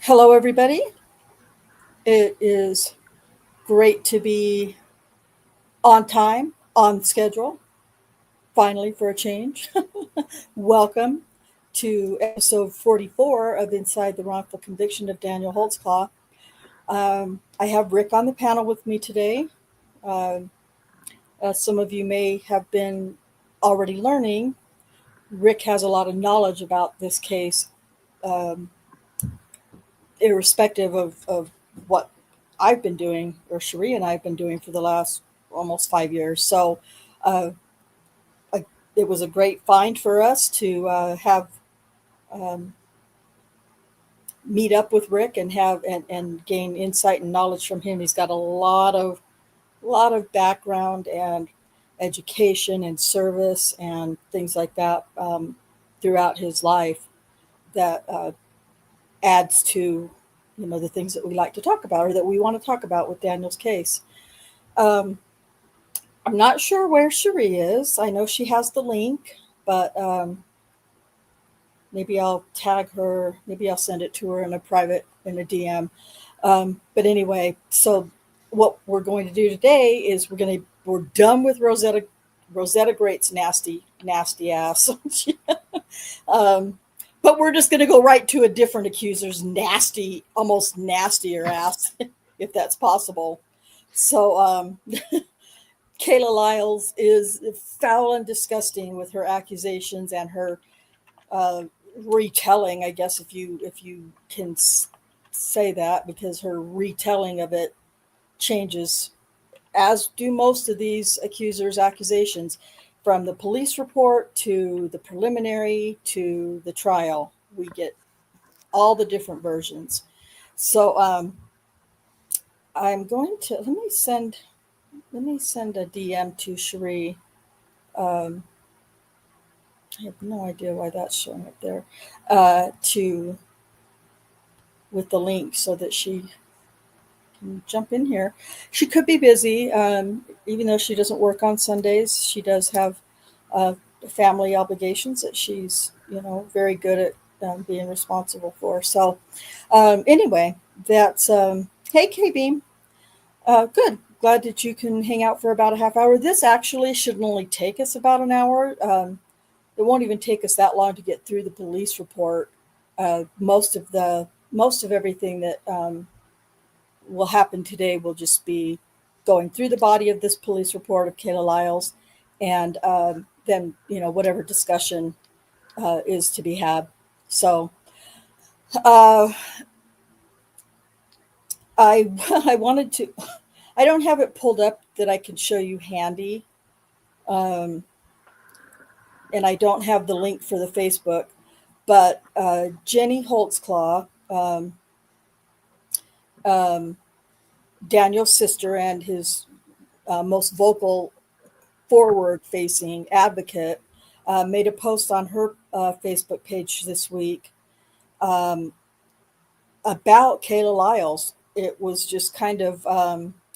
Hello, everybody. It is great to be on time, on schedule, finally for a change. Welcome to episode 44 of Inside the Wrongful Conviction of Daniel Holtzclaw. I have Rick on the panel with me today. Um, as some of you may have been already learning, Rick has a lot of knowledge about this case, um, irrespective of what I've been doing, or Sheree and I have been doing for the last almost 5 years. So uh, I, it was a great find for us to have um, meet up with Rick and and gain insight and knowledge from him. He's got a lot of background and education and service and things like that throughout his life that adds to the things that we like to talk about or that we want to talk about with Daniel's case. Um, I'm not sure where Cherie is. I know she has the link, but maybe I'll tag her. Maybe I'll send it to her in a DM. But anyway, so what we're going to do today is we're done with Rosetta Great's nasty ass. um, but we're just going to go right to a different accuser's nasty, almost nastier ass, if that's possible. So Kala Lyles is foul and disgusting with her accusations and her uh, retelling, I guess, if you can say that, because her retelling of it changes, as do most of these accusers' accusations, from the police report to the preliminary to the trial. We get all the different versions. So I'm going to let me send a DM to Cherie. Um, I have no idea why that's showing up there. To With the link so that she can jump in here. She could be busy, even though she doesn't work on Sundays. She does have uh, family obligations that she's very good at being responsible for. So anyway, that's hey K Beam. Good. Glad that you can hang out for about a half hour. This actually should only take us about an hour. It won't even take us that long to get through the police report. Most of everything that will happen today will just be going through the body of this police report of Kala Lyles, and then whatever discussion is to be had. So uh, I I wanted to. I don't have it pulled up that I can show you handy, um, and I don't have the link for the Facebook. But Jenny Holtzclaw, um, Daniel's sister and his most vocal, forward-facing advocate, made a post on her Facebook page this week um, about Kala Lyles. It was just kind of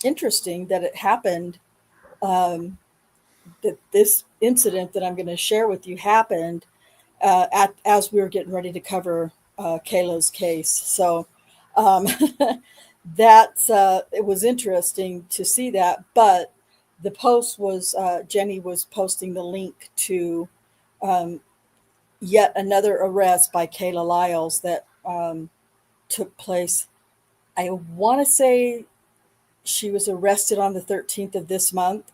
interesting that it happened. Um, that this incident that I'm going to share with you happened as we were getting ready to cover Kayla's case. So um, that's it was interesting to see that. But the post was Jenny was posting the link to um, yet another arrest by Kala Lyles that took place. I want to say she was arrested on the 13th of this month,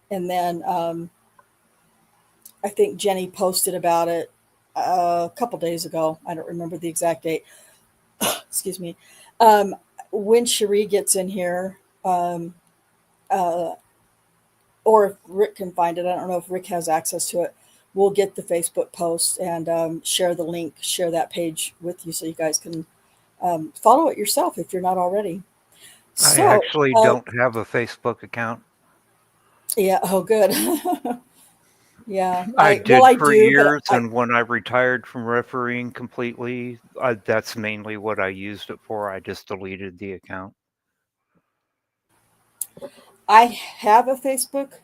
and then I think Jenny posted about it a couple days ago. I don't remember the exact date. Excuse me. Um, when Cherie gets in here, uh, or if Rick can find it, I don't know if Rick has access to it. We'll get the Facebook post and share the link, share that page with you so you guys can follow it yourself if you're not already. I So, actually don't have a Facebook account. yeah, oh, good. Yeah, I well, did I for do, but years, and when I retired from refereeing completely, that's mainly what I used it for. I just deleted the account. I have a Facebook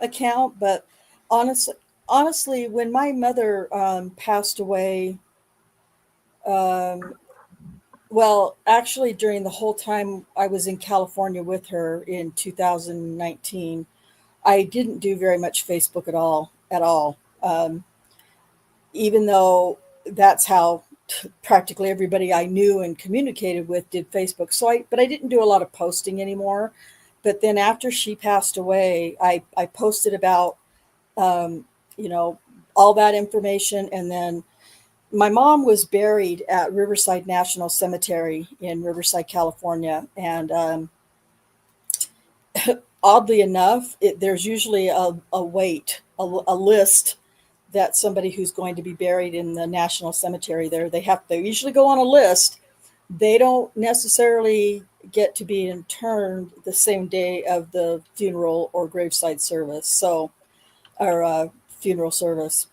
account, but honestly, honestly, when my mother passed away, um, Well, actually, during the whole time I was in California with her in 2019, I didn't do very much Facebook at all, at all. Even though that's how practically everybody I knew and communicated with did Facebook. But I didn't do a lot of posting anymore. But then after she passed away, I posted about, um, you know, all that information. And then my mom was buried at Riverside National Cemetery in Riverside, California. And oddly enough, there's usually a a list that somebody who's going to be buried in the National Cemetery there, they usually go on a list. They don't necessarily get to be interned the same day of the funeral or graveside service. Or funeral service.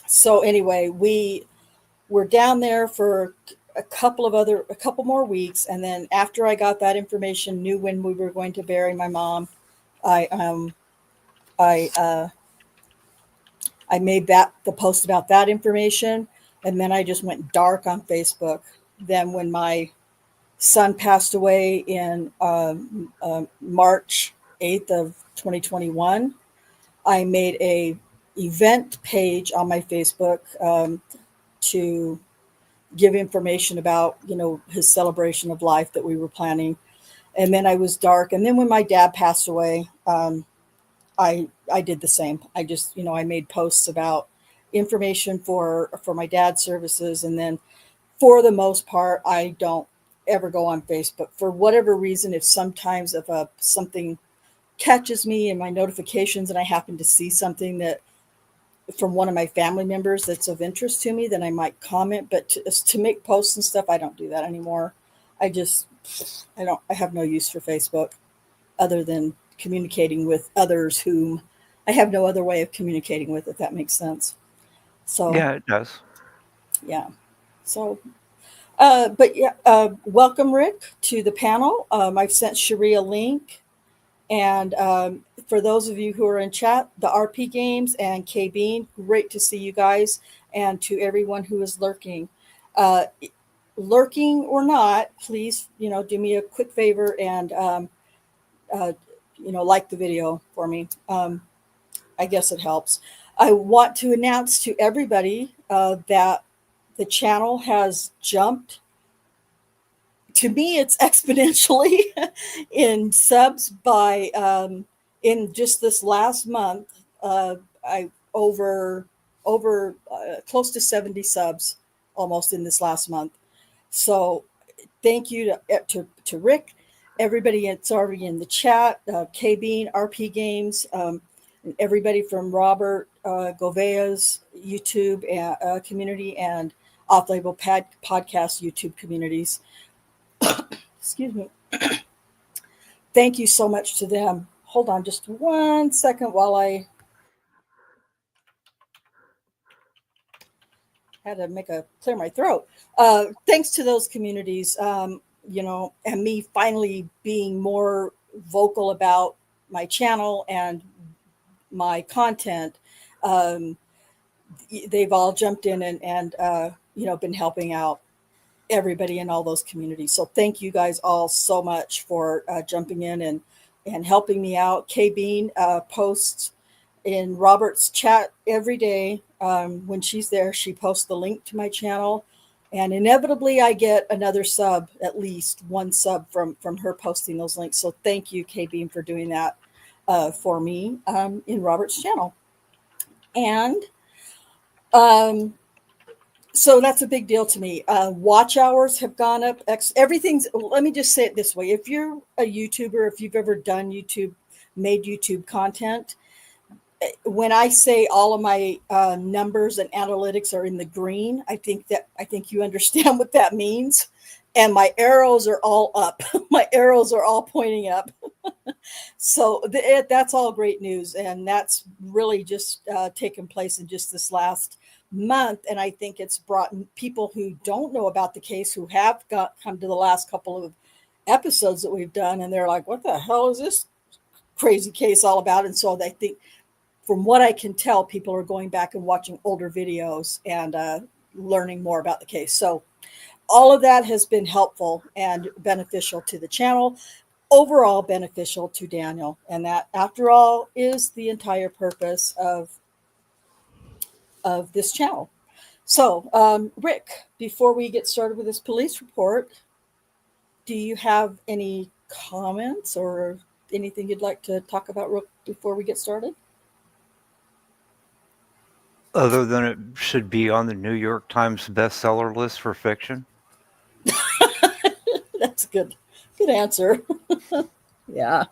So anyway, we were down there for a couple more weeks, and then after I got that information, knew when we were going to bury my mom, I I I made that the post about that information, and then I just went dark on Facebook. Then when my son passed away in March 8th of 2021, I made a event page on my Facebook, to give information about, his celebration of life that we were planning. And then I was dark. And then when my dad passed away, I did the same. I just, I made posts about information for my dad's services. And then for the most part, I don't ever go on Facebook for whatever reason. If something catches me in my notifications and I happen to see something that from one of my family members that's of interest to me, then I might comment. But to make posts and stuff, I don't do that anymore. I have no use for Facebook other than communicating with others whom I have no other way of communicating with, if that makes sense. So, Yeah, it does. yeah. So, but yeah, welcome, Rick, to the panel. I've sent Sherry a link. And for those of you who are in chat, the RP Games and K Bean, great to see you guys. And to everyone who is lurking. Uh, Lurking or not, please, do me a quick favor and, uh, like the video for me. I guess it helps. I want to announce to everybody that the channel has jumped. To me, it's exponentially in subs by in just this last month. I over close to 70 subs almost in this last month. So thank you to Rick, everybody that's already in the chat, K Bean, RP Games, and everybody from Robert Govea's YouTube community and Off Label Podcast YouTube communities. Excuse me. Thank you so much to them. Hold on just 1 second while I had to clear my throat. Thanks to those communities, and me finally being more vocal about my channel and my content. They've all jumped in and been helping out everybody in all those communities. So thank you guys all so much for jumping in and helping me out. K Bean posts in Robert's chat every day. When she's there, she posts the link to my channel, and inevitably I get another sub, at least one sub from her posting those links. So thank you, K Bean, for doing that for me in Robert's channel. And so that's a big deal to me. Watch hours have gone up. Let me just say it this way. If you're a YouTuber, if you've ever done made YouTube content, when I say all of my numbers and analytics are in the green, I think you understand what that means. And my arrows are all up. My arrows are all pointing up. So that's all great news. And that's really just taken place in just this last month. And I think it's brought people who don't know about the case, who have come to the last couple of episodes that we've done, and they're like, what the hell is this crazy case all about? And so they think, from what I can tell, people are going back and watching older videos and learning more about the case. So all of that has been helpful and beneficial to the channel, overall beneficial to Daniel. And that, after all, is the entire purpose of this channel. So, Rick, before we get started with this police report, do you have any comments or anything you'd like to talk about before we get started? Other than it should be on the New York Times bestseller list for fiction. That's a good answer. Yeah,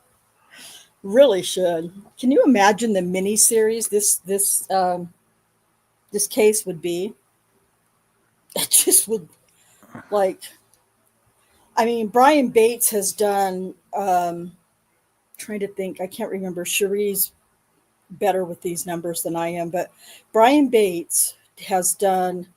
really should. Can you imagine the miniseries this case would be? It just would, like, I mean, Brian Bates has done, trying to think, I can't remember. Cherie's better with these numbers than I am, but Brian Bates has done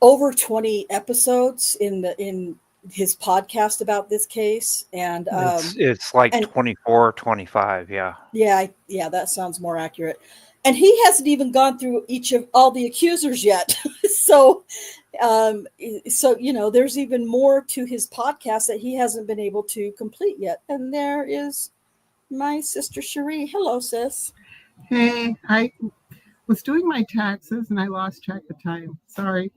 over 20 episodes in his podcast about this case. And it's like 24, 25. Yeah. Yeah, that sounds more accurate. And he hasn't even gone through all the accusers yet. So, there's even more to his podcast that he hasn't been able to complete yet. And there is my sister Sherry. Hello, sis. Hey, I was doing my taxes and I lost track of time. Sorry.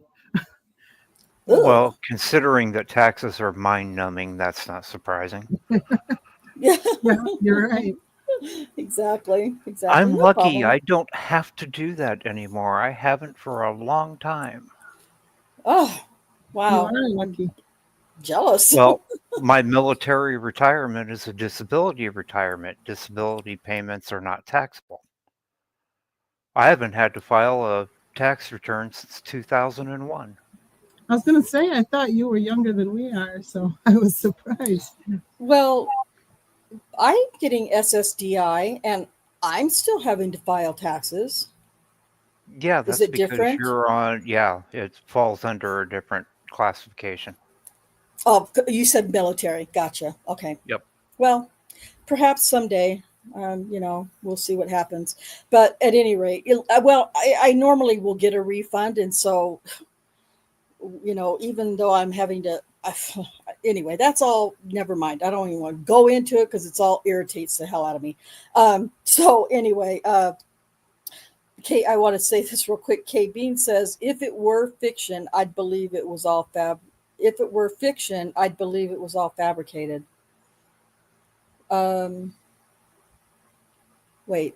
Well, considering that taxes are mind-numbing, that's not surprising. Yeah, you're right. Exactly. I'm No lucky problem. I don't have to do that anymore. I haven't for a long time. Oh, wow. You are lucky. Jealous. Well, my military retirement is a disability retirement. Disability payments are not taxable. I haven't had to file a tax return since 2001. I was going to say, I thought you were younger than we are, so I was surprised. Well, I'm getting SSDI and I'm still having to file taxes. Yeah, that's Is it because different? you're on, it falls under a different classification. Oh, you said military. Gotcha. Okay. Yep. Well, perhaps someday, we'll see what happens. But at any rate, I normally will get a refund. And so, even though I'm having to, anyway, that's all, never mind. I don't even want to go into it because it's all irritates the hell out of me. So anyway, Kate, I want to say this real quick. Kate Bean says, if it were fiction, I'd believe it was all If it were fiction, I'd believe it was all fabricated. Wait.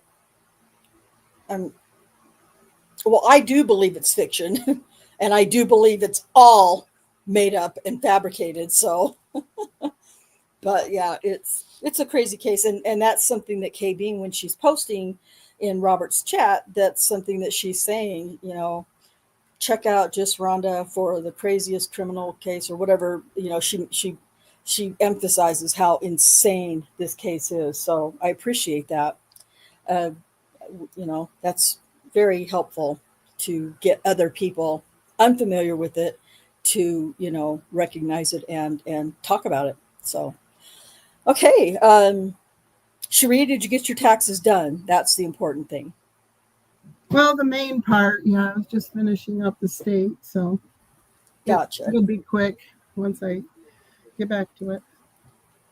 Well, I do believe it's fiction, and I do believe it's all made up and fabricated. So, but yeah, it's a crazy case, and that's something that Kay Bean, when she's posting in Robert's chat, that's something that she's saying. Check out Just Rhonda for the craziest criminal case or whatever. She emphasizes how insane this case is. So I appreciate that. That's very helpful to get other people unfamiliar with it to, recognize it and talk about it. So, okay. Cherie, did you get your taxes done? That's the important thing. Well, the main part, I was just finishing up the state, so Gotcha. It'll be quick once I get back to it.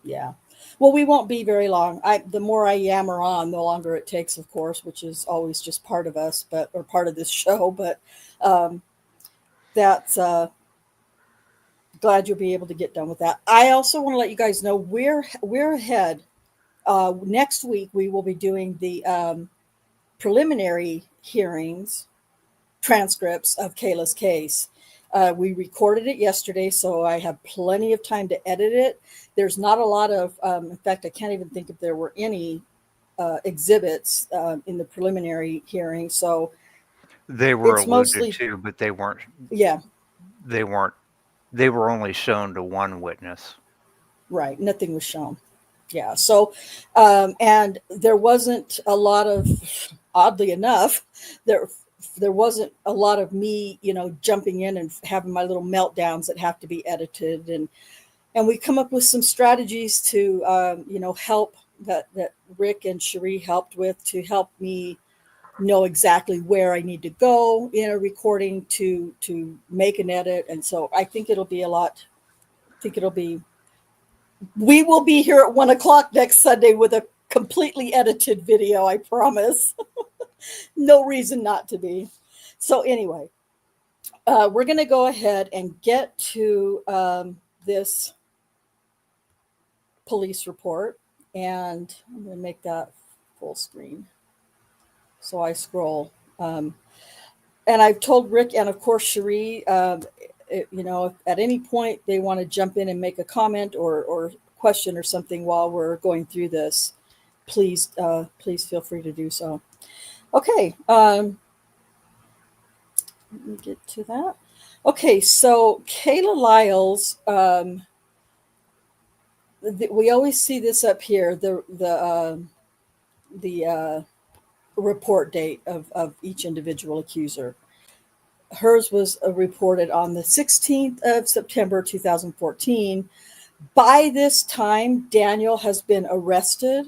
Yeah. Well, we won't be very long. The more I yammer on, the longer it takes, of course, which is always just part of us, or part of this show. But that's glad you'll be able to get done with that. I also want to let you guys know we're ahead. Next week we will be doing the preliminary hearings transcripts of Kayla's case. We recorded it yesterday, so I have plenty of time to edit it. There's not a lot of, in fact, I can't even think if there were any exhibits in the preliminary hearing. So they were it's alluded mostly to, but they weren't. Yeah. They weren't. They were only shown to one witness. Right. Nothing was shown. Yeah. So, and there wasn't a lot of, oddly enough, there wasn't a lot of me, jumping in and having my little meltdowns that have to be edited. And we come up with some strategies to, help that Rick and Cherie helped with to help me know exactly where I need to go in a recording to make an edit. And so I think it'll be we will be here at 1 o'clock next Sunday with a completely edited video, I promise. No reason not to be. So anyway, we're going to go ahead and get to this police report, and I'm going to make that full screen. So I scroll. And I've told Rick and of course Sherry, if at any point they want to jump in and make a comment or question or something while we're going through this, please feel free to do so. Okay, let me get to that. Okay, so Kala Lyles, we always see this up here, the report date of each individual accuser. Hers was reported on the 16th of September 2014. By this time, Daniel has been arrested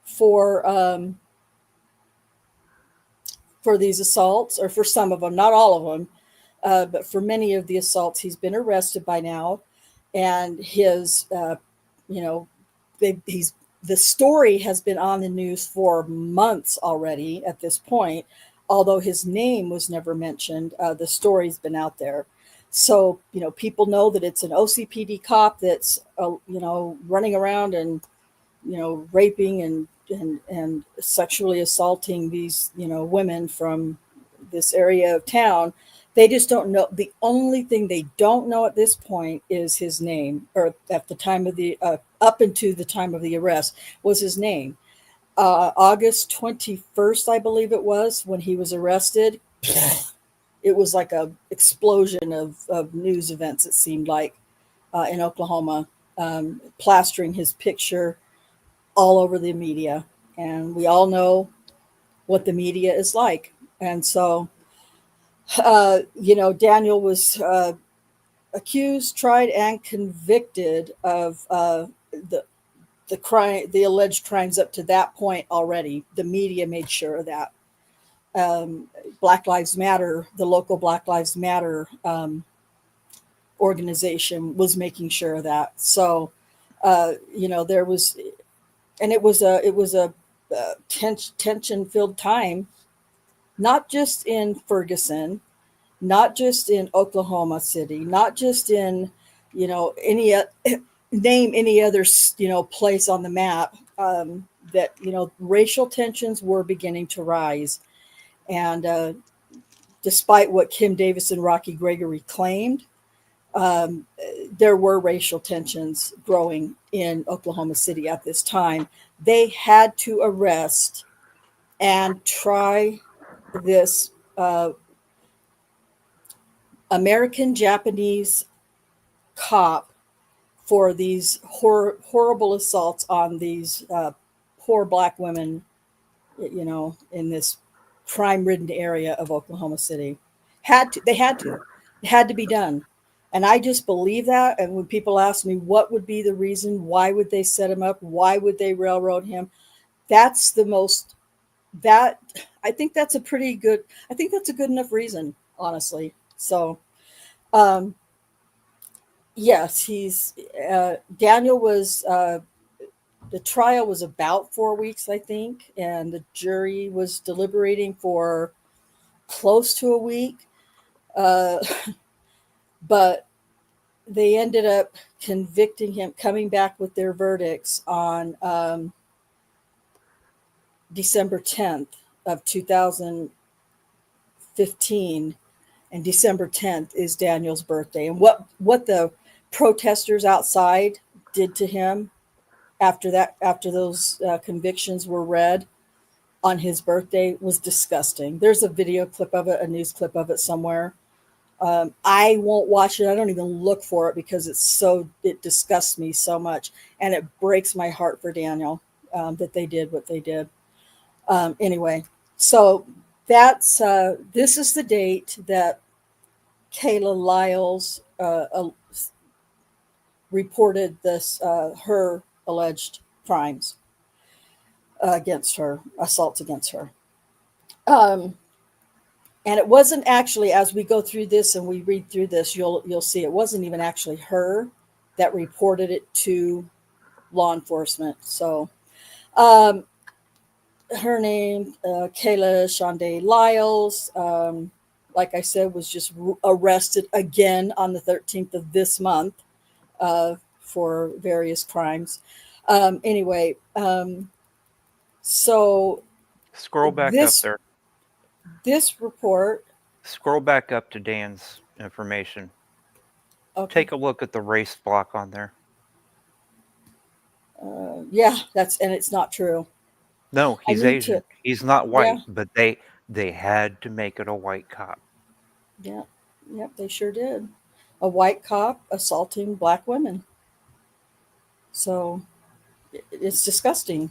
for these assaults, or for some of them, not all of them, but for many of the assaults, he's been arrested by now, and his, the story has been on the news for months already at this point. Although his name was never mentioned, the story's been out there. So, people know that it's an OCPD cop that's, running around and, raping and sexually assaulting these, women from this area of town. They just don't know. The only thing they don't know at this point is his name, or at the time of the, up into the time of the arrest was his name. August 21st, I believe it was, when he was arrested. It was like a explosion of news events, it seemed like, in Oklahoma, plastering his picture all over the media. And we all know what the media is like. And so, Daniel was accused, tried, and convicted of the crime, the alleged crimes up to that point already. The media made sure of that. Black Lives Matter, the local Black Lives Matter organization was making sure of that. So, there was, and it was a tension-filled time, not just in Ferguson, not just in Oklahoma City, not just in, any name any other, place on the map, that, racial tensions were beginning to rise. And despite what Kim Davis and Rocky Gregory claimed, there were racial tensions growing in Oklahoma City at this time. They had to arrest and try this American Japanese cop for these horrible assaults on these poor Black women, in this crime-ridden area of Oklahoma City. They had to. It had to be done. And I just believe that. And when people ask me what would be the reason, why would they set him up? Why would they railroad him? I think that's a good enough reason, honestly. So, yes, Daniel was, the trial was about 4 weeks, I think, and the jury was deliberating for close to a week. But they ended up convicting him, coming back with their verdicts on December 10th of 2015. And December 10th is Daniel's birthday. And what the protesters outside did to him after those convictions were read on his birthday was disgusting. There's a video clip of it, a news clip of it somewhere. I won't watch it. I don't even look for it because it disgusts me so much, and it breaks my heart for Daniel that they did what they did. Anyway, so that's this is the date that Kala Lyles reported this her alleged crimes against her, assaults against her. Um, and it wasn't actually, as we go through this and we read through this, you'll see it wasn't even actually her that reported it to law enforcement. So um, her name, Kala Lyles, like I said, was just arrested again on the 13th of this month for various crimes. Anyway, so Scroll back up this there. this report. Scroll back up to Dan's information. Okay, Take a look at the race block on there. yeah, and it's not true. No, I he's need Asian. to. He's not Yeah, white, but they had to make it a white cop. yeah, yep, they sure did. A white cop assaulting black women. So it's disgusting.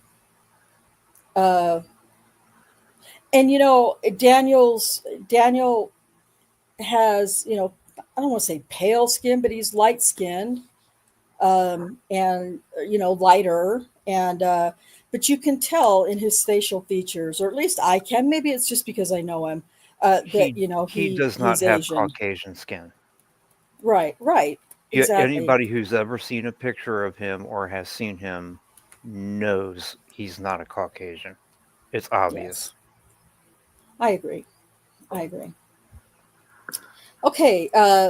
Uh, and Daniel has, I don't want to say pale skin, but he's light skinned, and lighter, and but you can tell in his facial features, or at least I can. Maybe it's just because I know him, that He does not he's have Asian. Caucasian skin. Right, exactly. Anybody who's ever seen a picture of him or has seen him knows he's not a Caucasian. It's Yes, obvious. I agree. I agree. Okay,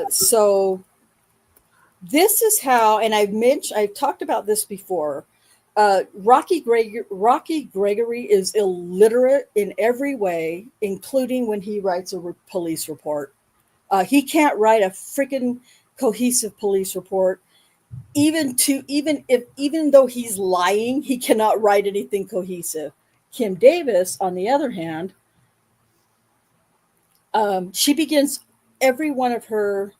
so this is how, and I've talked about this before. Rocky Gregory is illiterate in every way, including when he writes a police report. He can't write a freaking cohesive police report. Even though he's lying, he cannot write anything cohesive. Kim Davis, on the other hand, she begins every one of her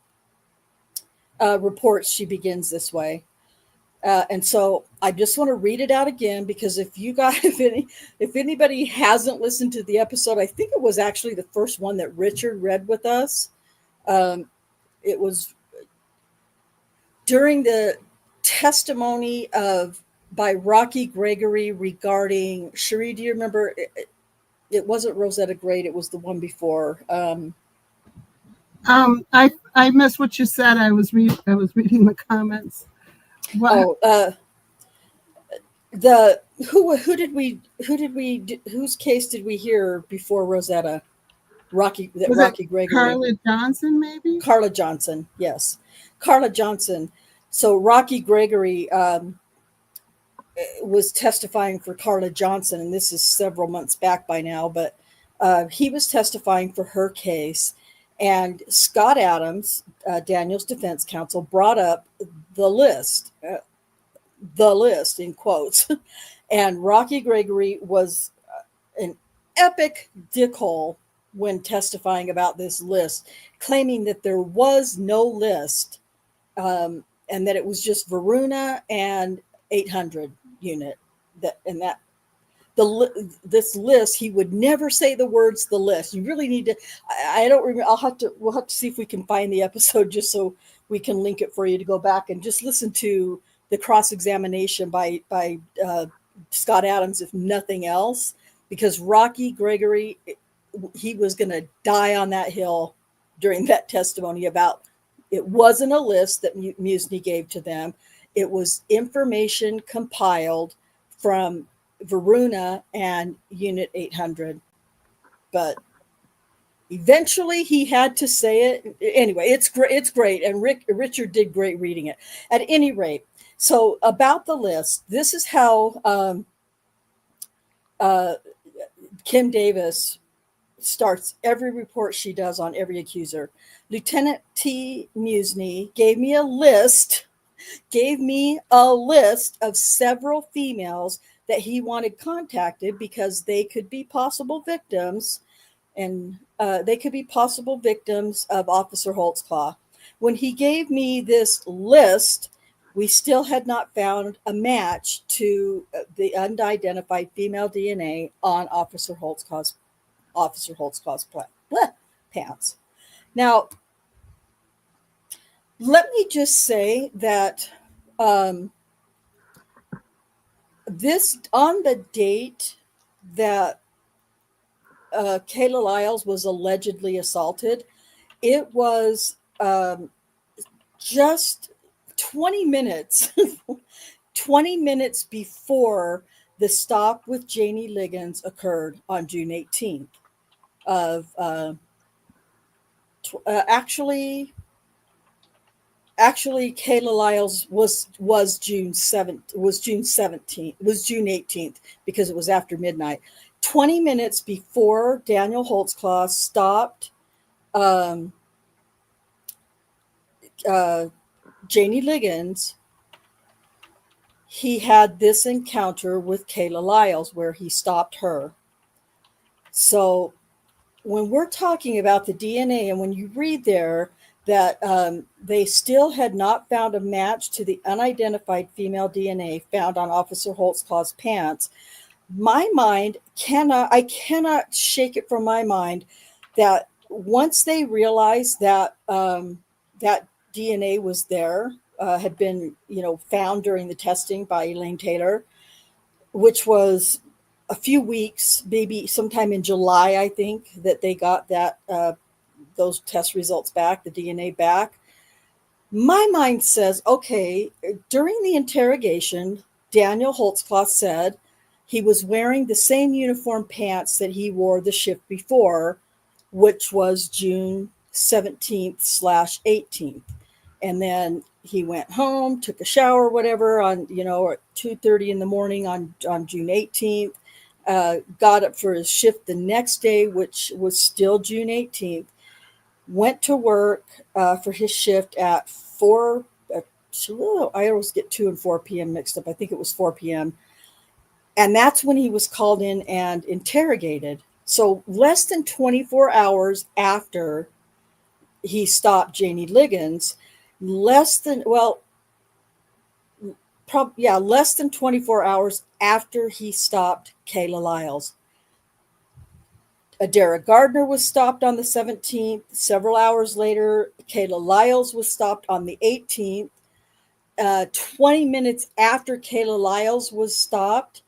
reports. She begins this way. And so I just want to read it out again, because if you guys, if anybody hasn't listened to the episode, I think it was actually the first one that Richard read with us. It was during the testimony by Rocky Gregory regarding Sherry. Do you remember? It wasn't Rosetta Great. It was the one before. I missed what you said. I was reading the comments. What? Oh, whose case did we hear before Rosetta? Rocky Gregory. Carla Johnson, maybe? Carla Johnson, yes. Carla Johnson. So Rocky Gregory was testifying for Carla Johnson, and this is several months back by now, but he was testifying for her case. And Scott Adams, Daniel's defense counsel, brought up the list in quotes. And Rocky Gregory was an epic dickhole when testifying about this list, claiming that there was no list, and that it was just Varuna and 800 unit. This list, he would never say the words "the list." You really need to. I don't remember. We'll have to see if we can find the episode, just so we can link it for you to go back and just listen to the cross-examination by Scott Adams, if nothing else, because Rocky Gregory, he was going to die on that hill during that testimony about it wasn't a list that Musney gave to them. It was information compiled from Varuna and Unit 800. But eventually he had to say it. Anyway, it's great. And Richard did great reading it. At any rate, so about the list, this is how Kim Davis starts every report she does on every accuser. Lieutenant T. Musney gave me a list of several females that he wanted contacted because they could be possible victims, and they could be possible victims of Officer Holtzclaw. When he gave me this list, we still had not found a match to the unidentified female DNA on Officer Holtzclaw's pants. Now, let me just say that this, on the date that Kala Lyles was allegedly assaulted, it was just 20 minutes, 20 minutes before the stop with Janie Liggins occurred on June 18th of actually Kala Lyles was June 18th because it was after midnight. 20 minutes before Daniel Holtzclaw stopped Janie Liggins, he had this encounter with Kala Lyles where he stopped her. So when we're talking about the DNA, and when you read there that they still had not found a match to the unidentified female DNA found on Officer Holtzclaw's pants, I cannot shake it from my mind that once they realized that that DNA was there, had been, found during the testing by Elaine Taylor, which was a few weeks, maybe sometime in July, I think, that they got that those test results back, the DNA back. My mind says, okay, during the interrogation, Daniel Holtzclaw said he was wearing the same uniform pants that he wore the shift before, which was June 17th/18th. And then he went home, took a shower, whatever, on, at 2:30 in the morning on June 18th, got up for his shift the next day, which was still June 18th, went to work for his shift at 4. I always get 2 and 4 p.m. mixed up. I think it was 4 p.m. And that's when he was called in and interrogated. So less than 24 hours after he stopped Janie Liggins, less than 24 hours after he stopped Kala Lyles. Adara Gardner was stopped on the 17th. Several hours later, Kala Lyles was stopped on the 18th. 20 minutes after Kala Lyles was stopped,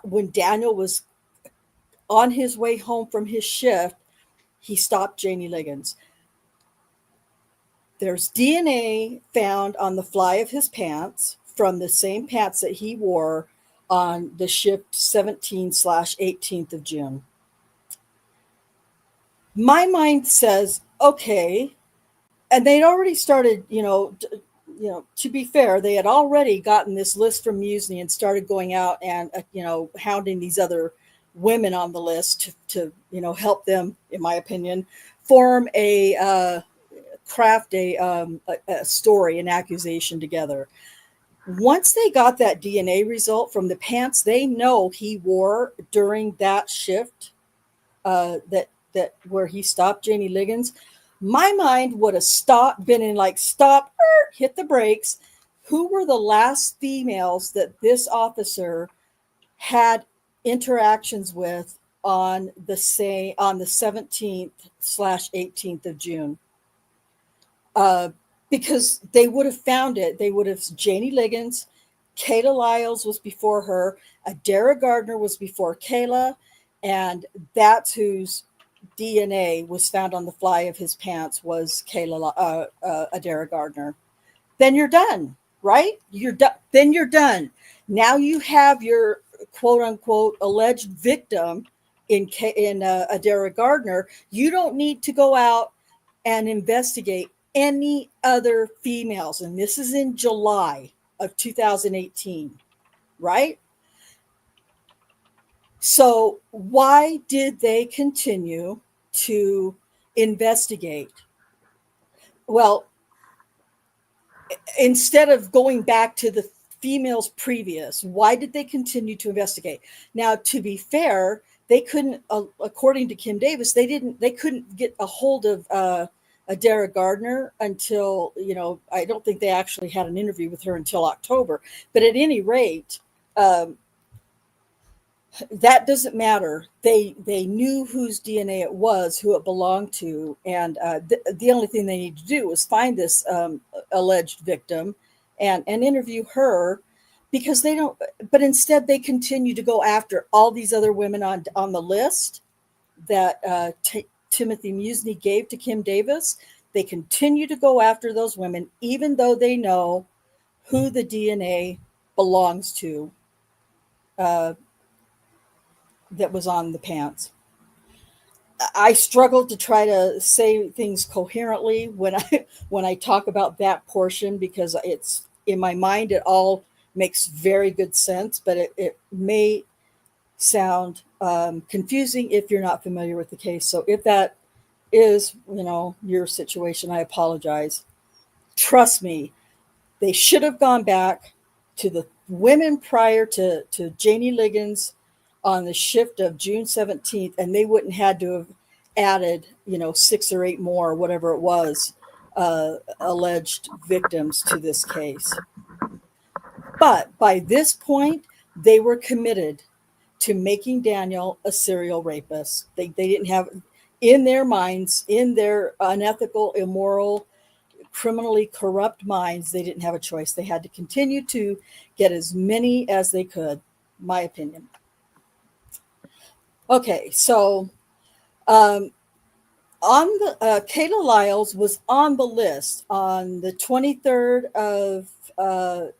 when Daniel was on his way home from his shift, he stopped Janie Liggins. There's DNA found on the fly of his pants from the same pants that he wore on the shift 17/18th of June. My mind says, okay, and they'd already started, to be fair, they had already gotten this list from Musney and started going out and, hounding these other women on the list to help them, in my opinion, form craft a story, an accusation together. Once they got that DNA result from the pants they know he wore during that shift, that where he stopped Janie Liggins, my mind would have been in like, stop, hit the brakes. Who were the last females that this officer had interactions with on the 17th/18th of June? Because they would have found it. They would have, Janie Liggins, Kala Lyles was before her, Adara Gardner was before Kala, and that's whose DNA was found on the fly of his pants was Adara Gardner. Then you're done, right? Then you're done. Now you have your quote unquote alleged victim in Adara Gardner. You don't need to go out and investigate any other females. And this is in July of 2018, right? So why did they continue to investigate? Well, instead of going back to the females previous, why did they continue to investigate? Now, to be fair, they couldn't, according to Kim Davis, they couldn't get a hold of Adara Gardner until, I don't think they actually had an interview with her until October. But at any rate, that doesn't matter. They knew whose DNA it was, who it belonged to, and the only thing they need to do was find this alleged victim and interview her. because they don't, but instead they continue to go after all these other women on the list that Timothy Musney gave to Kim Davis. They continue to go after those women, even though they know who the DNA belongs to that was on the pants. I struggle to try to say things coherently when I talk about that portion, because it's in my mind it all makes very good sense, but it may sound confusing if you're not familiar with the case. So if that is, your situation, I apologize. Trust me, they should have gone back to the women prior to Janie Liggins on the shift of June 17th, and they wouldn't had to have added, 6 or 8 more, whatever it was, alleged victims to this case. But by this point, they were committed to making Daniel a serial rapist. They didn't have, in their minds, in their unethical, immoral, criminally corrupt minds, they didn't have a choice. They had to continue to get as many as they could, my opinion. Okay, so on the Kala Lyles was on the list on the 23rd of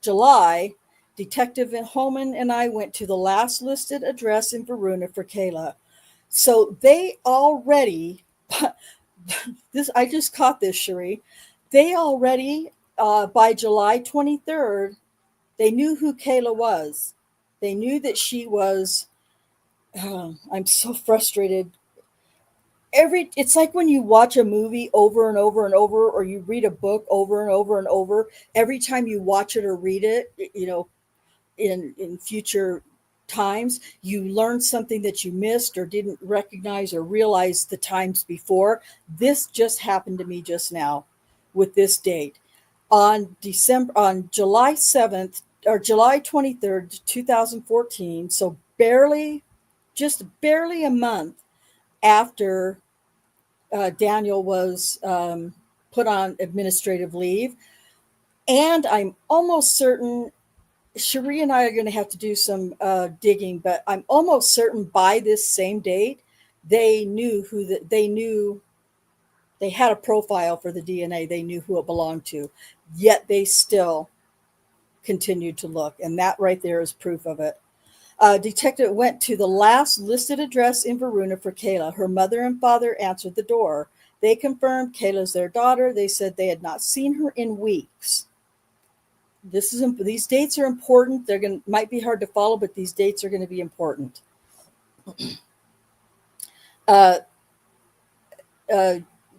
July. Detective Holman and I went to the last listed address in Varuna for Kayla. So they already, I just caught this, Sherry. They already, by July 23rd, they knew who Kayla was. They knew that she was, I'm so frustrated. It's like when you watch a movie over and over and over, or you read a book over and over and over. Every time you watch it or read it, in future times, you learn something that you missed or didn't recognize or realize the times before. This just happened to me just now with this date. On July 7th or July 23rd, 2014, so just barely a month after Daniel was put on administrative leave. And I'm almost certain, Sherry and I are going to have to do some digging, but I'm almost certain by this same date, they knew they had a profile for the DNA. They knew who it belonged to, yet they still continued to look. And that right there is proof of it. Detective went to the last listed address in Varuna for Kayla. Her mother and father answered the door. They confirmed Kayla's their daughter. They said they had not seen her in weeks. These dates are important. Might be hard to follow, but these dates are going to be important.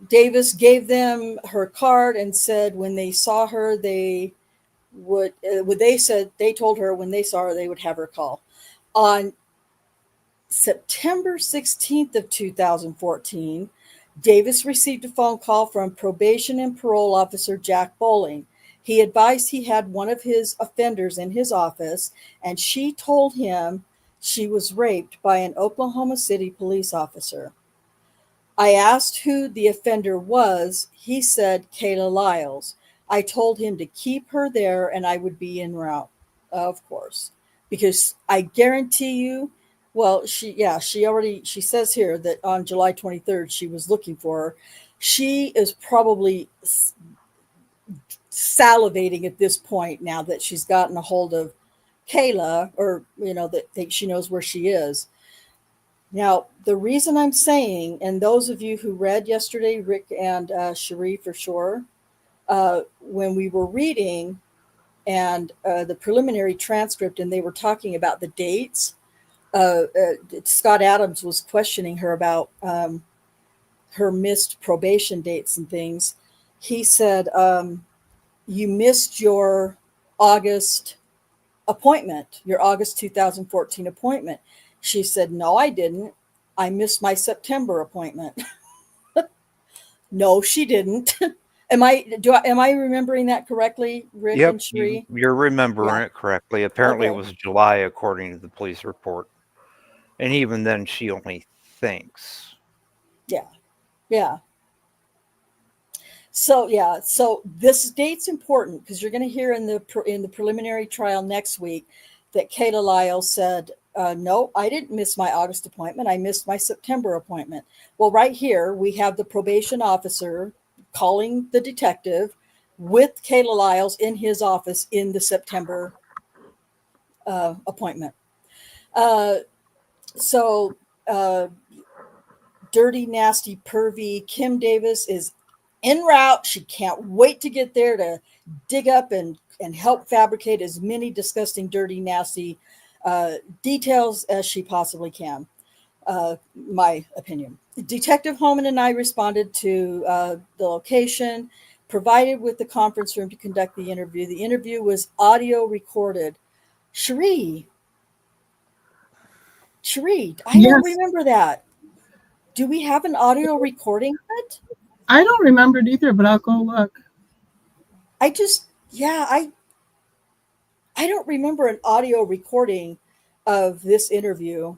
Davis gave them her card and said when they saw her, they told her when they saw her, they would have her call. On September 16th of 2014, Davis received a phone call from probation and parole officer Jack Bowling. He advised he had one of his offenders in his office, and she told him she was raped by an Oklahoma City police officer. I asked who the offender was. He said Kala Lyles. I told him to keep her there and I would be en route, of course, because I guarantee you, well, she says here that on July 23rd, she was looking for her. She is probably salivating at this point now that she's gotten a hold of Kayla, or, that she knows where she is. Now, the reason I'm saying, and those of you who read yesterday, Rick and Cherie for sure, when we were reading and the preliminary transcript and they were talking about the dates, Scott Adams was questioning her about her missed probation dates and things. He said, you missed your August appointment, your August 2014 appointment. She said, no, I didn't. I missed my September appointment. No, she didn't. Am I remembering that correctly, Rick Yep, and Sheree? you're remembering it correctly. Apparently, Okay. it was July, according to the police report. And even then, she only thinks. Yeah. So yeah, so this date's important because you're going to hear in the preliminary trial next week that Kala Lyles said, "No, I didn't miss my August appointment. I missed my September appointment." Well, right here we have the probation officer calling the detective with Kala Lyles in his office in the September appointment. Uh, so. Dirty, nasty, pervy Kim Davis is en route. She can't wait to get there to dig up and help fabricate as many disgusting, dirty, nasty details as she possibly can. My opinion. Detective Holman and I responded to the location, provided with the conference room to conduct the interview. The interview was audio recorded. Sherry, I don't Yes, remember that. Do we have an audio recording of it? I don't remember it either, but I'll go look. I just, yeah, I don't remember an audio recording of this interview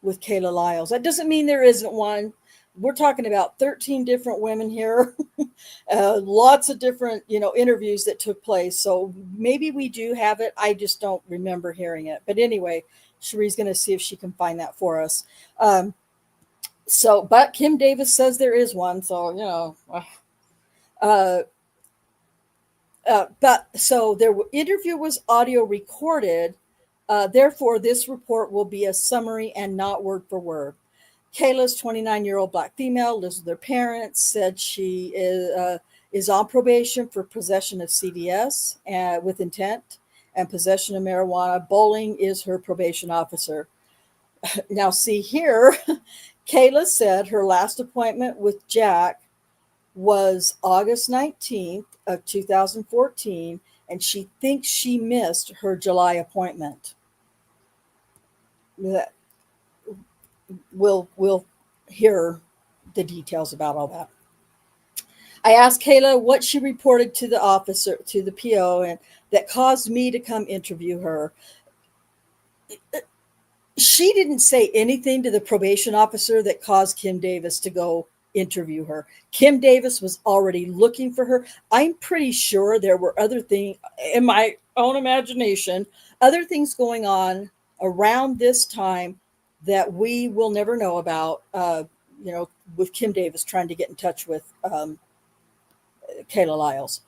with Kala Lyles. That doesn't mean there isn't one. We're talking about 13 different women here, lots of different, interviews that took place. So maybe we do have it. I just don't remember hearing it. But anyway, Cherie's going to see if she can find that for us. But Kim Davis says there is one. So, so their interview was audio recorded. Therefore, this report will be a summary and not word for word. Kayla's 29-year-old Black female, lives with her parents, said she is on probation for possession of CDS with intent and possession of marijuana. Bowling is her probation officer. Now, see here, Kayla said her last appointment with Jack was August 19th of 2014, and she thinks she missed her July appointment. We'll hear the details about all that. I asked Kayla what she reported to the officer, to the PO, and that caused me to come interview her. She didn't say anything to the probation officer that caused Kim Davis to go interview her. Kim Davis was already looking for her. I'm pretty sure there were other things, in my own imagination, other things going on around this time that we will never know about, with Kim Davis trying to get in touch with Kala Lyles.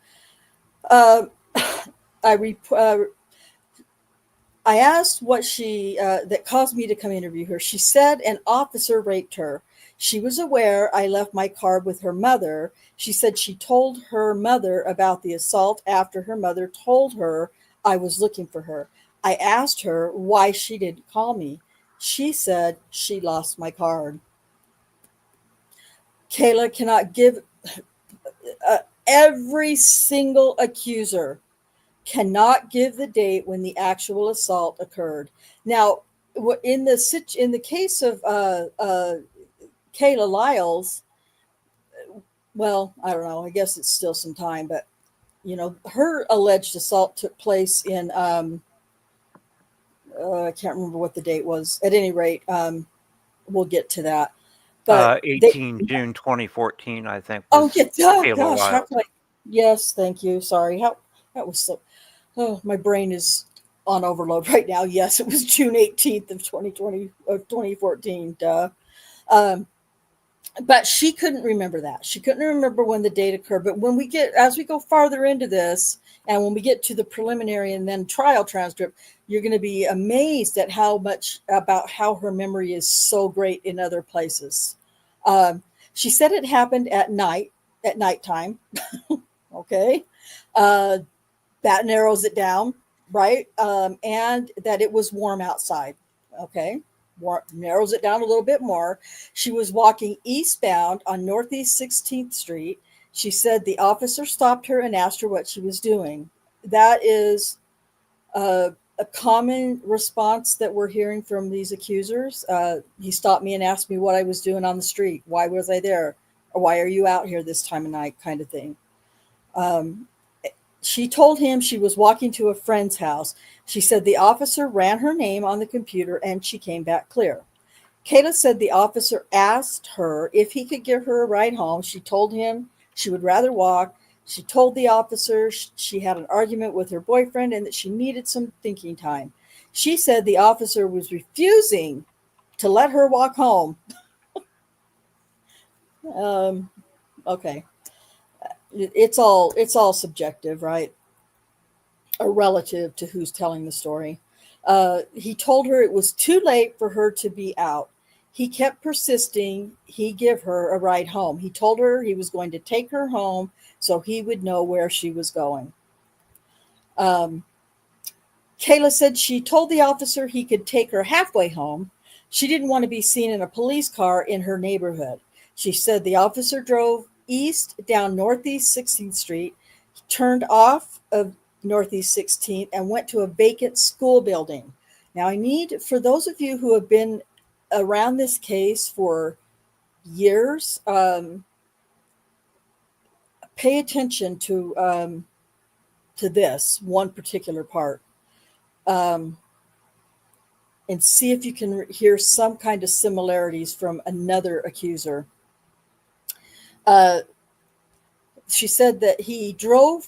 I asked what she that caused me to come interview her. She said an officer raped her. She was aware I left my card with her mother. She said she told her mother about the assault after her mother told her I was looking for her. I asked her why she didn't call me. She said she lost my card. Kayla cannot give every single accuser cannot give the date when the actual assault occurred. Now, in the case of Kala Lyles, well, I don't know. I guess it's still some time, but her alleged assault took place in I can't remember what the date was. At any rate, we'll get to that. But 18 June 2014, I think. Oh, yeah, Kala gosh, how Lyles. could yes, thank you. Sorry, that was so. Oh, my brain is on overload right now. Yes, it was June 18th of 2014. Duh. But she couldn't remember that. She couldn't remember when the date occurred. But as we go farther into this, and when we get to the preliminary and then trial transcript, you're going to be amazed at how her memory is so great in other places. She said it happened at nighttime. Okay. That narrows it down, right? And that it was warm outside. Okay. Narrows it down a little bit more. She was walking eastbound on Northeast 16th Street. She said the officer stopped her and asked her what she was doing. That is a common response that we're hearing from these accusers. He stopped me and asked me what I was doing on the street. Why was I there? Or why are you out here this time of night, kind of thing. She told him she was walking to a friend's house. She said the officer ran her name on the computer and she came back clear. Kayla said the officer asked her if he could give her a ride home. She told him She would rather walk. She told the officer she had an argument with her boyfriend and that she needed some thinking time. She said the officer was refusing to let her walk home. Okay. It's all subjective, right? Or relative to who's telling the story. He told her it was too late for her to be out. He kept persisting he give her a ride home. He told her he was going to take her home so he would know where she was going. Kayla said she told the officer he could take her halfway home. She didn't want to be seen in a police car in her neighborhood. She said the officer drove east down Northeast 16th Street, turned off of Northeast 16th, and went to a vacant school building. Now, I need, for those of you who have been around this case for years, pay attention to this one particular part. And see if you can hear some kind of similarities from another accuser. She said that he drove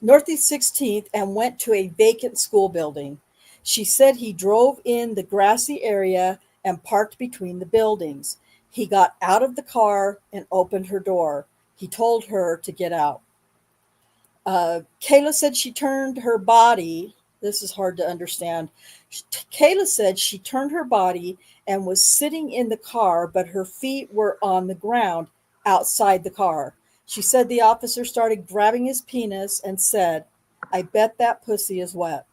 Northeast 16th and went to a vacant school building. She said he drove in the grassy area and parked between the buildings. He got out of the car and opened her door. He told her to get out. Kayla said she turned her body. This is hard to understand. Kayla said she turned her body and was sitting in the car, but her feet were on the ground outside the car. She said the officer started grabbing his penis and said, "I bet that pussy is wet."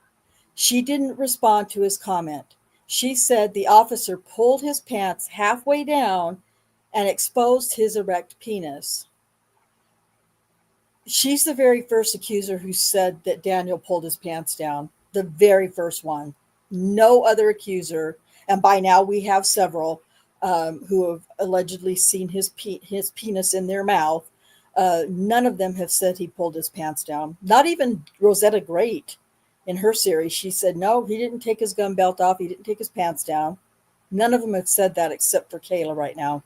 She didn't respond to his comment. She said the officer pulled his pants halfway down and exposed his erect penis. She's the very first accuser who said that Daniel pulled his pants down. The very first one. No other accuser, and by now we have several who have allegedly seen his penis in their mouth. None of them have said he pulled his pants down. Not even Rosetta Great in her series. She said, no, he didn't take his gun belt off. He didn't take his pants down. None of them have said that except for Kayla right now.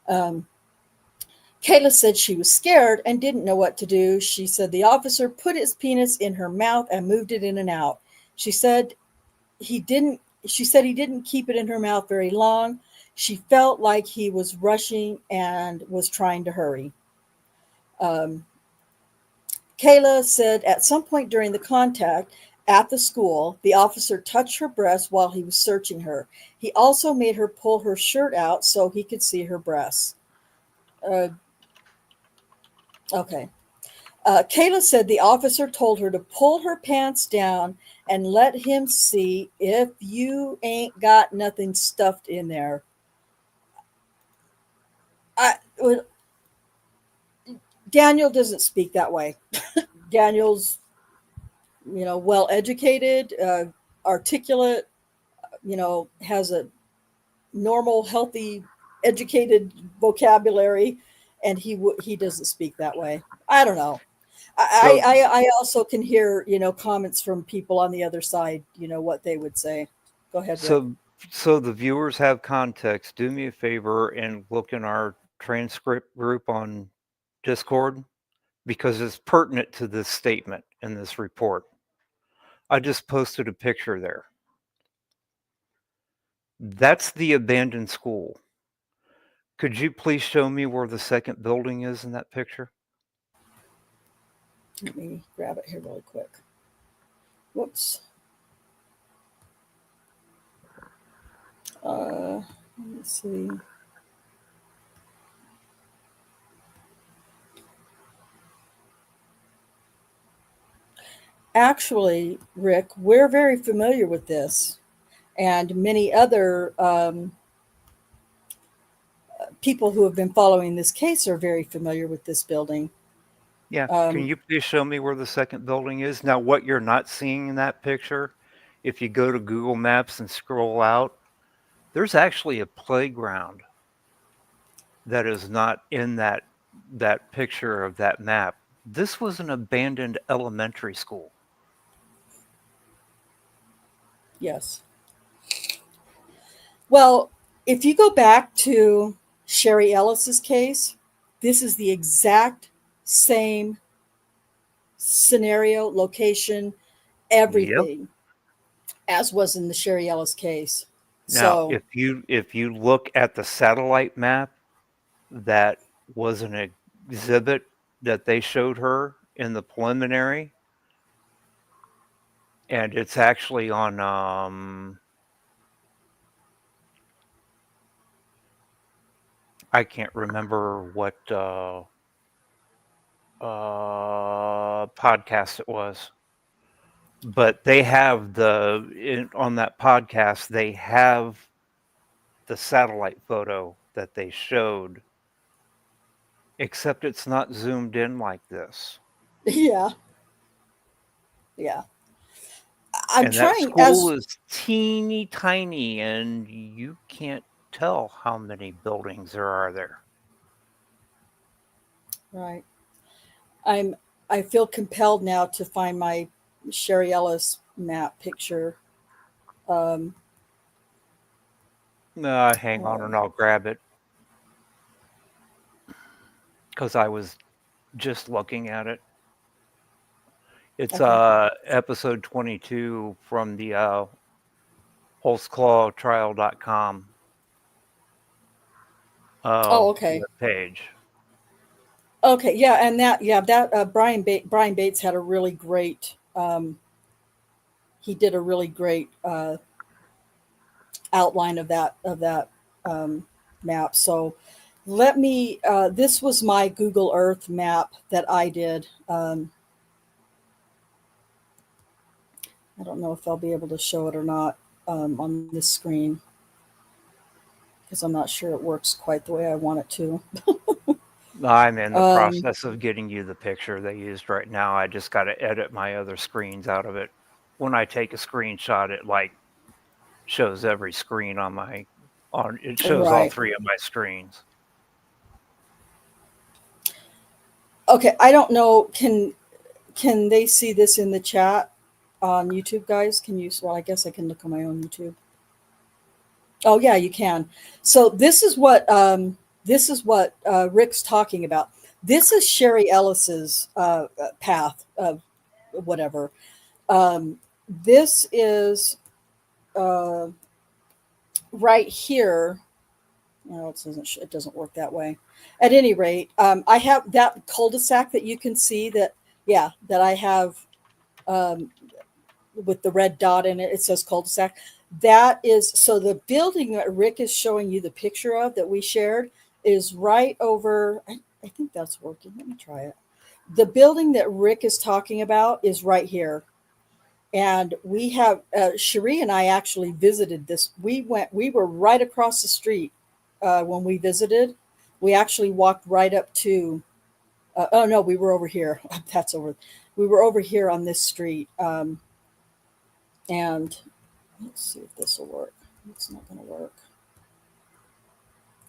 Kayla said she was scared and didn't know what to do. She said the officer put his penis in her mouth and moved it in and out. She said he didn't keep it in her mouth very long. She felt like he was rushing and was trying to hurry. Kayla said at some point during the contact at the school, the officer touched her breasts while he was searching her. He also made her pull her shirt out so he could see her breasts. Okay. Kayla said the officer told her to pull her pants down and let him see if you ain't got nothing stuffed in there. Daniel doesn't speak that way. Daniel's, well educated, articulate, has a normal, healthy, educated vocabulary, and he doesn't speak that way. I don't know. I also can hear, comments from people on the other side, what they would say. Go ahead, Rick. So the viewers have context. Do me a favor and look in our transcript group on Discord, because it's pertinent to this statement in this report. I just posted a picture there. That's the abandoned school. Could you please show me where the second building is in that picture? Let me grab it here really quick. Whoops. Let's see. Actually, Rick, we're very familiar with this, and many other people who have been following this case are very familiar with this building. Yeah, can you please show me where the second building is? Now, what you're not seeing in that picture, if you go to Google Maps and scroll out, there's actually a playground that is not in that picture of that map. This was an abandoned elementary school. Yes. Well, if you go back to Sherry Ellis's case, This is the exact same scenario, location, Yep. everything as was in the Sherry Ellis case. Now, So if you look at the satellite map that was an exhibit that they showed her in the preliminary, and it's actually on I can't remember what podcast it was, but they have on that podcast they have the satellite photo that they showed, except it's not zoomed in like this. yeah, yeah. I'm And that trying school as is teeny tiny, and you can't tell how many buildings there are there. right. I feel compelled now to find my Sherry Ellis map picture. Um, Hang on, uh, and I'll grab it because I was just looking at it. It's okay. episode 22 from the Holtzclaw Oh, okay. page. Okay, yeah, and that Brian Bates had a really great. He did a really great outline of that map. So let me. This was my Google Earth map that I did. I don't know if I'll be able to show it or not on this screen because I'm not sure it works quite the way I want it to. I'm in the Um, process of getting you the picture they used right now. I just got to edit my other screens out of it. When I take a screenshot, it like shows every screen it shows all right. three of my screens. Okay. I don't know. Can they see this in the chat on YouTube, guys? Can you? Well, I guess I can look on my own YouTube. Oh yeah, you can. So this is what Rick's talking about. This is Sherry Ellis's path of whatever. This is uh, right here. No, it doesn't work that way. At any rate, I have that cul-de-sac that you can see that I have um, with the red dot in it. It says cul-de-sac. That is so the building that Rick is showing you the picture of that we shared is right over. I think that's working. Let me try it. The building that Rick is talking about is right here. And we have Cherie and I actually visited this. We were right across the street when we visited. We actually walked right up to. Oh no, we were over here. That's over. We were over here on this street. And let's see if this will work. It's not going to work.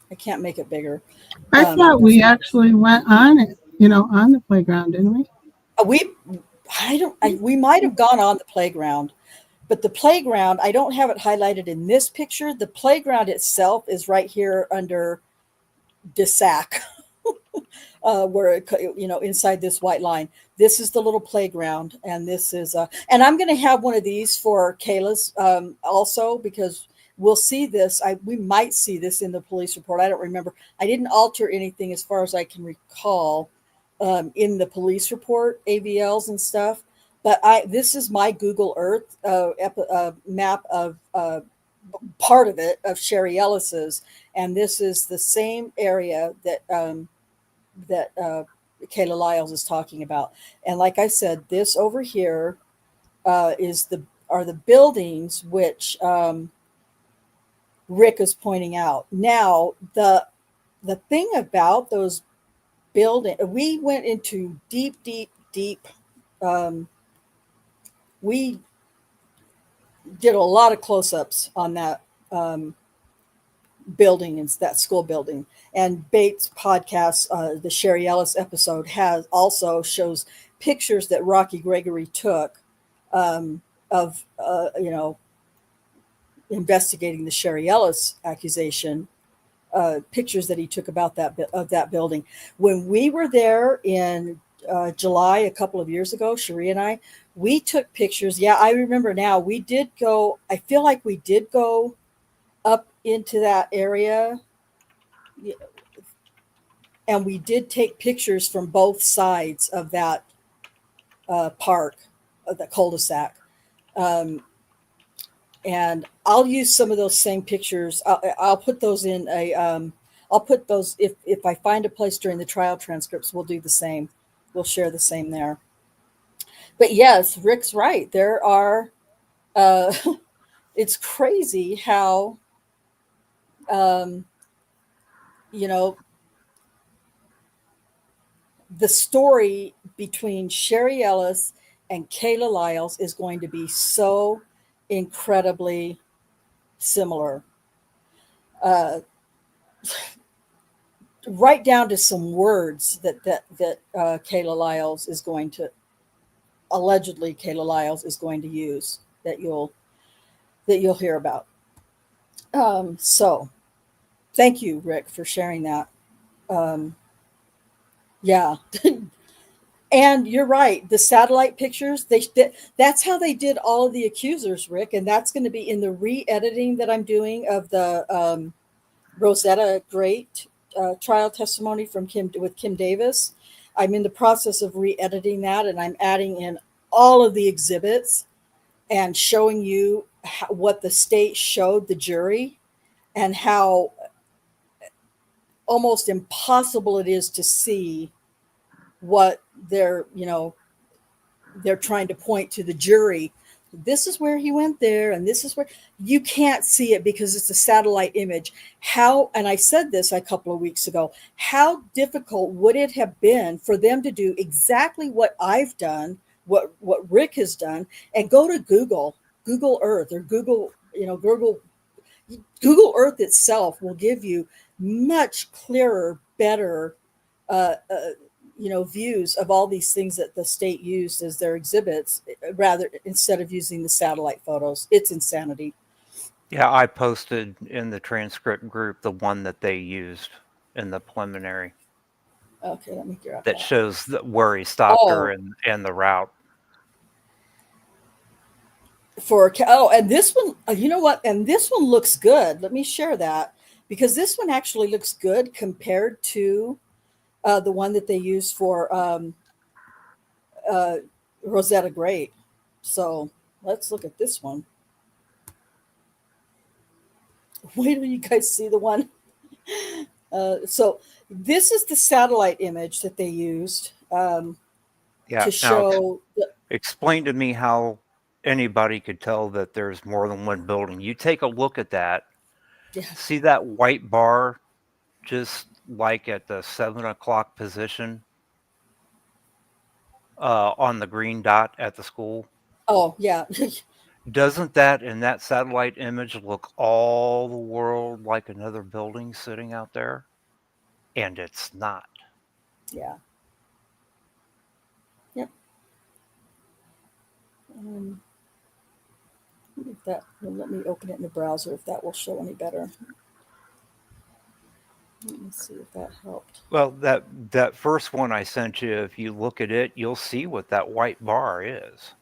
I can't make it bigger. I thought we actually went on it, on the playground, didn't we? We might have gone on the playground, but the playground, I don't have it highlighted in this picture. The playground itself is right here under DeSac, where inside this white line. This is the little playground, and this is and I'm going to have one of these for Kayla's also because we'll see this. We might see this in the police report. I don't remember. I didn't alter anything as far as I can recall in the police report, AVLs and stuff. But this is my Google Earth map of part of it of Sherry Ellis's, and this is the same area that Kala Lyles is talking about. And like I said, this over here are the buildings which Rick is pointing out. Now the thing about those buildings, we went into deep. We did a lot of close-ups on that building and that school building. And Bates podcast, the Sherry Ellis episode shows pictures that Rocky Gregory took of investigating the Sherry Ellis accusation. pictures that he took about that building. When we were there in July a couple of years ago, Sherry and I, we took pictures. Yeah, I remember now. We did go. I feel like we did go up into that area, and we did take pictures from both sides of that park, of the cul-de-sac. Um, and I'll use some of those same pictures. I'll put those in a. I'll put those if I find a place during the trial transcripts. We'll do the same. We'll share the same there. But yes, Rick's right. There are. It's crazy how. You know, the story between Sherry Ellis and Kala Lyles is going to be so incredibly similar. Right down to some words that Kala Lyles is going to allegedly Kala Lyles is going to use that you'll hear about. So thank you, Rick, for sharing that. Yeah. And you're right. The satellite pictures, that's how they did all of the accusers, Rick. And that's going to be in the re-editing that I'm doing of the Rosetta Great trial testimony from Kim Davis. I'm in the process of re-editing that, and I'm adding in all of the exhibits and showing you what the state showed the jury and how almost impossible it is to see what they're trying to point to the jury. This is where he went there, and this is where you can't see it because it's a satellite image. And I said this a couple of weeks ago, how difficult would it have been for them to do exactly what I've done, what Rick has done, and go to Google Earth or Google Earth itself will give you much clearer, better, views of all these things that the state used as their exhibits, rather instead of using the satellite photos. It's insanity. Yeah, I posted in the transcript group the one that they used in the preliminary. Okay, let me grab that shows where he stopped her and the route. And this one, you know what? And this one looks good. Let me share that because this one actually looks good compared to the one that they used for Rosetta Great. So let's look at this one. Wait till you guys see the one. So this is the satellite image that they used to show. Explain to me how anybody could tell that there's more than one building. You take a look at that. Yeah. See that white bar just like at the 7 o'clock position on the green dot at the school? Oh, yeah. Doesn't that in that satellite image look all the world like another building sitting out there? And it's not. Yeah. Yep. Let me open it in the browser if that will show any better. Let me see if that helped. Well, that first one I sent you, if you look at it, you'll see what that white bar is.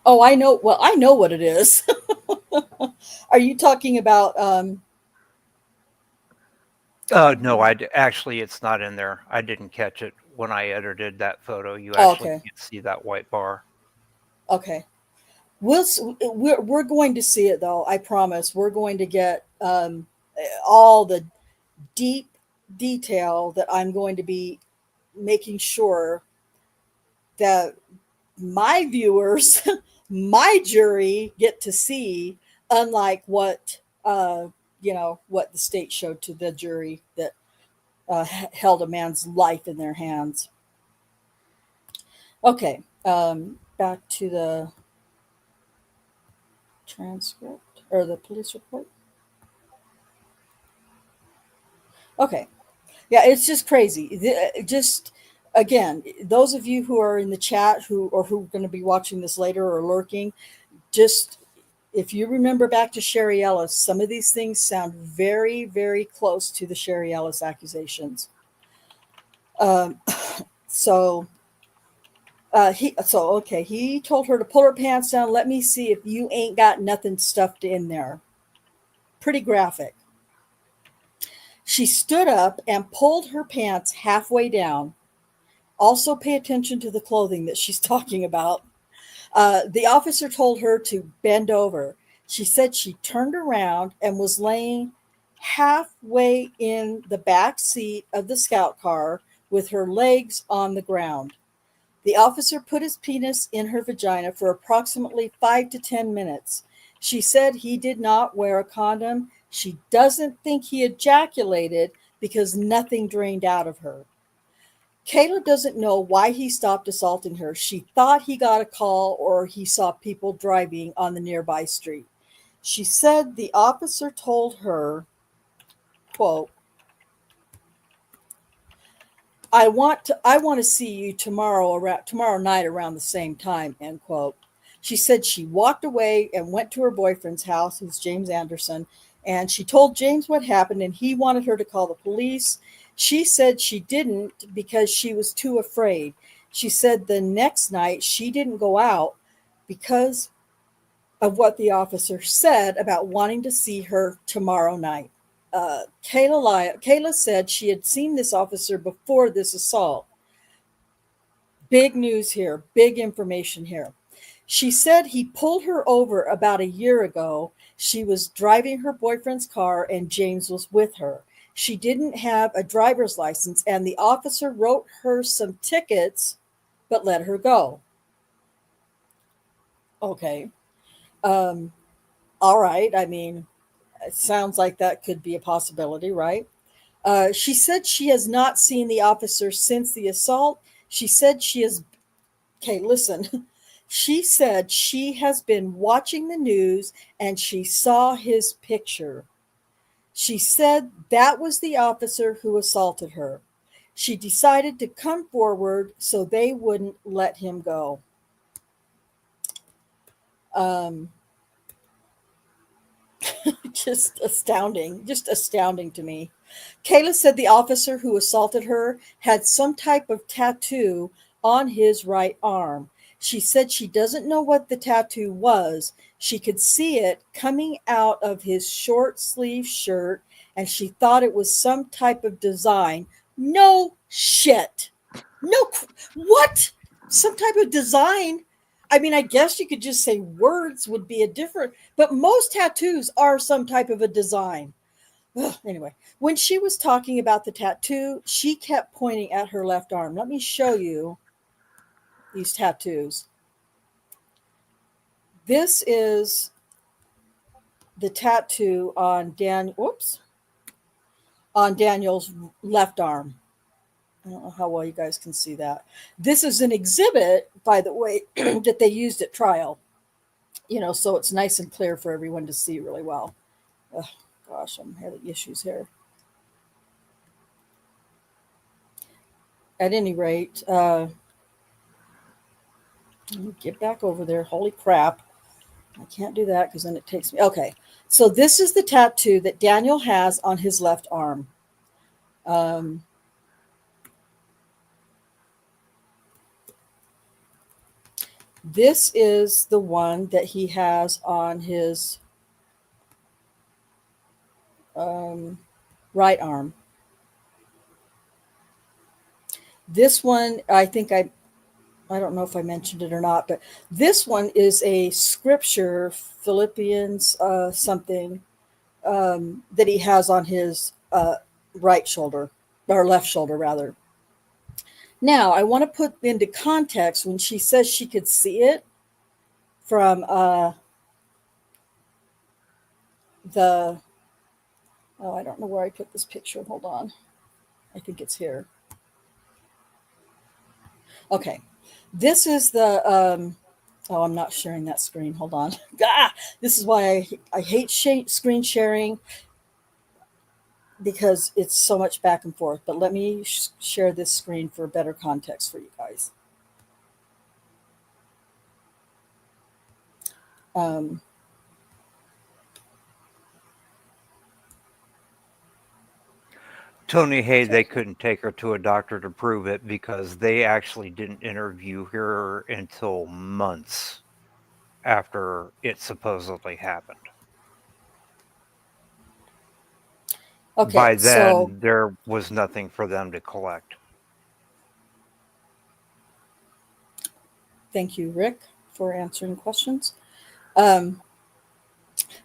Oh, I know. Well, I know what it is. Are you talking about? No, actually, it's not in there. I didn't catch it when I edited that photo. You actually can't see that white bar. Okay. We're going to see it, though. I promise. We're going to get all the deep detail that I'm going to be making sure that my viewers, my jury get to see, unlike what what the state showed to the jury that held a man's life in their hands. Okay, back to the transcript or the police report. Okay, yeah, it's just crazy. Just again, those of you who are in the chat who are going to be watching this later or lurking, just If you remember back to Sherry Ellis, some of these things sound very, very close to the Sherry Ellis accusations. Um, so he told her to pull her pants down. Let me see if you ain't got nothing stuffed in there. Pretty graphic. She stood up and pulled her pants halfway down. Also pay attention to the clothing that she's talking about. The officer told her to bend over. She said she turned around and was laying halfway in the back seat of the scout car with her legs on the ground. The officer put his penis in her vagina for approximately 5 to 10 minutes. She said he did not wear a condom. She doesn't think he ejaculated because nothing drained out of her. Kayla doesn't know why he stopped assaulting her. She thought he got a call or he saw people driving on the nearby street. She said the officer told her, quote, I want to see you tomorrow night around the same time, end quote. She said she walked away and went to her boyfriend's house, who's James Anderson, and she told James what happened and he wanted her to call the police. She said she didn't because she was too afraid. She said the next night she didn't go out because of what the officer said about wanting to see her tomorrow night. Kayla said she had seen this officer before this assault. Big news here, big information here. She said he pulled her over about a year ago. She was driving her boyfriend's car and James was with her. She didn't have a driver's license and the officer wrote her some tickets but let her go. Okay. All right. I mean, it sounds like that could be a possibility, right? She said she has not seen the officer since the assault. She said she has. Okay, listen. She said she has been watching the news and she saw his picture. She said that was the officer who assaulted her. She decided to come forward so they wouldn't let him go. Just astounding to me. Kayla said the officer who assaulted her had some type of tattoo on his right arm. She said she doesn't know what the tattoo was. She could see it coming out of his short sleeve shirt and she thought it was some type of design. No shit. What? Some type of design? I mean, I guess you could just say words would be a different, but most tattoos are some type of a design. Ugh, anyway, when she was talking about the tattoo, she kept pointing at her left arm. Let me show you these tattoos. This is the tattoo on Daniel's left arm. I don't know how well you guys can see that. This is an exhibit, by the way, that they used at trial. So it's nice and clear for everyone to see really well. Oh, gosh, I'm having issues here. At any rate, let me get back over there. Holy crap. I can't do that because then it takes me. Okay, so this is the tattoo that Daniel has on his left arm. This is the one that he has on his right arm. This one, I think I don't know if I mentioned it or not, but this one is a scripture, Philippians something, that he has on his right shoulder, or left shoulder rather. Now, I want to put into context when she says she could see it from I don't know where I put this picture. Hold on. I think it's here. Okay. This is the, I'm not sharing that screen. Hold on. This is why I hate screen sharing, because it's so much back and forth. But let me share this screen for better context for you guys. Tony, hey, they couldn't take her to a doctor to prove it because they actually didn't interview her until months after it supposedly happened. Okay, By so then, there was nothing for them to collect. thank you, Rick, for answering questions. Um,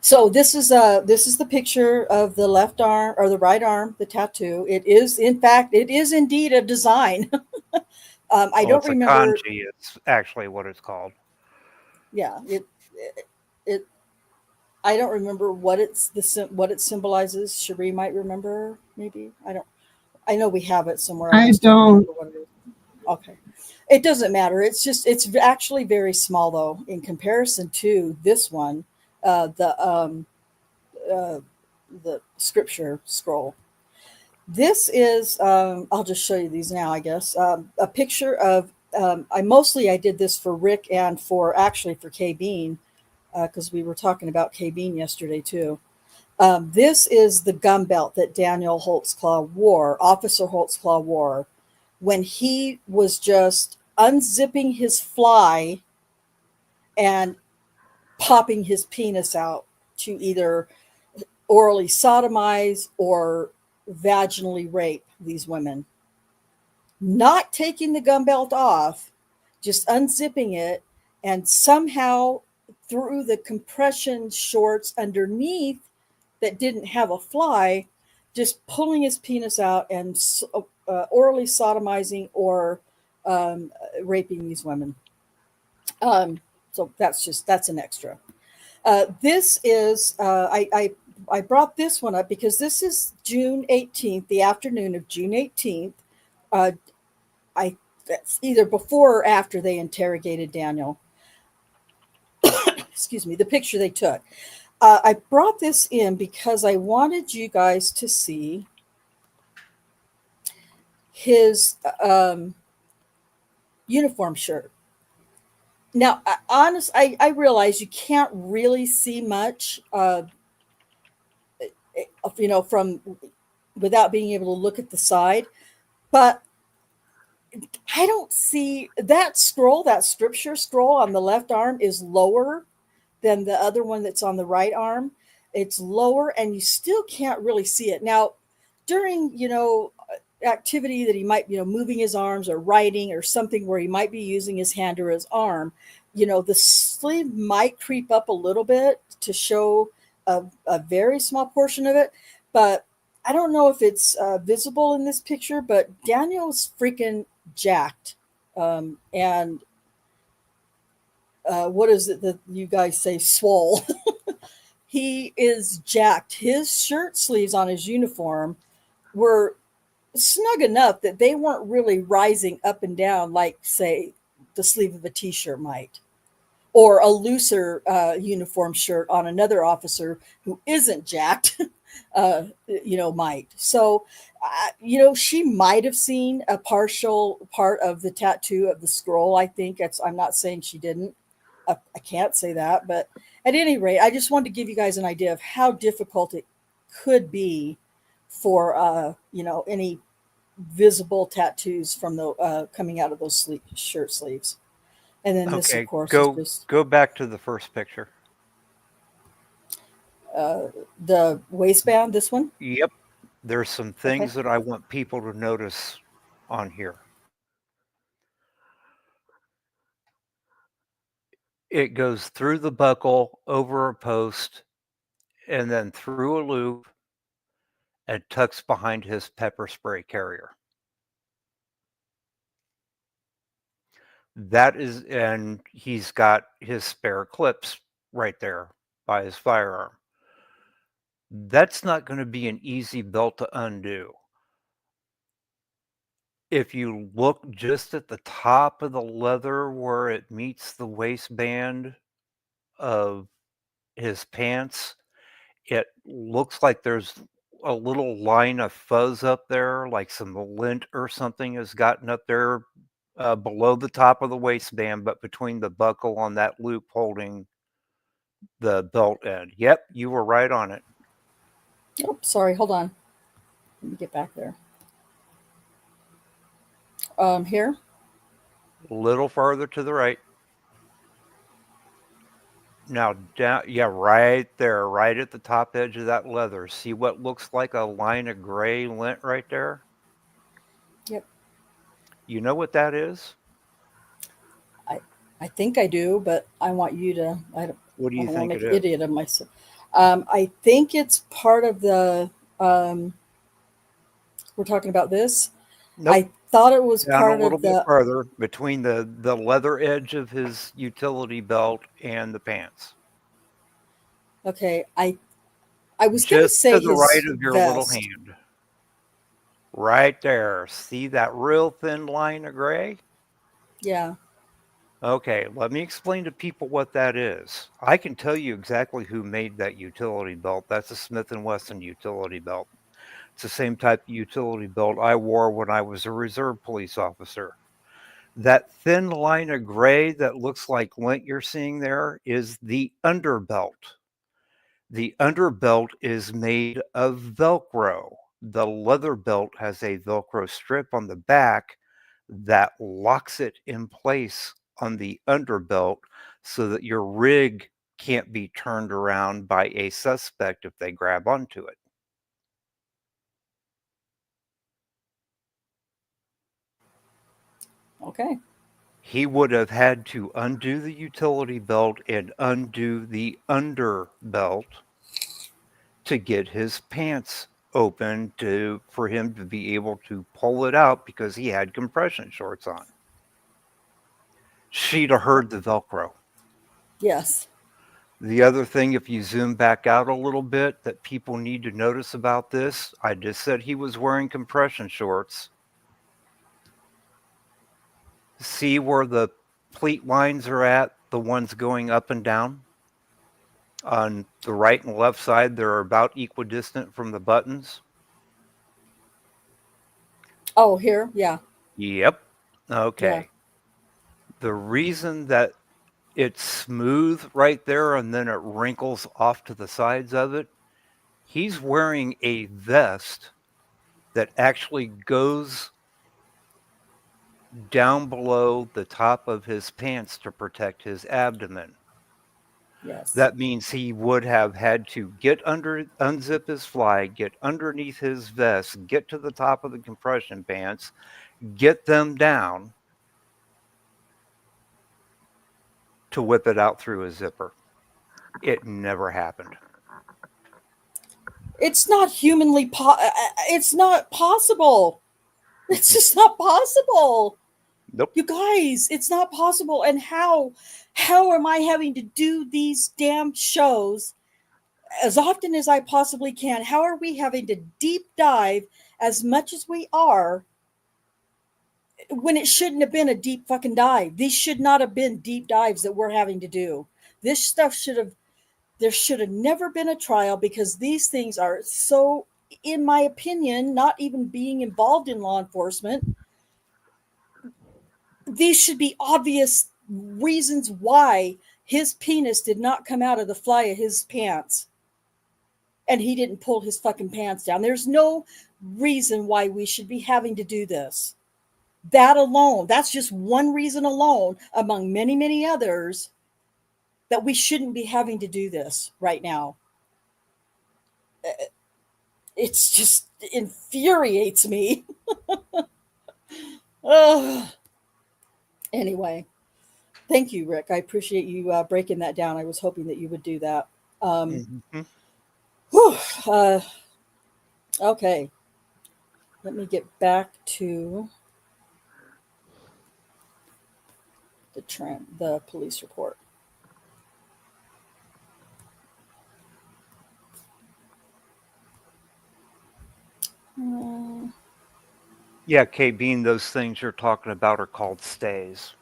so this is the picture of the left arm or the right arm, the tattoo. It is, in fact, it is indeed a design. I Well, don't it's a remember. kanji. It's actually what it's called. Yeah, it. I don't remember what what it symbolizes. Cherie might remember, maybe. I don't. I know we have it somewhere. I I just don't don't. remember what it is. Okay, it doesn't matter. It's actually very small though in comparison to this one, uh, the um, uh, the scripture scroll. This is, I'll just show you these now, I guess. A picture of, I did this for Rick and for Kay Bean, because we were talking about Kay Bean yesterday too. This is the gun belt that Daniel Holtzclaw wore, Officer Holtzclaw wore, when he was just unzipping his fly and popping his penis out to either orally sodomize or vaginally rape these women. Not taking the gun belt off, just unzipping it, and somehow through the compression shorts underneath that didn't have a fly, just pulling his penis out and orally sodomizing or raping these women. So that's an extra. This is I brought this one up because this is June 18th, the afternoon of June 18th. Uh, I That's either before or after they interrogated Daniel. Excuse me, the picture they took. I brought this in because I wanted you guys to see his uniform shirt. Now, I realize you can't really see much, from without being able to look at the side, but I don't see that scroll. That scripture scroll on the left arm is lower than the other one that's on the right arm. It's lower, and you still can't really see it. Now, during activity that he might, moving his arms or writing or something where he might be using his hand or his arm, the sleeve might creep up a little bit to show a very small portion of it. But I don't know if it's visible in this picture, but Daniel's freaking jacked. And what is it that you guys say, swole? He is jacked. His shirt sleeves on his uniform were snug enough that they weren't really rising up and down like, say, the sleeve of a t-shirt might, or a looser uniform shirt on another officer who isn't jacked, might. So, she might have seen a partial part of the tattoo of the scroll. I think I'm not saying she didn't. I can't say that, but at any rate, I just wanted to give you guys an idea of how difficult it could be for any visible tattoos from the coming out of those shirt sleeves. And then this, of Okay, course, is just go back to the first picture. the waistband. This one. Yep. There's some things that I want people to notice on here. It goes through the buckle, over a post, and then through a loop and tucks behind his pepper spray carrier. And he's got his spare clips right there by his firearm. That's not going to be an easy belt to undo. If you look just at the top of the leather where it meets the waistband of his pants, it looks like there's a little line of fuzz up there, like some lint or something has gotten up there below the top of the waistband, but between the buckle on that loop holding the belt end. Yep, you were right on it. Oh, sorry. Hold on. Let me get back there. Here. A little farther to the right. Now down, yeah, right there, right at the top edge of that leather. See what looks like a line of gray lint right there? Yep. You know what that is? I think I do, but I want you to. What do I you don't want think to it make an is? idiot of myself. I think it's part of the. We're talking about this. Nope. I thought it was Down a part little of bit the. further between the leather edge of his utility belt and the pants. Okay, I was gonna Just to say the right his of your little vest. hand. Right there. See that real thin line of gray? Yeah. Okay, let me explain to people what that is. I can tell you exactly who made that utility belt. That's a Smith & Wesson utility belt. It's the same type of utility belt I wore when I was a reserve police officer. That thin line of gray that looks like lint you're seeing there is the underbelt. The underbelt is made of Velcro. The leather belt has a Velcro strip on the back that locks it in place on the underbelt so that your rig can't be turned around by a suspect if they grab onto it. Okay. He would have had to undo the utility belt and undo the underbelt to get his pants open for him to be able to pull it out because he had compression shorts on. She'd have heard the Velcro. Yes. The other thing, if you zoom back out a little bit, that people need to notice about this, I just said he was wearing compression shorts. See where the pleat lines are at, the ones going up and down? On the right and left side, they're about equidistant from the buttons. Oh, here. Yeah. Yep. Yeah. Okay. The reason that it's smooth right there and then it wrinkles off to the sides of it, he's wearing a vest that actually goes down below the top of his pants to protect his abdomen. Yes. That means he would have had to unzip his fly, get underneath his vest, get to the top of the compression pants, get them down to whip it out through a zipper. It never happened. It's not humanly it's not possible. It's just not possible. Nope. You guys, it's not possible. And how am I having to do these damn shows as often as I possibly can? How are we having to deep dive as much as we are when it shouldn't have been a deep fucking dive? These should not have been deep dives that we're having to do. This stuff there should have never been a trial because these things are so, in my opinion, not even being involved in law enforcement, these should be obvious reasons why his penis did not come out of the fly of his pants and he didn't pull his fucking pants down. There's no reason why we should be having to do this. That alone, that's just one reason alone among many, many others that we shouldn't be having to do this right now. It's just infuriates me. Anyway, thank you, Rick. I appreciate you breaking that down. I was hoping that you would do that. Okay. Let me get back to the police report. Yeah, Kay Bean, those things you're talking about are called stays.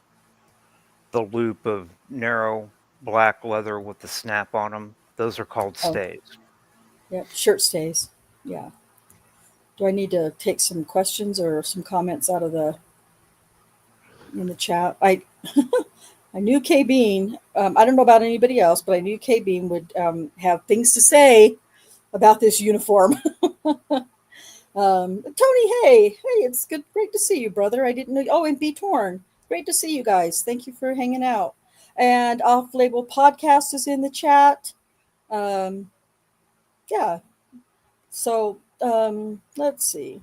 The loop of narrow black leather with the snap on them, those are called stays. Yeah, shirt stays. Yeah. Do I need to take some questions or some comments out of in the chat? I knew Kay Bean. I don't know about anybody else, but I knew Kay Bean would have things to say about this uniform. Tony, hey, it's good, great to see you, brother. I didn't know. Oh, and B Torn, great to see you guys. Thank you for hanging out. And Off Label Podcast is in the chat. Um, yeah. So let's see.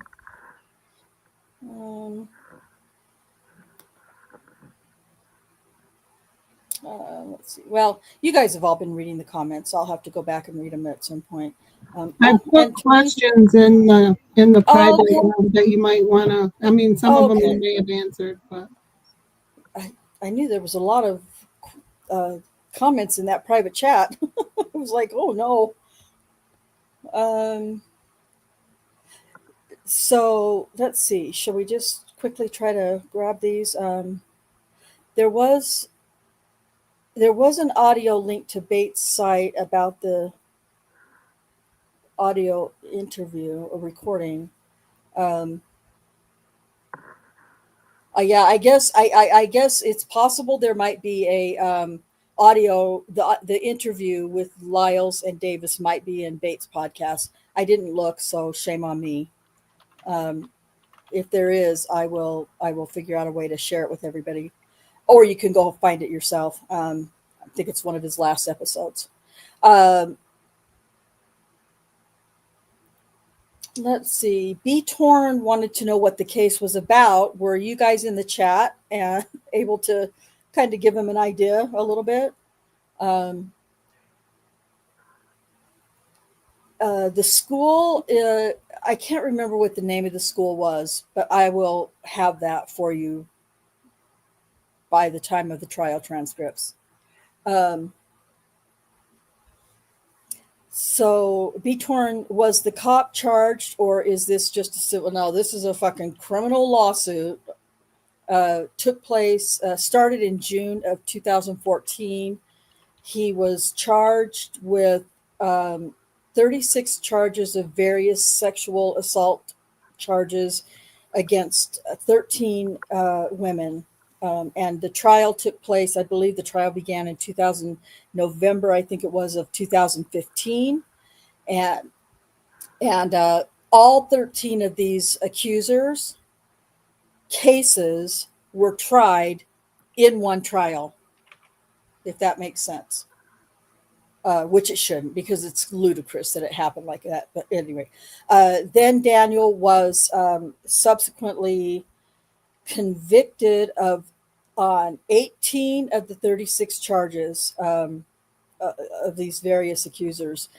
Let's see. Well, you guys have all been reading the comments. I'll have to go back and read them at some point. I put questions in the private okay. that you might want to. I mean, some of them you Okay. may have answered, but I knew there was a lot of comments in that private chat. I was like, oh no. So let's see. Shall we just quickly try to grab these? There was an audio link to Bates' site about the audio interview or recording. Yeah, I guess I guess it's possible there might be a audio. The interview with Lyles and Davis might be in Bates' podcast. I didn't look, so shame on me. If there is, I will figure out a way to share it with everybody, or you can go find it yourself. I think it's one of his last episodes. Let's see. B Torn wanted to know what the case was about. Were you guys in the chat and able to kind of give him an idea a little bit? The school, I can't remember what the name of the school was, but I will have that for you by the time of the trial transcripts. So B-Torn, was the cop charged, or is this just a civil? No, this is a fucking criminal lawsuit. Took place, started in June of 2014. He was charged with 36 charges of various sexual assault charges against 13 women. And the trial took place, I believe the trial began in November, I think it was, of 2015. And all 13 of these accusers' cases were tried in one trial, if that makes sense. Which it shouldn't, because it's ludicrous that it happened like that. But anyway, then Daniel was subsequently convicted on 18 of the 36 charges of these various accusers.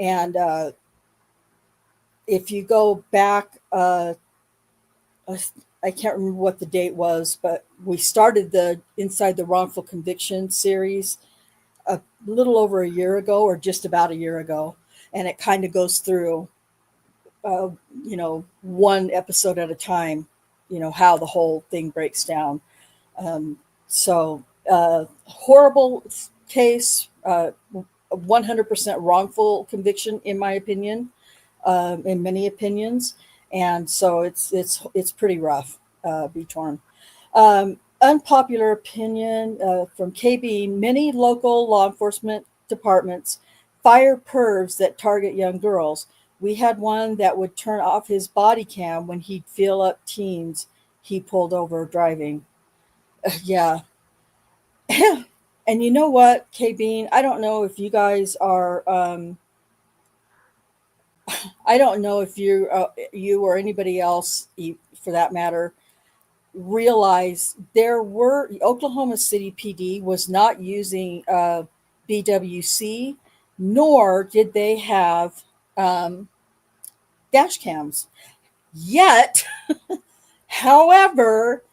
And if you go back, I can't remember what the date was, but we started the Inside the Wrongful Conviction series a little over a year ago, or just about a year ago. And it kind of goes through, one episode at a time, how the whole thing breaks down. Horrible case, 100% wrongful conviction, in my opinion, in many opinions. And so it's pretty rough, B-Torn. Unpopular opinion from KB: many local law enforcement departments fire pervs that target young girls. We had one that would turn off his body cam when he'd feel up teens he pulled over driving. Yeah. And you know what, KB, I don't know if you guys are, I don't know if you or anybody else, for that matter, realize Oklahoma City PD was not using BWC, nor did they have dash cams. Yet, however,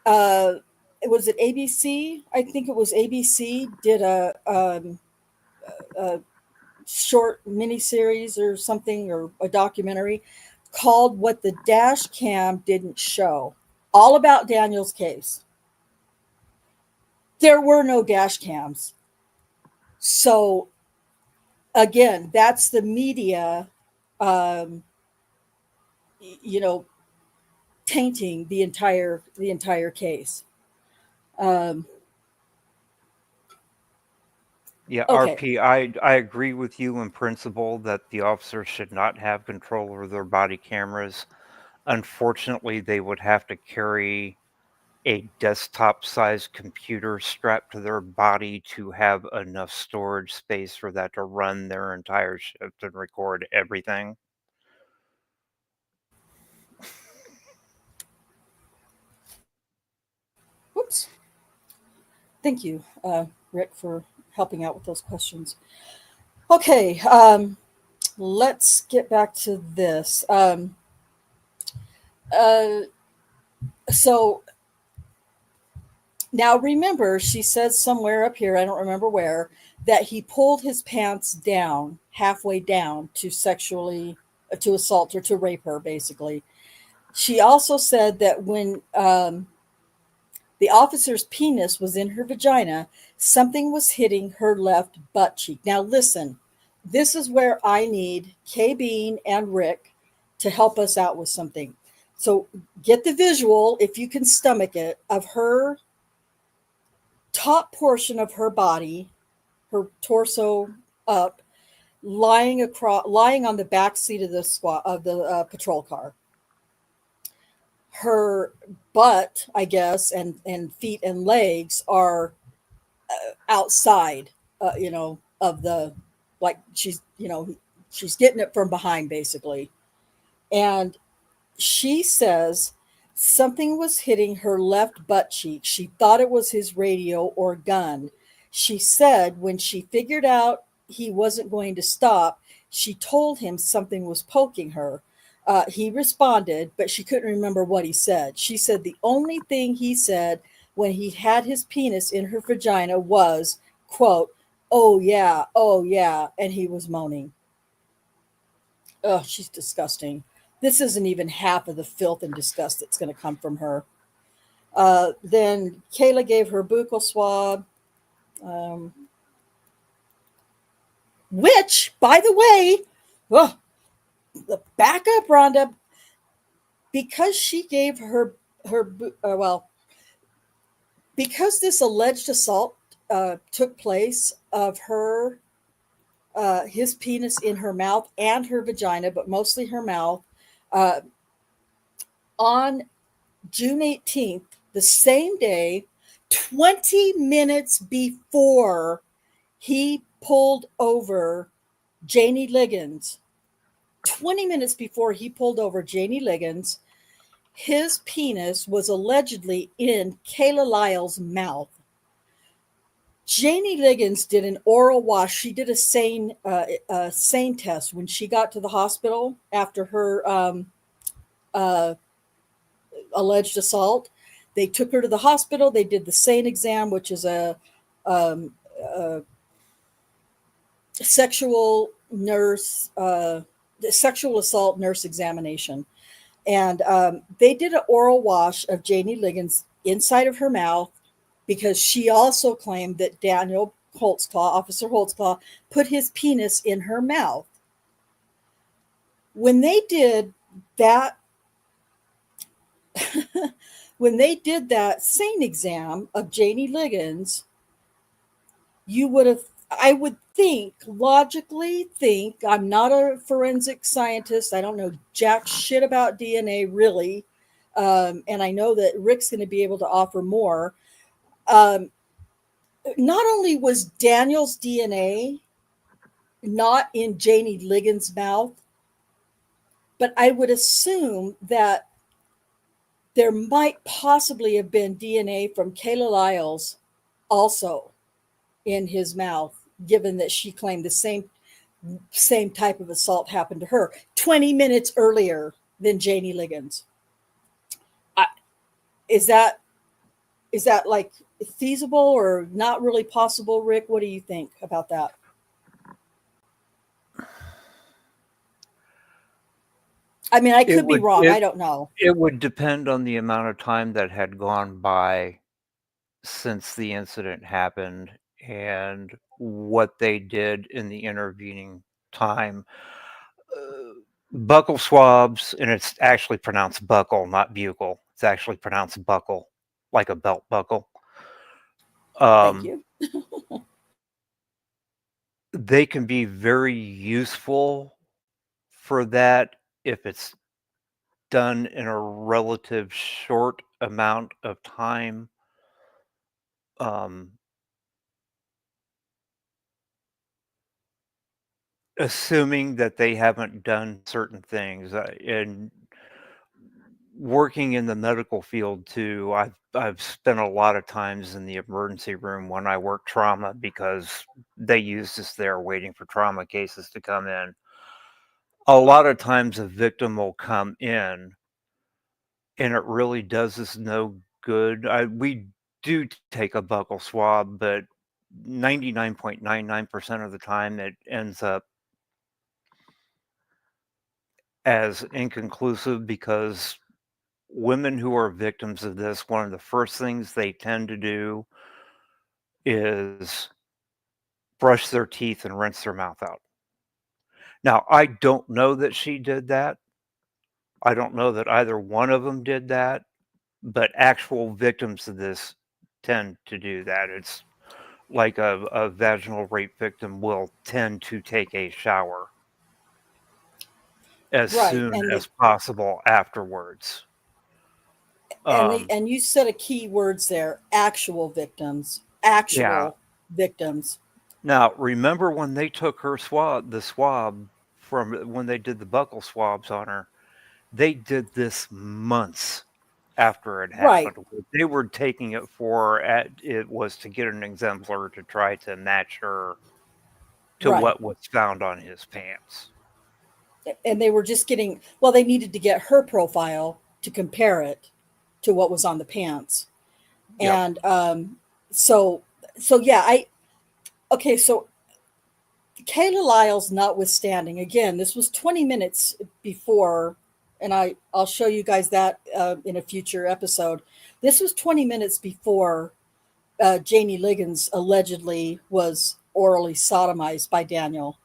was it ABC? I think it was ABC did a short miniseries or something, or a documentary called "What the Dash Cam Didn't Show," all about Daniel's case. There were no dash cams. So again, that's the media, tainting the entire case. Yeah, Okay. RP, I agree with you in principle that the officers should not have control over their body cameras. Unfortunately, they would have to carry a desktop-sized computer strapped to their body to have enough storage space for that to run their entire shift and record everything. Whoops. Thank you, Rick, for helping out with those questions. Okay, let's get back to this. Uh, so now remember, she says somewhere up here, I don't remember where, that he pulled his pants down, halfway down, to assault or to rape her, basically. She also said that when the officer's penis was in her vagina, something was hitting her left butt cheek. Now, listen, this is where I need Kay Bean and Rick to help us out with something. So, get the visual, if you can stomach it, of her top portion of her body, her torso up, lying on the back seat of the patrol car. Her butt, I guess, and feet and legs are outside, of the, like she's getting it from behind, basically. And she says something was hitting her left butt cheek. She thought it was his radio or gun. She said when she figured out he wasn't going to stop, she told him something was poking her. He responded, but she couldn't remember what he said. She said the only thing he said when he had his penis in her vagina was, quote, oh yeah, and he was moaning. Oh, she's disgusting. This isn't even half of the filth and disgust that's going to come from her. Then Kayla gave her buccal swab, which, by the way, the backup, Rhonda, because she gave because this alleged assault took place of her, his penis in her mouth and her vagina, but mostly her mouth, on June 18th, the same day, 20 minutes before he pulled over Janie Liggins. 20 minutes before he pulled over Janie Liggins, his penis was allegedly in Kala Lyles' mouth. Janie Liggins did an oral wash. She did a sane test when she got to the hospital after her alleged assault. They took her to the hospital. They did the sane exam, which is a sexual assault nurse examination. And they did an oral wash of Janie Liggins inside of her mouth, because she also claimed that Daniel Officer Holtzclaw, put his penis in her mouth. When they did that, sane exam of Janie Liggins, I would logically think, I'm not a forensic scientist. I don't know jack shit about DNA, really. And I know that Rick's going to be able to offer more. Not only was Daniel's DNA not in Janie Liggins' mouth, but I would assume that there might possibly have been DNA from Kala Lyles also in his mouth, given that she claimed the same type of assault happened to her 20 minutes earlier than Janie Liggins. Is that like feasible or not really possible, Rick? What do you think about that? I mean, I could be wrong. I don't know. It would depend on the amount of time that had gone by since the incident happened and what they did in the intervening time. Buccal swabs, and it's actually pronounced buckle, not buccal. It's actually pronounced buckle, like a belt buckle. Thank you. they can be very useful for that if it's done in a relative short amount of time. Um, assuming that they haven't done certain things. And working in the medical field too, I've spent a lot of times in the emergency room when I work trauma because they use us there waiting for trauma cases to come in. A lot of times a victim will come in and it really does us no good. We do take a buccal swab, but 99.99% of the time it ends up as inconclusive because women who are victims of this, one of the first things they tend to do is brush their teeth and rinse their mouth out. Now, I don't know that she did that. I don't know that either one of them did that, but actual victims of this tend to do that. It's like a vaginal rape victim will tend to take a shower as Right. soon And as possible afterwards. and you said a key words there, actual victims, Yeah. actual victims. Now, remember when they took her the swab from when they did the buccal swabs on her, they did this months after it Right. happened. What they were taking it it was to get an exemplar to try to match her to Right. what was found on his pants. And they were just getting, well, they needed to get her profile to compare it to what was on the pants. Yep. And so so yeah, okay, so Kala Lyles notwithstanding, again, this was 20 minutes before, and I'll show you guys that in a future episode. This was 20 minutes before Janie Liggins allegedly was orally sodomized by Daniel.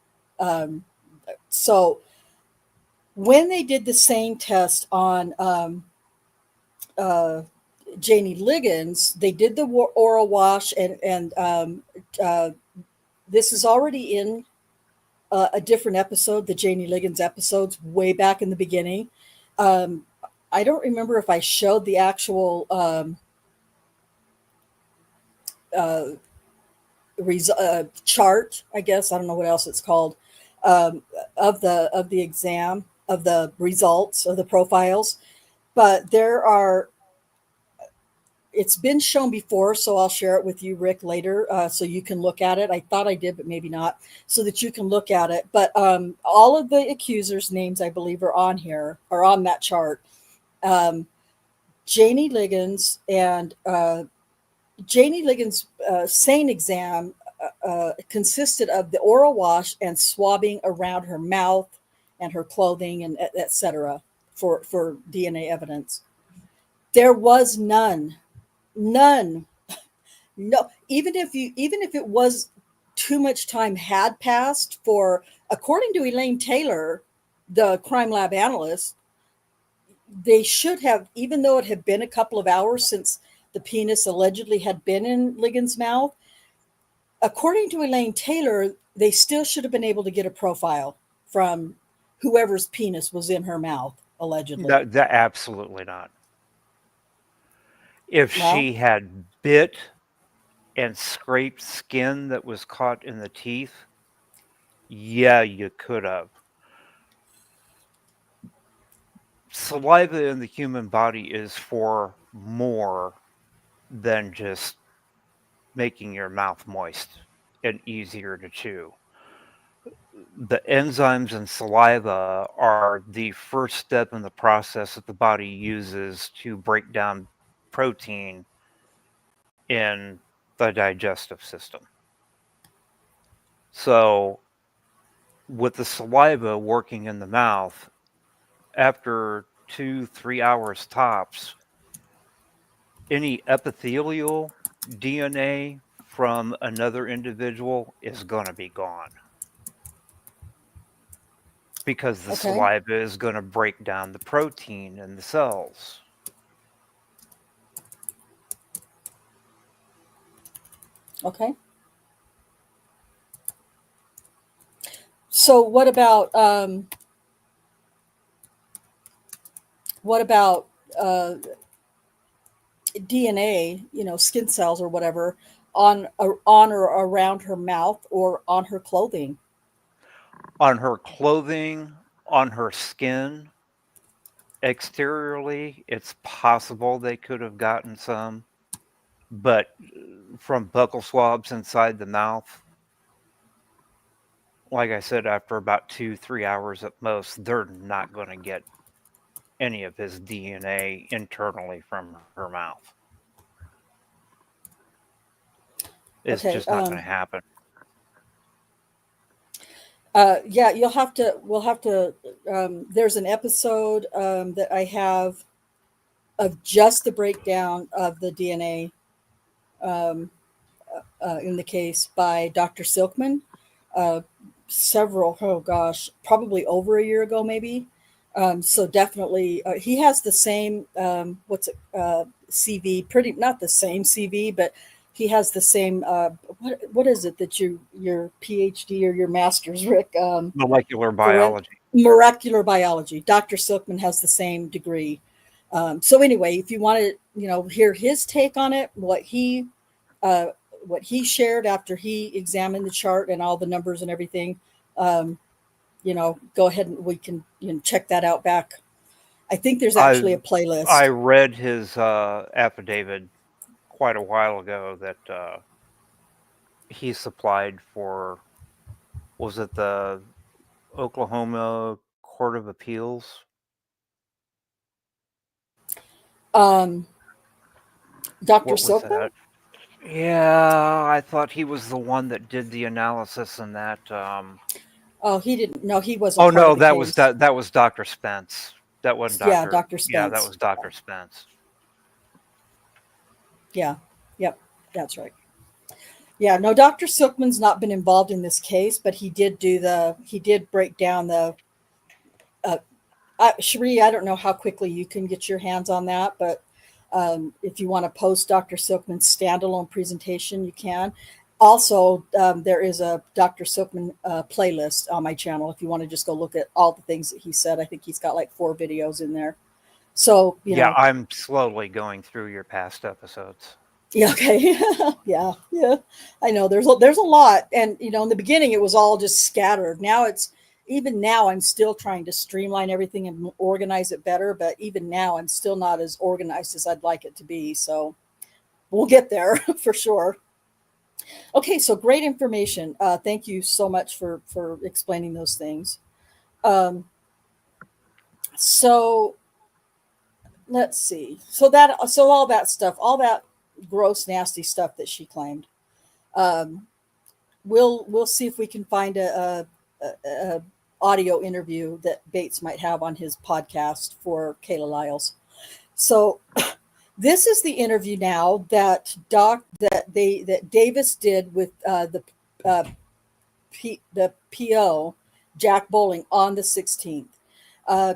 So when they did the same test on uh, Janie Liggins, they did the oral wash, and this is already in a different episode, the Janie Liggins episodes, way back in the beginning. Um, I don't remember if I showed the actual uh, chart. I guess I don't know what else it's called, um, of the exam, of the results of the profiles, but there are. It's been shown before, so I'll share it with you, Rick, later, so you can look at it. I thought I did, but maybe not, so that you can look at it. But all of the accusers' names, I believe, are on here, are on that chart. Janie Liggins and Janie Liggins' SANE exam consisted of the oral wash and swabbing around her mouth and her clothing and etc. for DNA evidence. There was none. None. No, even if it was too much time had passed for, according to Elaine Taylor, the crime lab analyst, they should have, even though it had been a couple of hours since the penis allegedly had been in Liggins' mouth, according to Elaine Taylor, they still should have been able to get a profile from whoever's penis was in her mouth, allegedly. That absolutely not. If Well, she had bit and scraped skin that was caught in the teeth, yeah, you could have. Saliva in the human body is for more than just making your mouth moist and easier to chew. The enzymes in saliva are the first step in the process that the body uses to break down protein in the digestive system. So, with the saliva working in the mouth, after 2-3 hours tops, any epithelial DNA from another individual is going to be gone because the okay, saliva is going to break down the protein in the cells. okay. So what about DNA, skin cells or whatever on or around her mouth or on her clothing? On her clothing, on her skin, exteriorly, it's possible they could have gotten some, but from buccal swabs inside the mouth, like I said, after about 2-3 hours at most, they're not going to get any of his DNA internally from her mouth. It's Okay. just not going to happen. Yeah, we'll have to, there's an episode that I have of just the breakdown of the DNA in the case by Dr. Silkman, probably over a year ago, maybe. So definitely, he has the same, CV, pretty, not the same CV, but he has the same, what is it that your PhD or your master's, Rick? Molecular biology. Molecular biology. Dr. Silkman has the same degree. So anyway, if you want to, hear his take on it, what he shared after he examined the chart and all the numbers and everything, go ahead and we can check that out back. I think there's actually a playlist. I read his affidavit quite a while ago that he supplied for, was it the Oklahoma Court of Appeals? Dr. Silkman? That? Yeah, I thought he was the one that did the analysis in that. Oh, he didn't. No, he wasn't. Oh no, that was Dr. Spence. That wasn't Dr. Yeah, Dr. Spence. Yeah, that was Dr. Spence. Yeah. Yep. That's right. Yeah. No, Dr. Silkman's not been involved in this case, but he did break down the. Sheree, I don't know how quickly you can get your hands on that, but if you want to post Dr. Silkman's standalone presentation, you can. Also, there is a Dr. Silkman playlist on my channel if you want to just go look at all the things that he said. I think he's got like 4 videos in there. So, yeah, I'm slowly going through your past episodes. Yeah, okay. yeah. I know there's a lot. And, in the beginning, it was all just scattered. Even now, I'm still trying to streamline everything and organize it better. But even now, I'm still not as organized as I'd like it to be. So we'll get there for sure. Okay, so great information. Thank you so much for explaining those things. So let's see. So all that stuff, all that gross, nasty stuff that she claimed. We'll see if we can find a audio interview that Bates might have on his podcast for Kala Lyles. So this is the interview now that Davis did with the PO Jack Bowling on the 16th.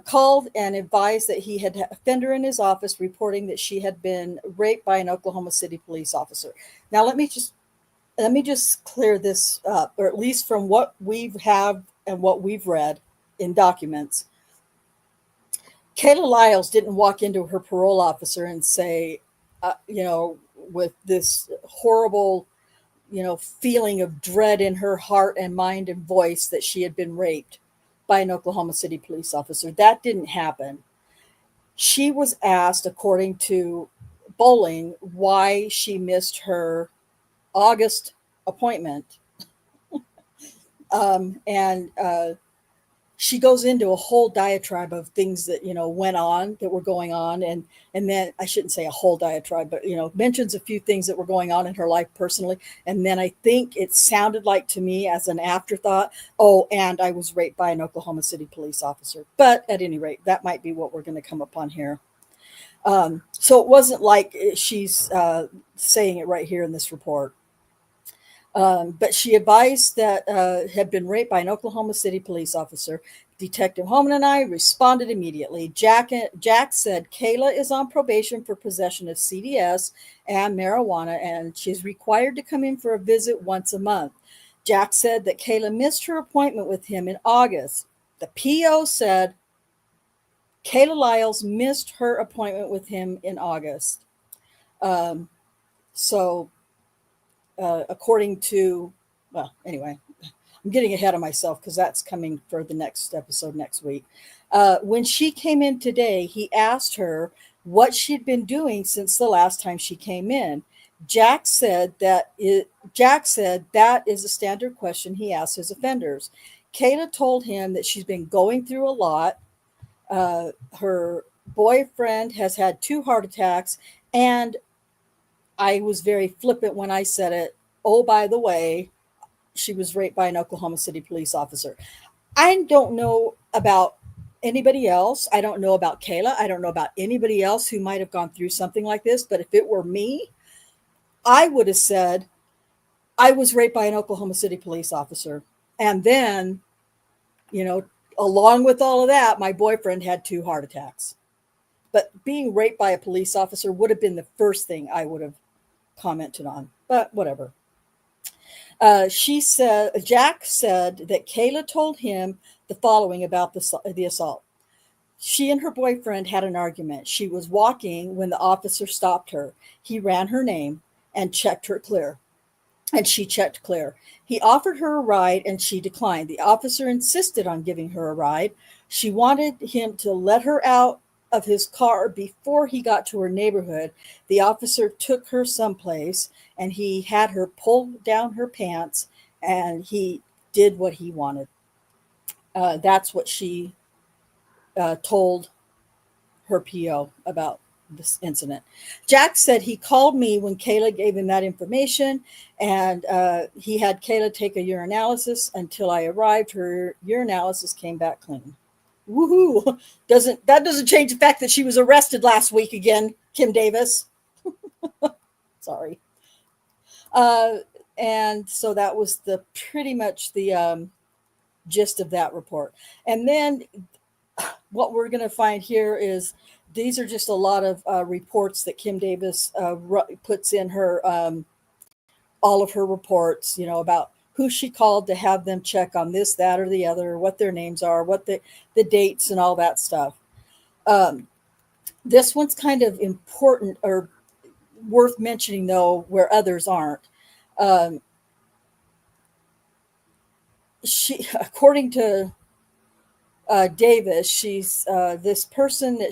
Called and advised that he had a offender in his office reporting that she had been raped by an Oklahoma City police officer. Now let me just clear this up, or at least from what we have and what we've read in documents. Kala Lyles didn't walk into her parole officer and say, with this horrible, feeling of dread in her heart and mind and voice that she had been raped by an Oklahoma City police officer. That didn't happen. She was asked, according to Bowling, why she missed her August appointment. And she goes into a whole diatribe of things that, were going on. And then I shouldn't say a whole diatribe, but, mentions a few things that were going on in her life personally. And then I think it sounded like to me as an afterthought, oh, and I was raped by an Oklahoma City police officer. But at any rate, that might be what we're going to come upon here. So it wasn't like she's saying it right here in this report. But she advised that had been raped by an Oklahoma City police officer. Detective Holman and I responded immediately. Jack said Kala is on probation for possession of CDS and marijuana, and she's required to come in for a visit once a month. Jack said that Kayla missed her appointment with him in August. The PO said Kala Lyles missed her appointment with him in August. Um, so, according to, well, anyway, I'm getting ahead of myself because that's coming for the next episode next week. When she came in today, he asked her what she'd been doing since the last time she came in. Jack said that is a standard question he asks his offenders. Kayla told him that she's been going through a lot. Her boyfriend has had 2 heart attacks, and I was very flippant when I said it. Oh, by the way, she was raped by an Oklahoma City police officer. I don't know about anybody else. I don't know about Kayla. I don't know about anybody else who might have gone through something like this. But if it were me, I would have said, I was raped by an Oklahoma City police officer. And then, along with all of that, my boyfriend had 2 heart attacks. But being raped by a police officer would have been the first thing I would have commented on. But whatever. Jack said that Kayla told him the following about the assault. She and her boyfriend had an argument. She was walking when the officer stopped her. He ran her name and checked her clear. And she checked clear. He offered her a ride and she declined. The officer insisted on giving her a ride. She wanted him to let her out of his car before he got to her neighborhood. The officer took her someplace and he had her pull down her pants and he did what he wanted. That's what she told her PO about this incident. Jack said he called me when Kayla gave him that information, and he had Kayla take a urinalysis. Until I arrived, her urinalysis came back clean. Woohoo! That doesn't change the fact that she was arrested last week again, Kim Davis. Sorry. And so that was pretty much the gist of that report. And then what we're going to find here is these are just a lot of reports that Kim Davis puts in her, all of her reports, about who she called to have them check on this, that, or the other, what their names are, what the dates and all that stuff. This one's kind of important or worth mentioning, though, where others aren't. According to Davis, she's this person that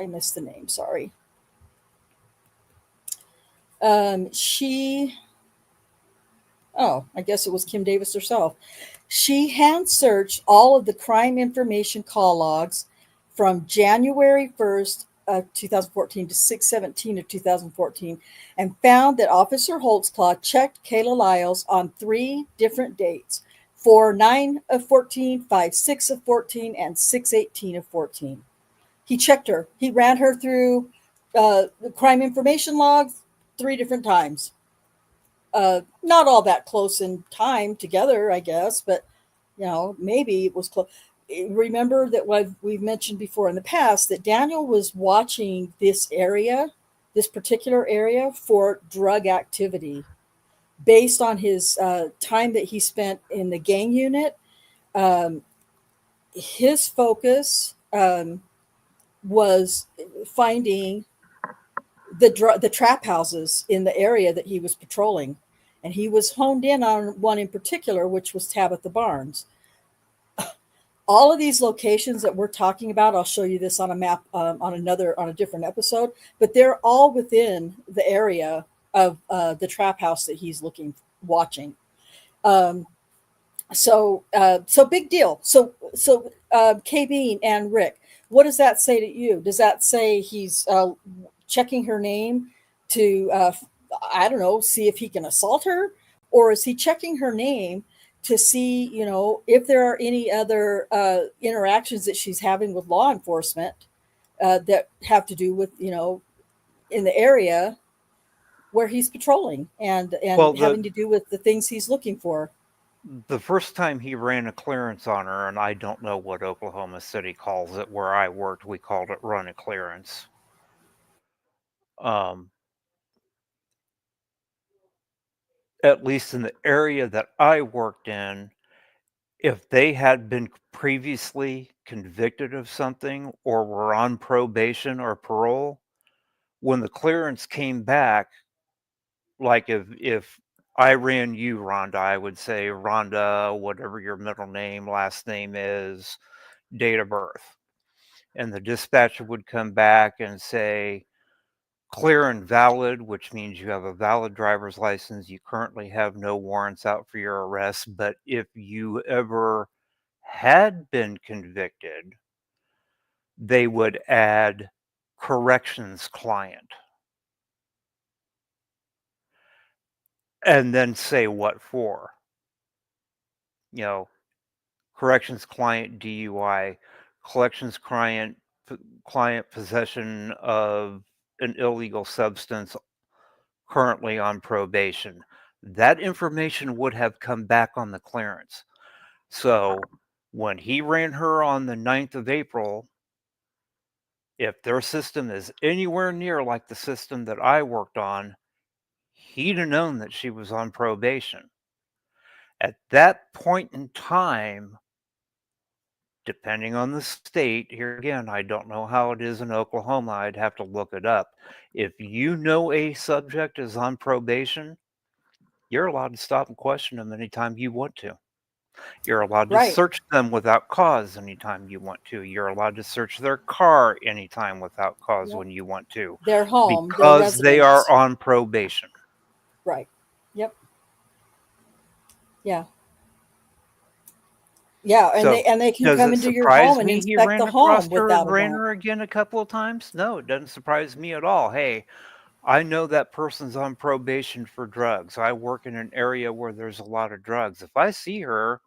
I missed the name, sorry. I guess it was Kim Davis herself. She hand searched all of the crime information call logs from January 1st of 2014 to 6/17 of 2014 and found that Officer Holtzclaw checked Kala Lyles on 3 different dates: 4/9 of 14, 5/6 of 14, and 6/18 of 14. He checked her. He ran her through the crime information logs 3 different times. Not all that close in time together, I guess, but maybe it was close. Remember that what we've mentioned before in the past, that Daniel was watching this particular area for drug activity based on his time that he spent in the gang unit. His focus was finding the trap houses in the area that he was patrolling. And he was honed in on one in particular, which was Tabitha Barnes. All of these locations that we're talking about, I'll show you this on a map on a different episode, but they're all within the area of the trap house that he's watching. So big deal. So Kay Bean and Rick, what does that say to you? Does that say he's checking her name to, I don't know, see if he can assault her? Or is he checking her name to see, if there are any other interactions that she's having with law enforcement that have to do with, in the area where he's patrolling and having to do with the things he's looking for? The first time he ran a clearance on her, and I don't know what Oklahoma City calls it, where I worked, we called it run a clearance. at least in the area that I worked in, if they had been previously convicted of something or were on probation or parole, when the clearance came back, like if I ran you, Rhonda, I would say Rhonda, whatever your middle name, last name is, date of birth. And the dispatcher would come back and say, clear and valid, which means you have a valid driver's license. You currently have no warrants out for your arrest. But if you ever had been convicted, they would add corrections client and then say what for. You know, corrections client DUI, collections client possession of an illegal substance currently on probation. That information would have come back on the clearance. So when he ran her on the 9th of April, if their system is anywhere near like the system that I worked on, he'd have known that she was on probation. At that point in time, depending on the state, here again, I don't know how it is in Oklahoma. I'd have to look it up. If you know a subject is on probation, you're allowed to stop and question them anytime you want to. You're allowed to Right. search them without cause anytime you want to. You're allowed to search their car anytime without cause Yep. when you want to, Their home, their because they are residence. on probation. Right. Yep. Yeah. Yeah, and So they can does come it into your surprise home and me he inspect ran the across home her without and a ran warrant. her again a couple of times? No, it doesn't surprise me at all. Hey, I know that person's on probation for drugs. I work in an area where there's a lot of drugs. If I see her,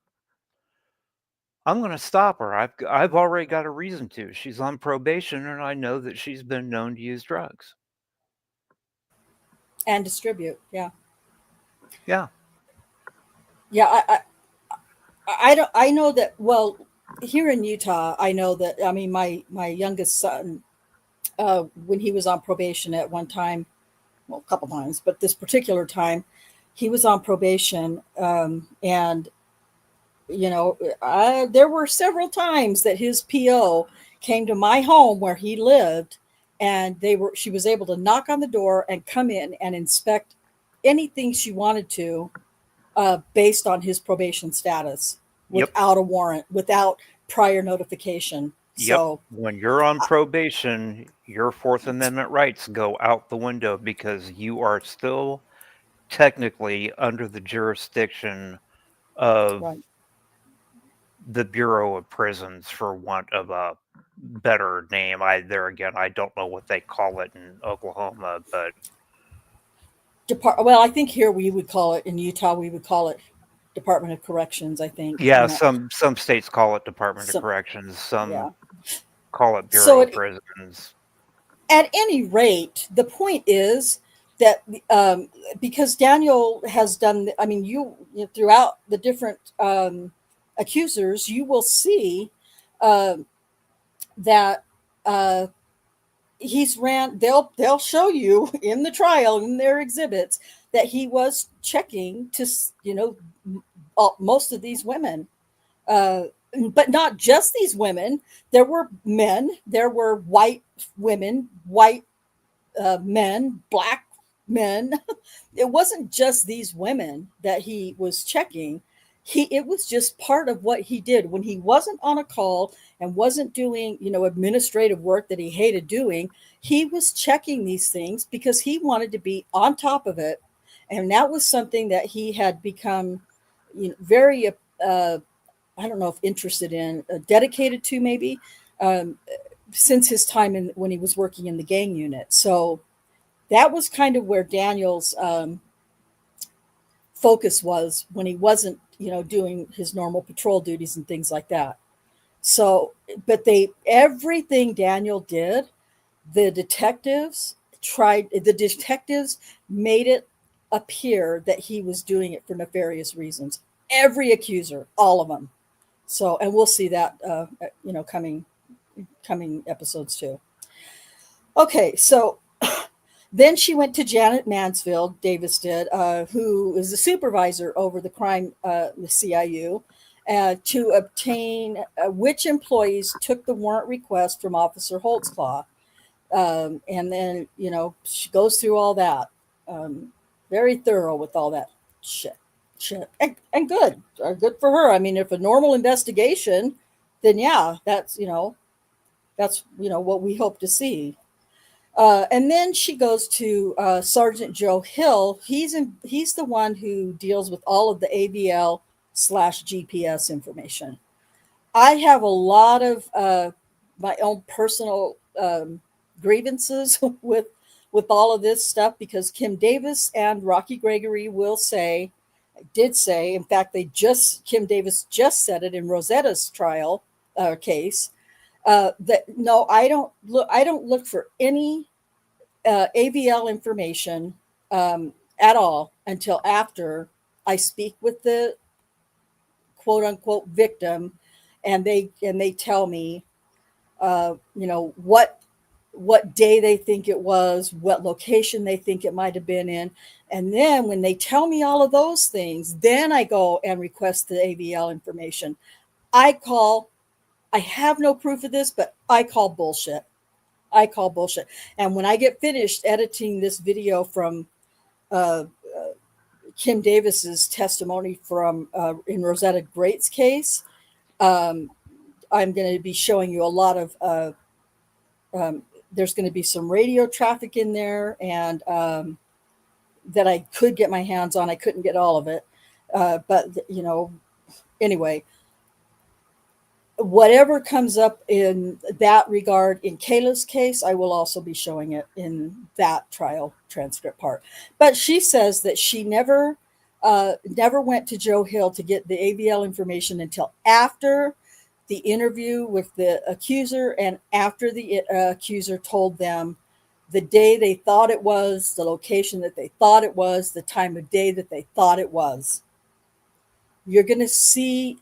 I'm going to stop her. I've already got a reason to. She's on probation, and I know that she's been known to use drugs. And distribute. Yeah. Yeah. Yeah, I don't, I know that, well, here in Utah, I know that, I mean, my youngest son, when he was on probation at one time, well, a couple times, but this particular time, he was on probation, and there were several times that his PO came to my home where he lived, and she was able to knock on the door and come in and inspect anything she wanted to, based on his probation status, Yep. without a warrant, without prior notification. Yep. So, When you're on probation, your Fourth Amendment rights go out the window because you are still technically under the jurisdiction of right. the Bureau of Prisons, for want of a better name. I don't know what they call it in Oklahoma, but Well, I think here we would call it, in Utah, we would call it Department of Corrections, I think. yeah, I'm not, some states call it Department of some, Corrections, some yeah. call it So Bureau of Prisons. at any rate, the point is that, because Daniel has done, I mean, throughout the different accusers, you will see that they'll show you in the trial, in their exhibits, that he was checking to, most of these women, but not just these women. There were men, there were white women, white men, black men. It wasn't just these women that he was checking. It was just part of what he did when he wasn't on a call and wasn't doing, administrative work that he hated doing. He was checking these things because he wanted to be on top of it, and that was something that he had become, very, I don't know if interested in, dedicated to, maybe, since his time when he was working in the gang unit. So that was kind of where Daniel's focus was when he wasn't, doing his normal patrol duties and things like that. So, but everything Daniel did, the detectives made it appear that he was doing it for nefarious reasons. Every accuser, all of them. So, and we'll see that, coming episodes too. Okay, so Then she went to Janet Mansfield, Davis did, who is the supervisor over the crime, the CIU, to obtain which employees took the warrant request from Officer Holtzclaw. And then, she goes through all that. Very thorough with all that shit. And good. Good for her. I mean, if a normal investigation, then yeah, that's what we hope to see. And then she goes to Sergeant Joe Hill. He's the one who deals with all of the AVL/GPS information. I have a lot of my own personal grievances with all of this stuff, because Kim Davis and Rocky Gregory did say, in fact, Kim Davis just said it in Rosetta's trial case, that no, I don't look for any AVL information at all until after I speak with the quote unquote victim, and they tell me what day they think it was, what location they think it might have been in. And then when they tell me all of those things, then I go and request the AVL information. I have no proof of this, but I call bullshit. And when I get finished editing this video from Kim Davis's testimony from in Rosetta Great's case, I'm going to be showing you a lot of there's going to be some radio traffic in there, and that I could get my hands on. I couldn't get all of it. But, anyway, whatever comes up in that regard in Kayla's case, I will also be showing it in that trial transcript part. But she says that she never went to Joe Hill to get the AVL information until after the interview with the accuser, and after the accuser told them the day they thought it was, the location that they thought it was, the time of day that they thought it was. You're going to see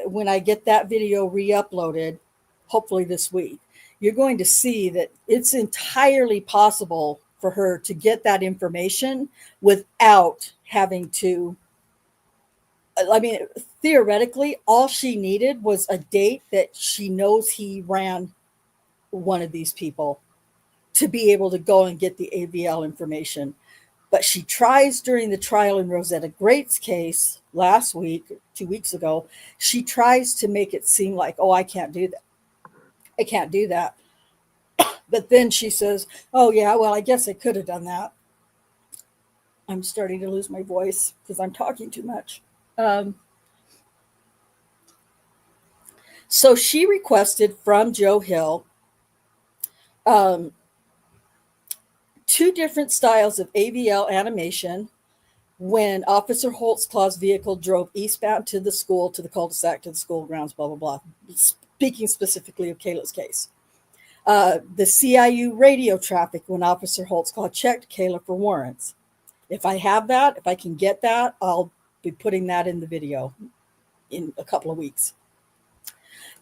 when I get that video re-uploaded, hopefully this week, you're going to see that it's entirely possible for her to get that information without having to. I mean, theoretically, all she needed was a date that she knows he ran one of these people to be able to go and get the AVL information. But she tries during the trial in Rosetta Great's case last week, 2 weeks ago, she tries to make it seem like, oh, I can't do that. I can't do that. But then she says, oh, yeah, well, I guess I could have done that. I'm starting to lose my voice because I'm talking too much. So she requested from Joe Hill 2 different styles of AVL animation when Officer Holtzclaw's vehicle drove eastbound to the school, to the cul-de-sac, to the school grounds, blah, blah, blah. Speaking specifically of Kayla's case. The CIU radio traffic when Officer Holtzclaw checked Kayla for warrants. If I have that, if I can get that, I'll be putting that in the video in a couple of weeks.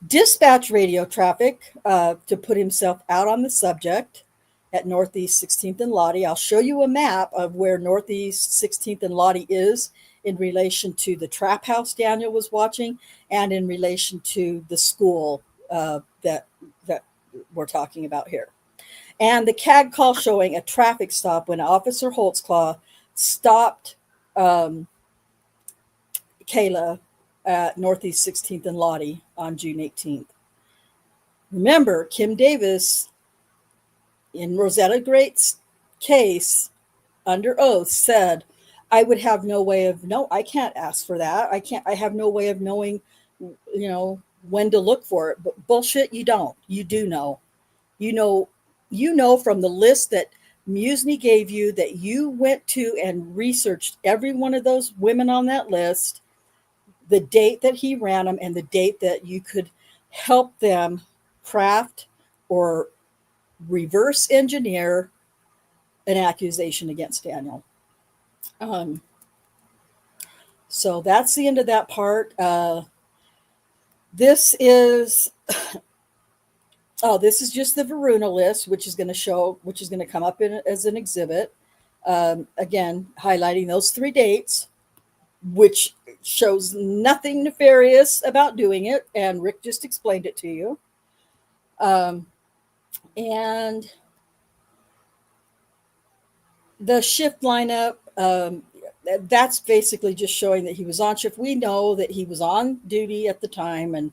Dispatch radio traffic to put himself out on the subject at Northeast 16th and Lottie. I'll show you a map of where Northeast 16th and Lottie is in relation to the trap house Daniel was watching, and in relation to the school that we're talking about here. And the CAG call showing a traffic stop when Officer Holtzclaw stopped Kayla at Northeast 16th and Lottie on June 18th. Remember, Kim Davis, in Rosetta Great's case, under oath, said, I would have no way of, I can't ask for that. I have no way of knowing, when to look for it. But bullshit, you don't. You do know. You know from the list that Musney gave you that you went to and researched every one of those women on that list, the date that he ran them, and the date that you could help them craft or reverse engineer an accusation against Daniel. So that's the end of that part. This is Oh, this is just the Varuna list, which is going to come up as an exhibit. Again, highlighting those 3 dates, which shows nothing nefarious about doing it. And Rick just explained it to you. And the shift lineup, that's basically just showing that he was on shift. We know that he was on duty at the time, and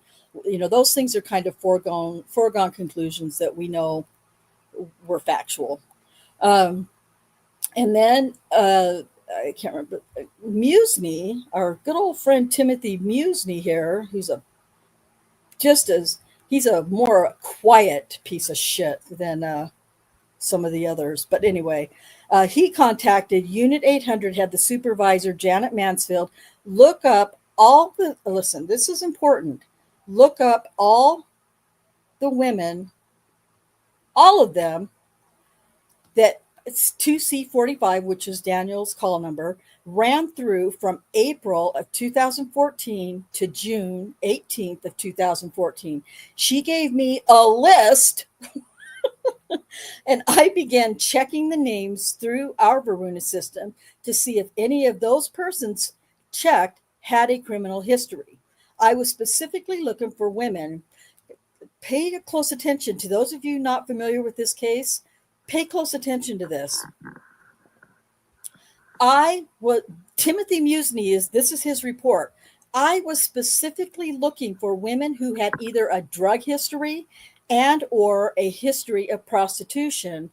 those things are kind of foregone conclusions that we know were factual. And then I can't remember, Musney, our good old friend Timothy Musney here, he's a more quiet piece of shit than some of the others. But anyway, he contacted Unit 800, had the supervisor, Janet Mansfield, look up listen, this is important. Look up all the women, all of them, that it's 2C45, which is Daniel's call number, ran through from April of 2014 to June 18th of 2014. She gave me a list and I began checking the names through our Varuna system to see if any of those persons checked had a criminal history. I was specifically looking for women. Pay close attention to those of you not familiar with this case. Pay close attention to this. Timothy Musney this is his report. I was specifically looking for women who had either a drug history and or a history of prostitution.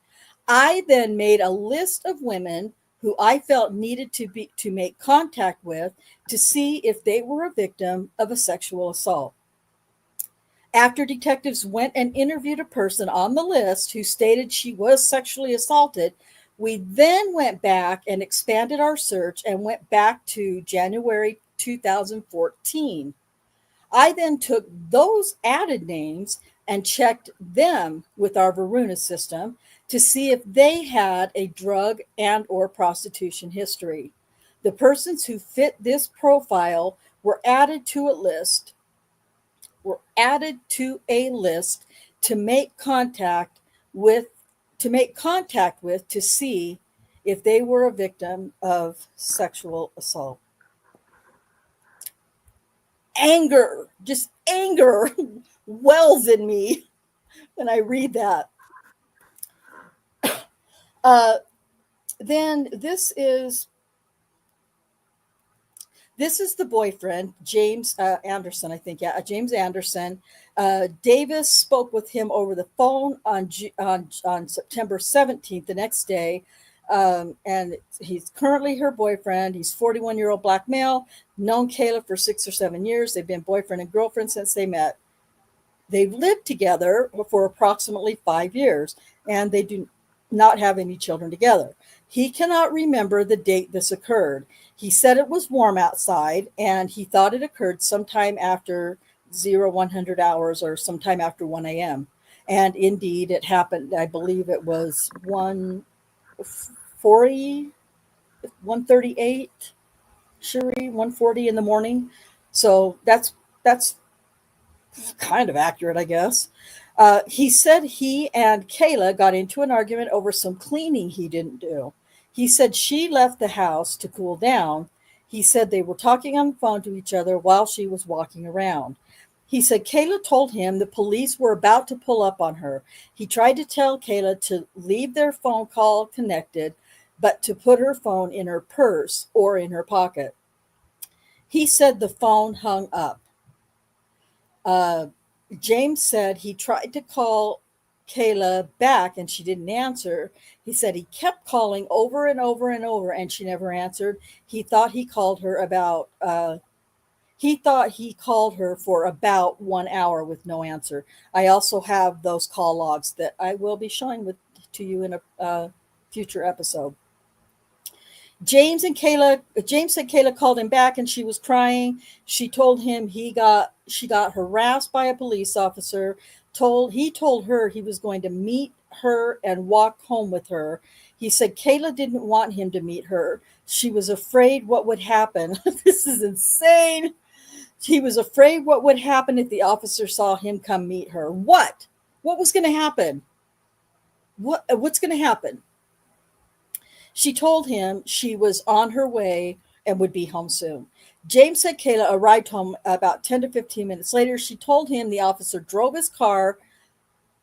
I then made a list of women who I felt needed to make contact with to see if they were a victim of a sexual assault. After detectives went and interviewed a person on the list who stated she was sexually assaulted, we then went back and expanded our search and went back to January 2014. I then took those added names and checked them with our Varuna system to see if they had a drug and or prostitution history. The persons who fit this profile were added to a list to make contact with to see if they were a victim of sexual assault. Anger wells in me when I read that. Then this is the boyfriend, James Anderson, I think. Yeah, James Anderson. Davis spoke with him over the phone on September 17th, the next day. And he's currently her boyfriend. He's 41-year-old black male, known Kayla for 6 or 7 years. They've been boyfriend and girlfriend since they met. They've lived together for approximately 5 years, and they do not have any children together. He cannot remember the date this occurred. He said it was warm outside, and he thought it occurred sometime after 100 hours or sometime after 1 a.m. And indeed, it happened. I believe it was 1:38, Sherry, 1:40 in the morning. So that's kind of accurate, I guess. He said he and Kayla got into an argument over some cleaning he didn't do. He said she left the house to cool down. He said they were talking on the phone to each other while she was walking around. He said Kayla told him the police were about to pull up on her. He tried to tell Kayla to leave their phone call connected, but to put her phone in her purse or in her pocket. He said the phone hung up. James said he tried to call Kayla back and she didn't answer. He said he kept calling over and over and over and she never answered. He thought he called her for about 1 hour with no answer. I also have those call logs that I will be showing to you in a future episode. James said Kayla called him back and she was crying. She told him she got harassed by a police officer. He told her he was going to meet her and walk home with her. He said Kayla didn't want him to meet her. She was afraid what would happen. This is insane. He was afraid what would happen if the officer saw him come meet her. What what was going to happen? What's going to happen? She told him she was on her way and would be home soon. James said Kayla arrived home about 10 to 15 minutes later. She told him the officer drove his car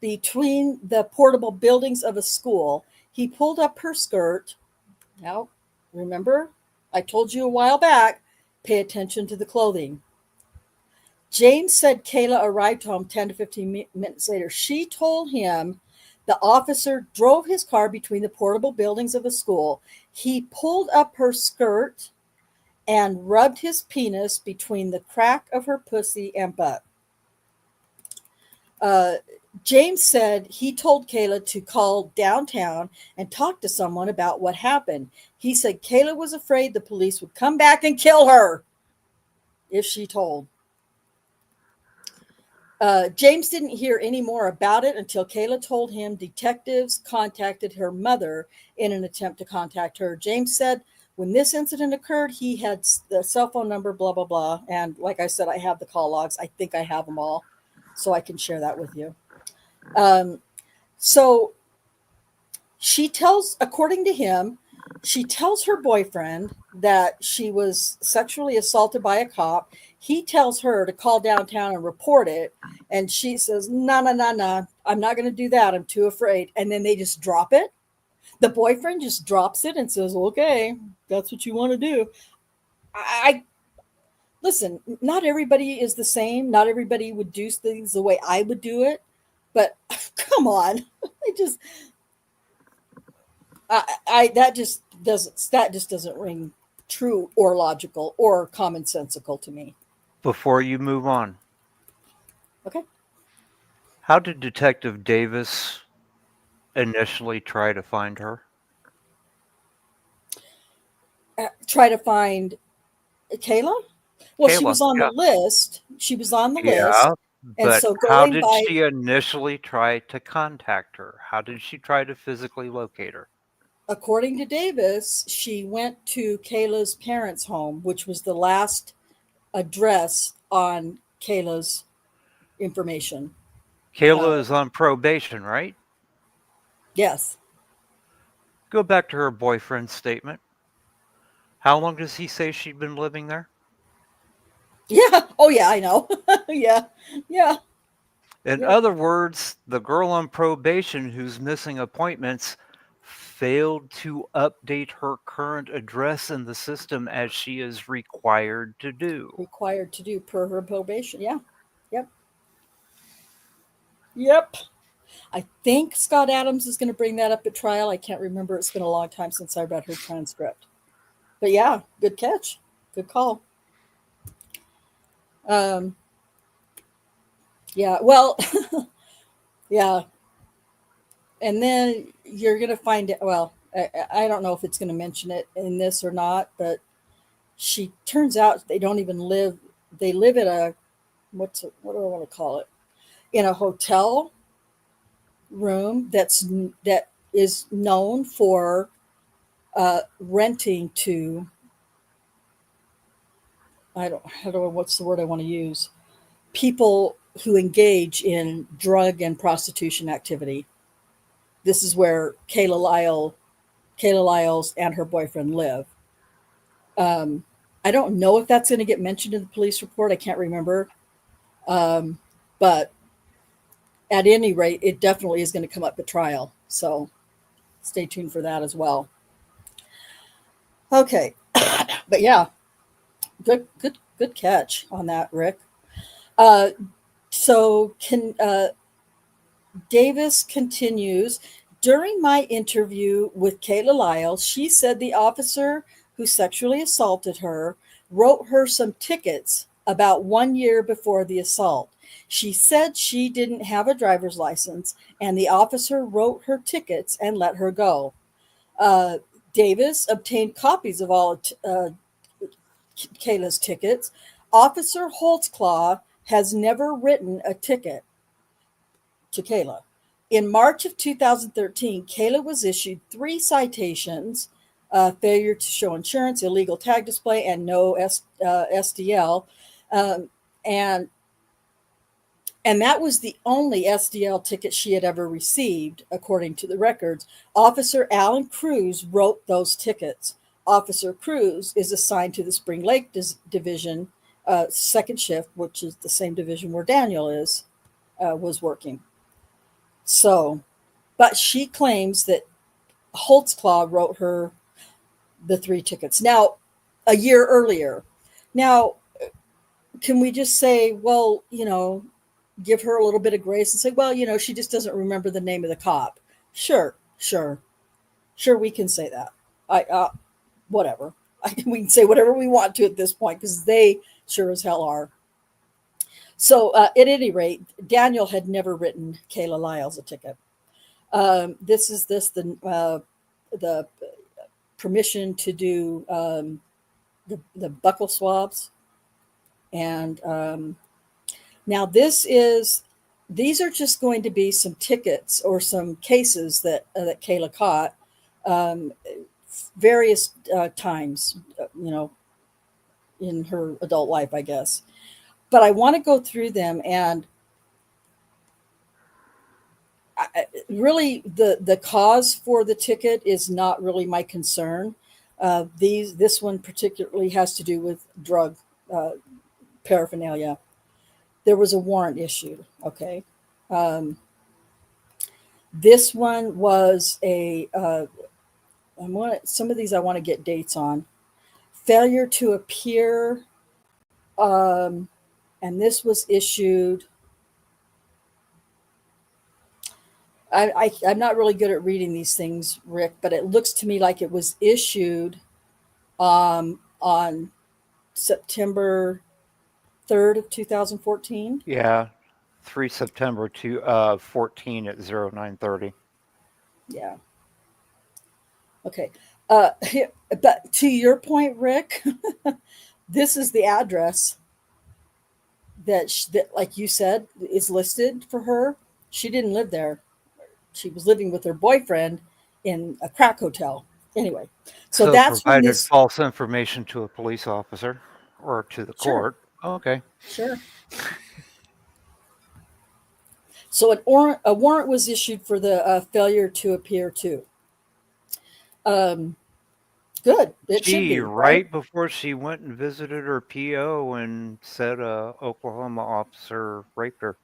between the portable buildings of a school. He pulled up her skirt. Now, remember, I told you a while back, pay attention to the clothing. James said Kayla arrived home 10 to 15 minutes later. She told him the officer drove his car between the portable buildings of a school. He pulled up her skirt and rubbed his penis between the crack of her pussy and butt. James said he told Kayla to call downtown and talk to someone about what happened. He said Kayla was afraid the police would come back and kill her if she told. James didn't hear any more about it until Kayla told him detectives contacted her mother in an attempt to contact her. James said when this incident occurred, he had the cell phone number, blah, blah, blah. And like I said, I have the call logs. I think I have them all, so I can share that with you. So she tells, according to him, she tells her boyfriend that she was sexually assaulted by a cop. He tells her to call downtown and report it. And she says, no, I'm not going to do that. I'm too afraid. And then they just drop it. The boyfriend just drops it and says, okay, that's what you want to do. Listen, not everybody is the same. Not everybody would do things the way I would do it. But come on, that just doesn't ring true or logical or commonsensical to me. Before you move on. Okay. How did Detective Davis initially try to find her? Try to find Kayla? Well, Kayla, she was on the list. She was on the list. And But so how going did by, she initially try to contact her? How did she try to physically locate her? according to Davis, she went to Kayla's parents' home, which was the last address on Kayla's information. Kayla is on probation, right? Yes. Go back to her boyfriend's statement. How long does he say she'd been living there? Yeah. Oh, yeah, I know. Yeah. Yeah. In Yep. other words, the girl on probation who's missing appointments failed to update her current address in the system as she is required to do. Required to do per her probation. Yeah. Yep. Yep. I think Scott Adams is going to bring that up at trial. I can't remember. It's been a long time since I read her transcript. But yeah, good catch. Good call. Yeah, well, yeah. And then you're going to find it. Well, I don't know if it's going to mention it in this or not, but she turns out they don't even live. They live at a, what do I want to call it? In a hotel room that is known for renting to, what's the word I want to use? People who engage in drug and prostitution activity. This is where Kala Lyles and her boyfriend live. I don't know if that's going to get mentioned in the police report. I can't remember. But at any rate, it definitely is going to come up at trial. So stay tuned for that as well. Okay. But yeah, good catch on that, Rick. So Davis continues. During my interview with Kala Lyles, she said the officer who sexually assaulted her wrote her some tickets about 1 year before the assault. She said she didn't have a driver's license, and the officer wrote her tickets and let her go. Davis obtained copies of all Kayla's tickets. Officer Holtzclaw has never written a ticket to Kayla. In March of 2013, Kayla was issued 3 citations: failure to show insurance, illegal tag display, and no SDL. And And that was the only SDL ticket she had ever received, according to the records. Officer Alan Cruz wrote those tickets. Officer Cruz is assigned to the Spring Lake Division, second shift, which is the same division where Daniel was working. So, but she claims that Holtzclaw wrote her the 3 tickets. Now, a year earlier. Now, can we just say, well, give her a little bit of grace and say, well, she just doesn't remember the name of the cop. Sure, we can say that. Whatever. We can say whatever we want to at this point, because they sure as hell are. So at any rate, Daniel had never written Kala Lyles a ticket. This is the permission to do the buccal swabs. And now these are just going to be some tickets or some cases that Kayla caught various times, in her adult life, I guess. But I want to go through them, and really the cause for the ticket is not really my concern. This one particularly has to do with drug paraphernalia. There was a warrant issued. Okay. This one was some of these I want to get dates on. Failure to appear. And this was issued. I'm not really good at reading these things, Rick, but it looks to me like it was issued on September 3rd of 2014. Yeah, 3 September to 14 at 0930. Yeah. Okay. But to your point, Rick, this is the address that, like you said, is listed for her. She didn't live there. She was living with her boyfriend in a crack hotel. Anyway, so that's when provided false information to a police officer or to the court. Sure. Okay. Sure. So a warrant was issued for the failure to appear too. Good. It should be right before she went and visited her PO and said a Oklahoma officer raped her.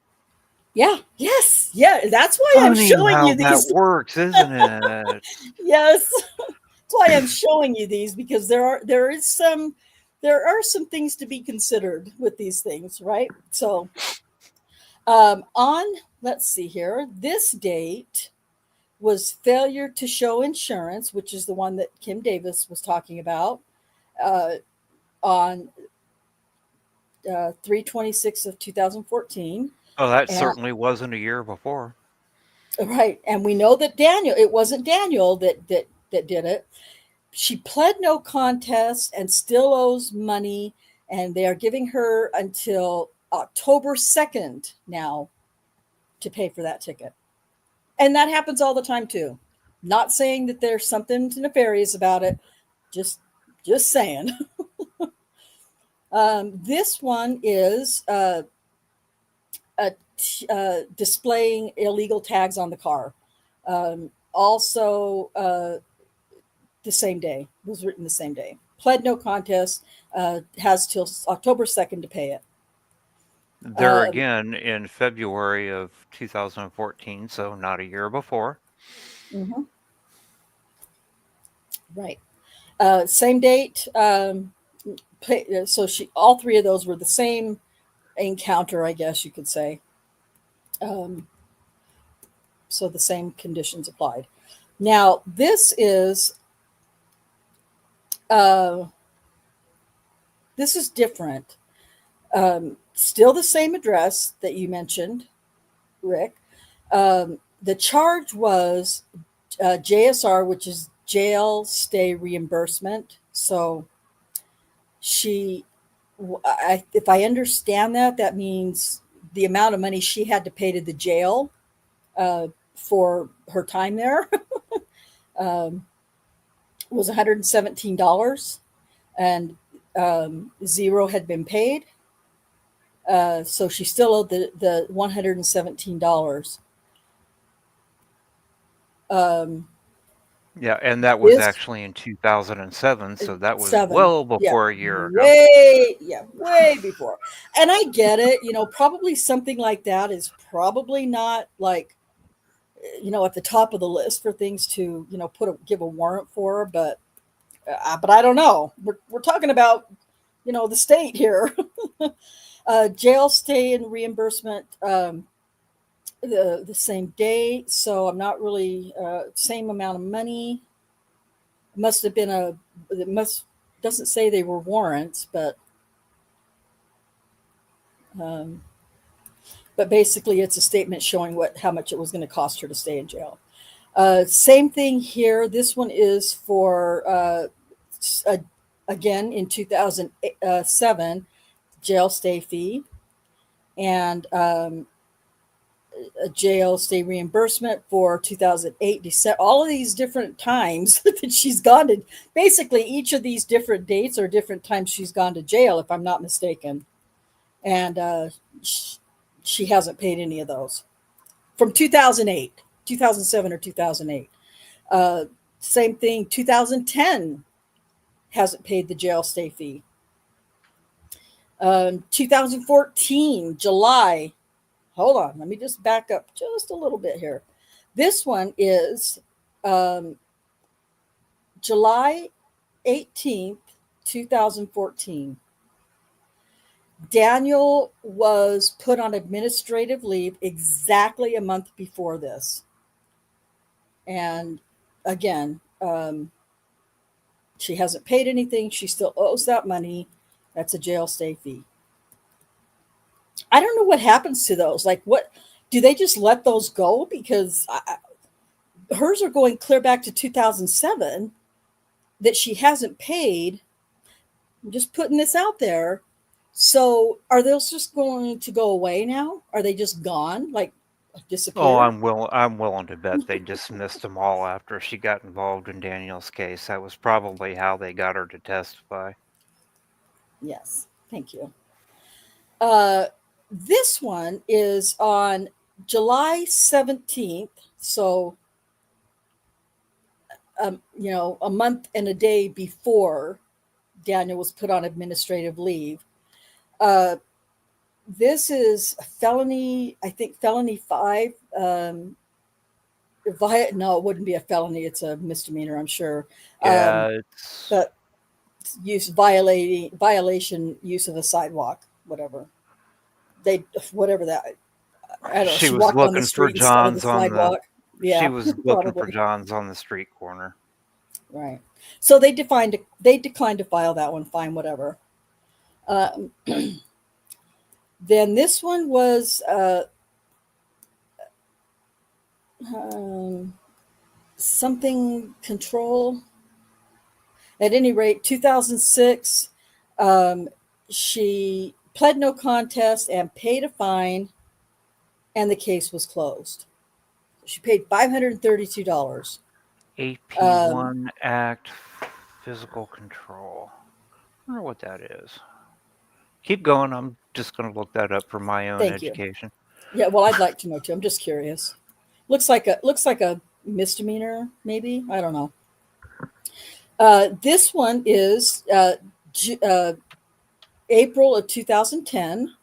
Yeah. Yes. Yeah. That's why I'm showing you these. That works, isn't it? Yes. That's why I'm showing you these, because there are some things to be considered with these things, right? So, let's see here. This date was failure to show insurance, which is the one that Kim Davis was talking about, on 3/26 of 2014. Oh, that certainly wasn't a year before. Right. And we know that it wasn't Daniel that did it. She pled no contest and still owes money, and they are giving her until October 2nd now to pay for that ticket. And that happens all the time too. Not saying that there's something nefarious about it. Just saying. This one is displaying illegal tags on the car. Also, the same day. It was written the same day. Pled no contest. Has till October 2nd to pay it. There again in February of 2014, so not a year before. Mm-hmm. Right. Same date. So all 3 of those were the same encounter, I guess you could say. So the same conditions applied. Now this is different. Still the same address that you mentioned, Rick. The charge was JSR, which is jail stay reimbursement. So if I understand that means the amount of money she had to pay to the jail for her time there was $117, and $0 had been paid. So she still owed the $117. Yeah, and that was This actually in 2007, so that was 7, well yeah, before a year ago. way before. And I get it, probably something like that is probably not like, at the top of the list for things to, give a warrant for, but I don't know. We're talking about, the state here. Jail stay and reimbursement, the same day, so I'm not really same amount of money. Must have been it must doesn't say they were warrants, um, but basically it's a statement showing how much it was going to cost her to stay in jail. Same thing here. This one is for again in 2007 jail stay fee, and a jail stay reimbursement for 2008 December. All of these different times that she's gone to, basically each of these different dates are different times she's gone to jail, if I'm not mistaken. And she hasn't paid any of those from 2008, 2007 or 2008. Same thing, 2010 hasn't paid the jail stay fee. 2014 July. Hold on, let me just back up just a little bit here. This one is July 18th, 2014. Daniel was put on administrative leave exactly a month before this. And again, she hasn't paid anything. She still owes that money. That's a jail stay fee. I don't know what happens to those. Like, what do they just let those go? Because hers are going clear back to 2007 that she hasn't paid. I'm just putting this out there. So are those just going to go away now? Are they just gone? Like disappear? Oh, I'm willing to bet they dismissed them all after she got involved in Daniel's case. That was probably how they got her to testify. Yes, thank you. This one is on July 17th. So, a month and a day before Daniel was put on administrative leave. This is a felony, I think felony 5. No, it wouldn't be a felony. It's a misdemeanor, I'm sure. Yeah, But violation use of a sidewalk, whatever. Whatever that. I don't know. she She was walked on the looking for street instead of the Johns on the. sidewalk. Yeah, She was looking for probably. Johns on the street corner. Right. So they declined to file that one. Fine, whatever. Then this one was something control. At any rate, 2006, she pled no contest and paid a fine, and the case was closed. She paid $532. AP1 Act, physical control. I wonder what that is. Keep going. I'm just going to look that up for my own education. Yeah, well, I'd like to know too. I'm just curious. Looks like a misdemeanor, maybe. I don't know. This one is April of 2010.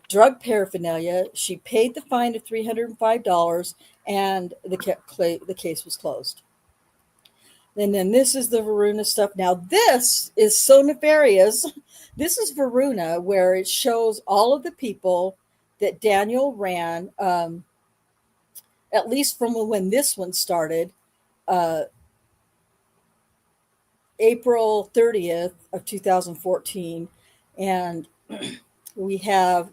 Drug paraphernalia. She paid the fine of $305, and the case was closed. And then this is the Varuna stuff. Now this is so nefarious. This is Varuna, where it shows all of the people that Daniel ran, at least from when this one started, April 30th of 2014. And we know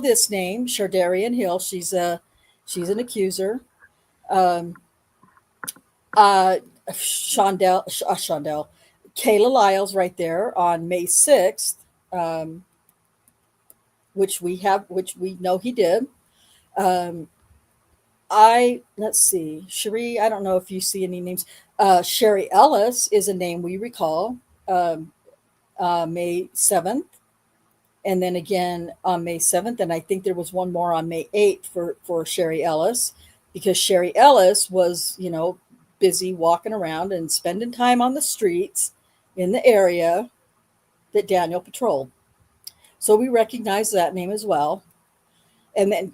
this name, Shardarian Hill. She's an accuser. Shondell, Kala Lyles right there on May 6th, which we know he did. Let's see, Sherry, I don't know if you see any names. Sherry Ellis is a name we recall, May 7th. and then again on May 7th. And I think there was one more on May 8th for Sherry Ellis, because Sherry Ellis was, busy walking around and spending time on the streets in the area that Daniel patrolled. So we recognize that name as well. And then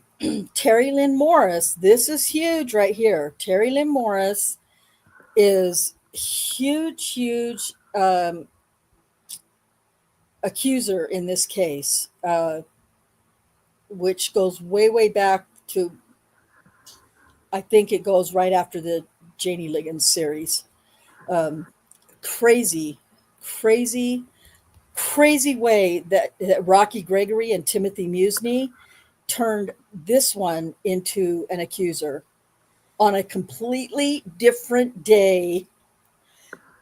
Terry Lynn Morris, this is huge right here. Terry Lynn Morris is huge accuser in this case, which goes way back to, I think it goes right after the Janie Liggins series. Crazy way that Rocky Gregory and Timothy Musney turned this one into an accuser on a completely different day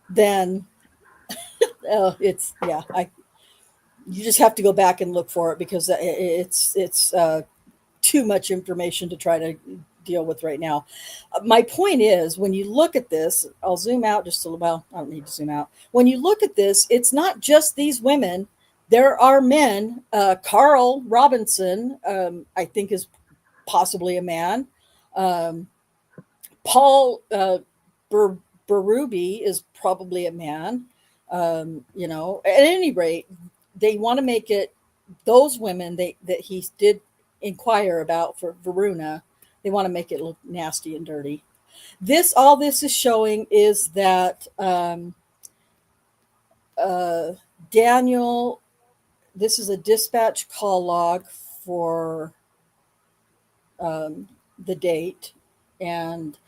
than you just have to go back and look for it, because it's too much information to try to deal with right now. My point is, when you look at this, I'll zoom out just a little. Well, I don't need to zoom out. When you look at this, it's not just these women. There are men. Carl Robinson, I think, is possibly a man. Paul Berube is probably a man. At any rate, they want to make it those women that he did inquire about for Varuna. They want to make it look nasty and dirty. All this is showing is that Daniel, this is a dispatch call log for the date, and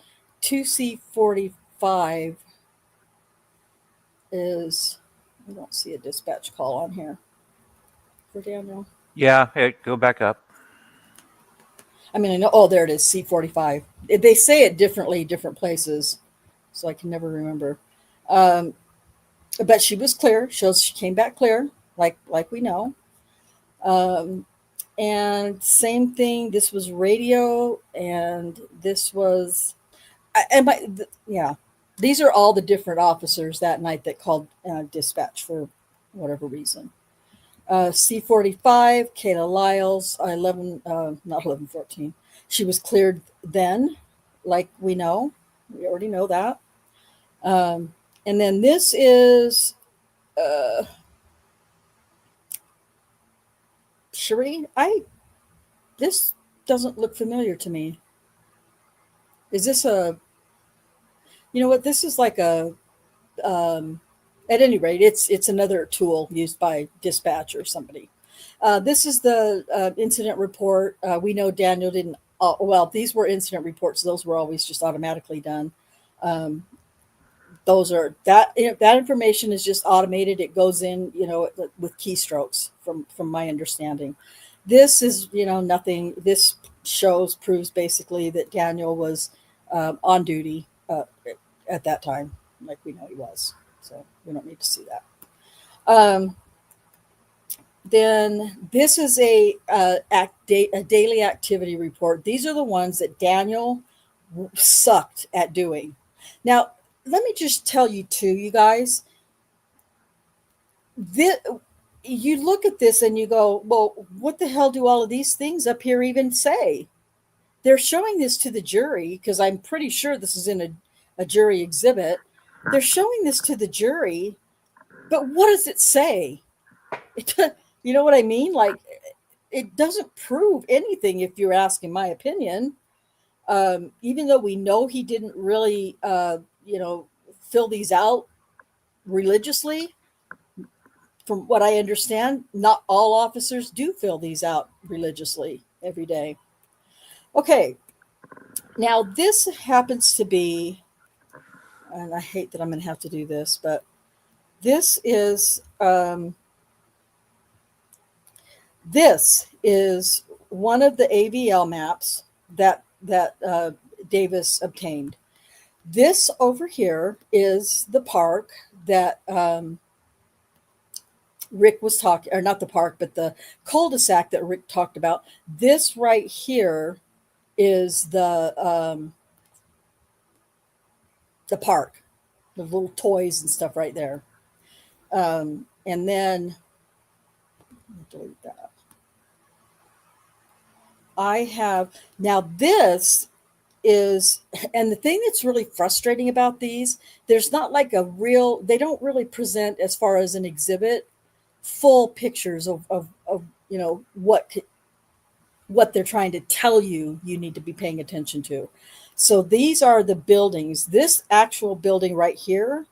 2C45 is, I don't see a dispatch call on here for Daniel. Yeah, go back up. I mean, I know. Oh, there it is. C45. They say it differently, different places, so I can never remember. But she was clear. She came back clear, like we know. And same thing. This was radio, and this was, These are all the different officers that night that called dispatch for whatever reason. C45, Kala Lyles, 1114. She was cleared then, like we know. We already know that. And then this is Sherry. This doesn't look familiar to me. Is this this is like a, at any rate, it's another tool used by dispatch or somebody. This is the incident report. We know Daniel didn't. These were incident reports. Those were always just automatically done. Those are that information is just automated. It goes in, with keystrokes. From my understanding, this is nothing. This proves basically that Daniel was on duty at that time, like we know he was. So we don't need to see that. Then this is a daily activity report. These are the ones that Daniel sucked at doing. Now, let me just tell you too, you guys, you look at this and you go, well, what the hell do all of these things up here even say? They're showing this to the jury, because I'm pretty sure this is in a jury exhibit. They're showing this to the jury, but what does it say? You know what I mean? Like, it doesn't prove anything, if you're asking my opinion. Even though we know he didn't really, fill these out religiously. From what I understand, not all officers do fill these out religiously every day. Okay. Now, this happens to be, and I hate that I'm going to have to do this, but this is one of the AVL maps that Davis obtained. This over here is the park that Rick was talking, or not the park, but the cul-de-sac that Rick talked about. This right here is the park, the little toys and stuff right there. And then Delete that. I have now this is, and the thing that's really frustrating about these, there's not like a real, they don't really present as far as an exhibit full pictures of you know what they're trying to tell you need to be paying attention to. So these are the buildings. This actual building right here,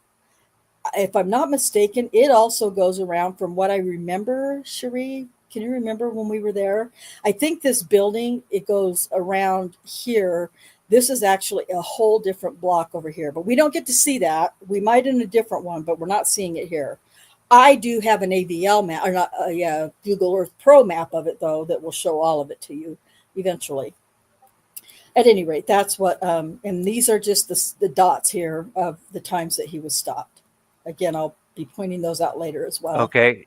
if I'm not mistaken, it also goes around, from what I remember. Sherry, can you remember when we were there? I think this building, it goes around here. This is actually a whole different block over here, but we don't get to see that. We might in a different one, but we're not seeing it here. I do have an AVL map, or not, Google Earth Pro map of it, though, that will show all of it to you eventually. At any rate, that's what, and these are just the dots here of the times that he was stopped. Again, I'll be pointing those out later as well. Okay,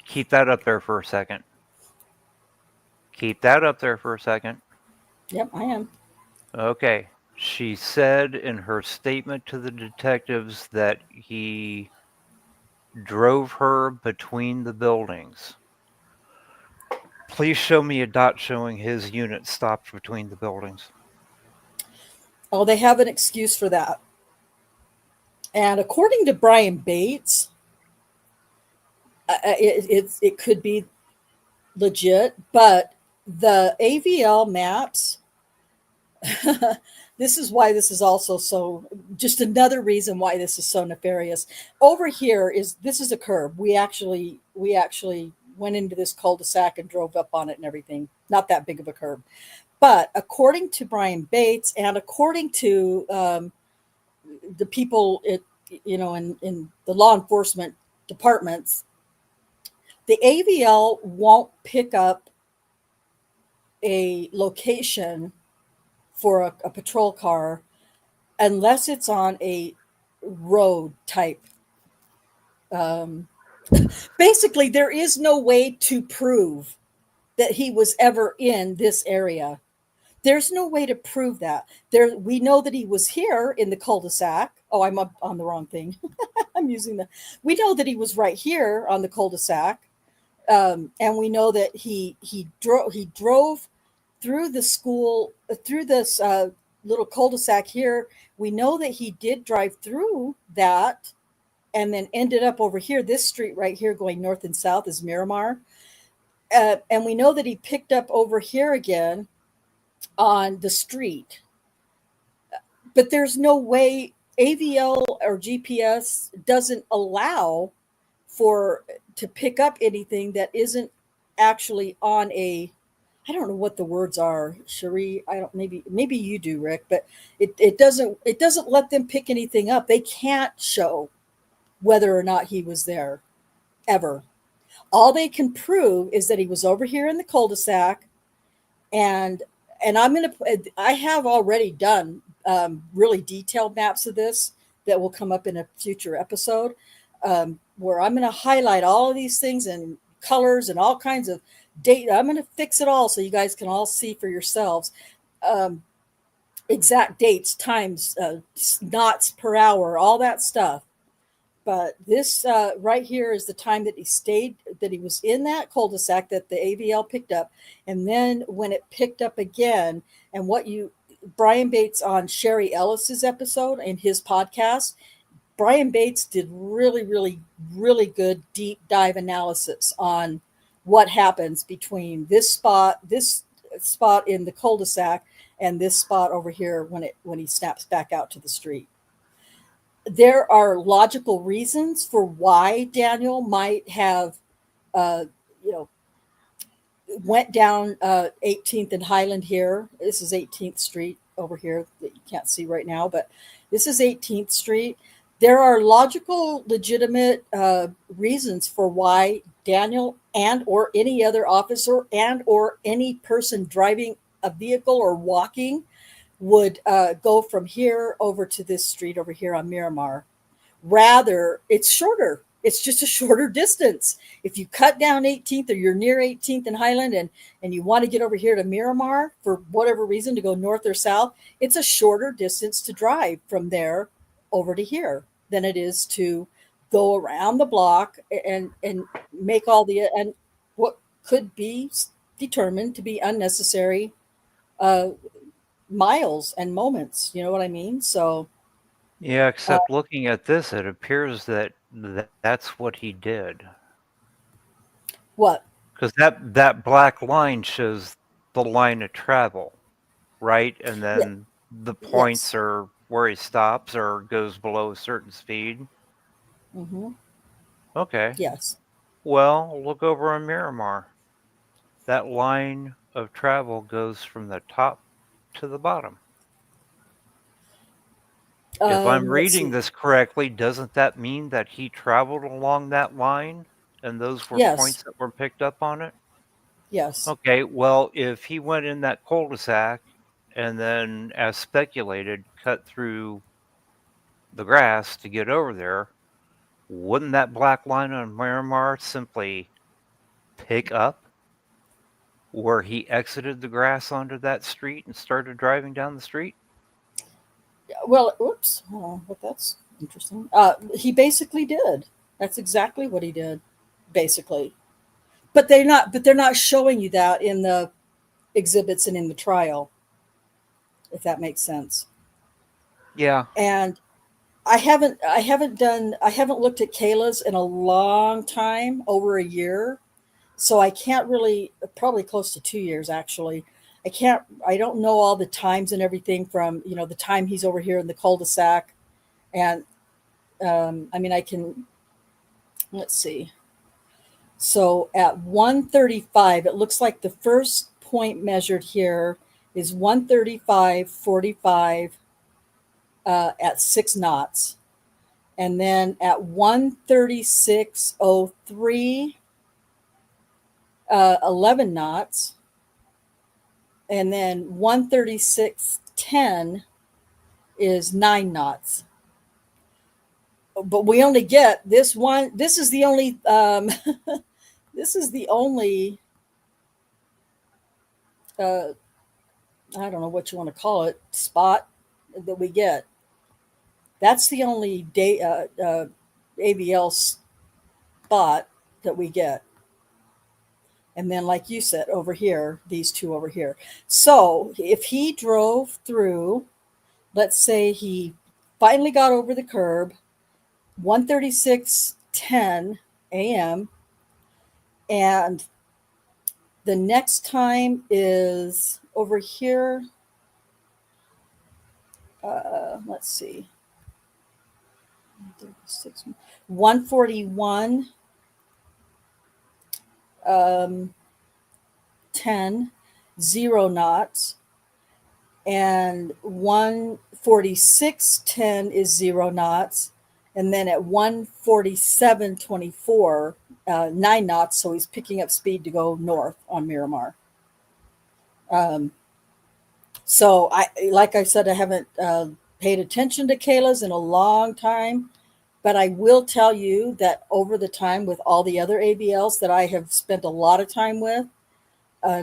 keep that up there for a second. Keep that up there for a second. Yep, I am. Okay. She said in her statement to the detectives that he drove her between the buildings. Please show me a dot showing his unit stopped between the buildings. Oh, they have an excuse for that. And according to Brian Bates, it could be legit, but the AVL maps, this is why this is also so, just another reason why this is so nefarious. Over here this is a curb. We actually went into this cul-de-sac and drove up on it and everything. Not that big of a curb. But according to Brian Bates and according to the people in the law enforcement departments, the AVL won't pick up a location for a patrol car unless it's on a road type. Basically, there is no way to prove that he was ever in this area. There's no way to prove that. We know that he was here in the cul-de-sac. Oh, I'm up on the wrong thing. We know that he was right here on the cul-de-sac. And we know that he drove through the school, through this little cul-de-sac here. We know that he did drive through that and then ended up over here. This street right here going north and south is Miramar. And we know that he picked up over here again on the street. But there's no way AVL or GPS doesn't allow to pick up anything that isn't actually on a, I don't know what the words are, Cherie. Maybe you do, Rick, but it doesn't let them pick anything up. They can't show whether or not he was there ever. All they can prove is that he was over here in the cul-de-sac, and I have already done really detailed maps of this that will come up in a future episode, where I'm going to highlight all of these things in colors and all kinds of data. I'm going to fix it all so you guys can all see for yourselves exact dates, times, knots per hour, all that stuff. But this right here is the time that he was in that cul-de-sac that the AVL picked up. And then when it picked up again, and Brian Bates on Sherry Ellis's episode in his podcast, Brian Bates did really, really, really good deep dive analysis on what happens between this spot in the cul-de-sac and this spot over here when he snaps back out to the street. There are logical reasons for why Daniel might have, went down 18th and Highland here. This is 18th Street over here that you can't see right now, but this is 18th Street. There are logical, legitimate reasons for why Daniel and or any other officer and or any person driving a vehicle or walking would go from here over to this street over here on Miramar. Rather, it's shorter. It's just a shorter distance. If you cut down 18th or you're near 18th and Highland and you want to get over here to Miramar for whatever reason to go north or south, it's a shorter distance to drive from there over to here than it is to go around the block and make all the could be determined to be unnecessary uh, miles and moments. You know what I mean? So, Yeah, except looking at this, it appears that that's what he did. what? Because that black line shows the line of travel, right? And Yeah, then the points yes. are where he stops or goes below a certain speed. Hmm. Okay. Yes. Well, look over on Miramar. That line of travel goes from the top to the bottom. If I'm Let's reading see. this correctly, doesn't that mean that he traveled along that line and those were Yes. points that were picked up on it? Yes. Okay, well, if he went in that cul-de-sac and then, as speculated, cut through the grass to get over there, wouldn't that black line on Miramar simply pick up where he exited the grass onto that street and started driving down the street? Well, whoops. But that's interesting. He basically did. That's exactly what he did, basically. But they're not. But they're not showing you that in the exhibits and in the trial, if that makes sense. Yeah. And I haven't looked at Kayla's in a long time, over a year. So I can't really, probably close to 2 years actually. I don't know all the times and everything from, the time he's over here in the cul-de-sac. And I mean, let's see. So at 135, it looks like the first point measured here is 135.45 at 6 knots. And then at 136.03, 11 knots. And then 136.10 is 9 knots. But we only get this one. This is the only, this is the only, uh, I don't know what you want to call it, spot that we get. That's the only ABL spot that we get. And then, like you said, over here, these two over here. So if he drove through, let's say he finally got over the curb, 136:10 a.m., and the next time is over here. Let's see, 141. 10, 0 knots, and 146.10 is 0 knots, and then at 147.24, 9 knots. So he's picking up speed to go north on Miramar. So like I said, I haven't paid attention to Kayla's in a long time, but I will tell you that over the time with all the other ABLs that I have spent a lot of time with,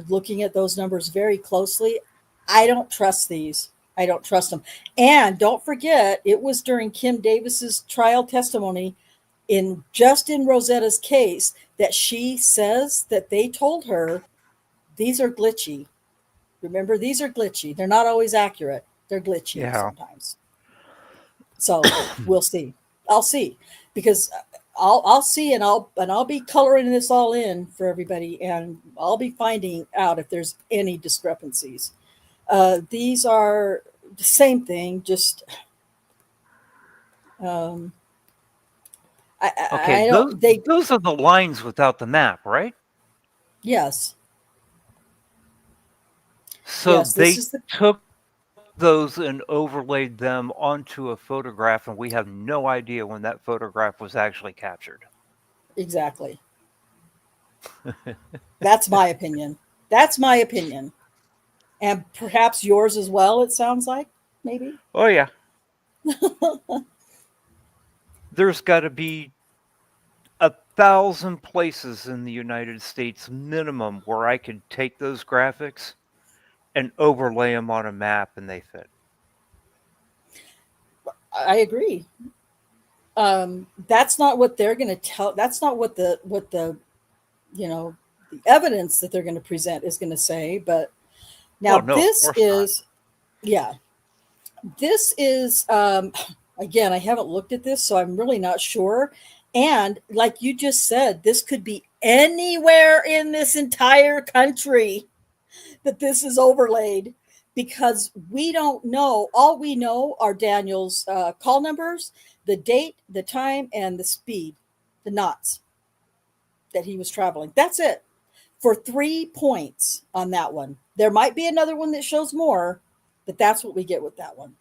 looking at those numbers very closely, I don't trust these. I don't trust them. And don't forget, it was during Kim Davis's trial testimony in Rosetta's case that she says that they told her these are glitchy. Remember, these are glitchy. They're not always accurate. They're glitchy Yeah. sometimes. So we'll see. I'll see, because I'll see, and I'll be coloring this all in for everybody, and I'll be finding out if there's any discrepancies. These are the same thing, just um, Okay, I don't. They those are the lines without the map, right? Yes, So yes. This they is the took those and overlaid them onto a photograph, and we have no idea when that photograph was actually captured. exactly. That's my opinion. That's my opinion, and perhaps yours as well. It sounds like maybe. Oh, yeah. There's got to be 1,000 places in the United States minimum where I could take those graphics and overlay them on a map and they fit. I agree. That's not what they're going to tell. That's not what the the evidence that they're going to present is going to say. But now no, this is, this is, again, I haven't looked at this, so I'm really not sure. And like you just said, this could be anywhere in this entire country that this is overlaid, because we don't know. All we know are Daniel's call numbers, the date, the time, and the speed, the knots that he was traveling. That's it for 3 points on that one. There might be another one that shows more, but that's what we get with that one.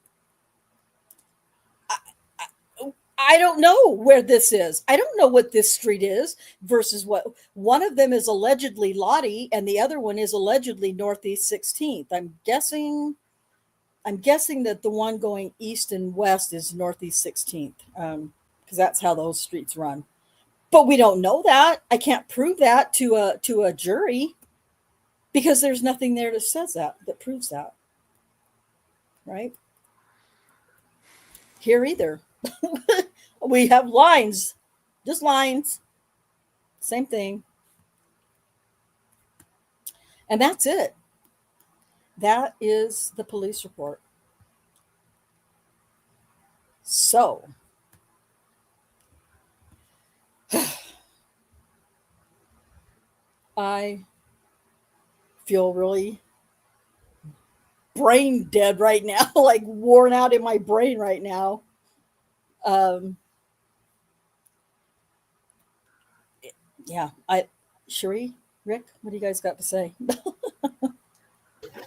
I don't know where this is. I don't know what this street is versus what. One of them is allegedly Lottie and the other one is allegedly Northeast 16th. I'm guessing that the one going east and west is Northeast 16th, because that's how those streets run. But we don't know that. I can't prove that to a jury, because there's nothing there that says that proves that. Right? Here either. We have lines, just lines, same thing. And that's it. That is the police report. So, I feel really brain dead right now, like worn out in my brain right now. Yeah, Sherry, Rick, what do you guys got to say?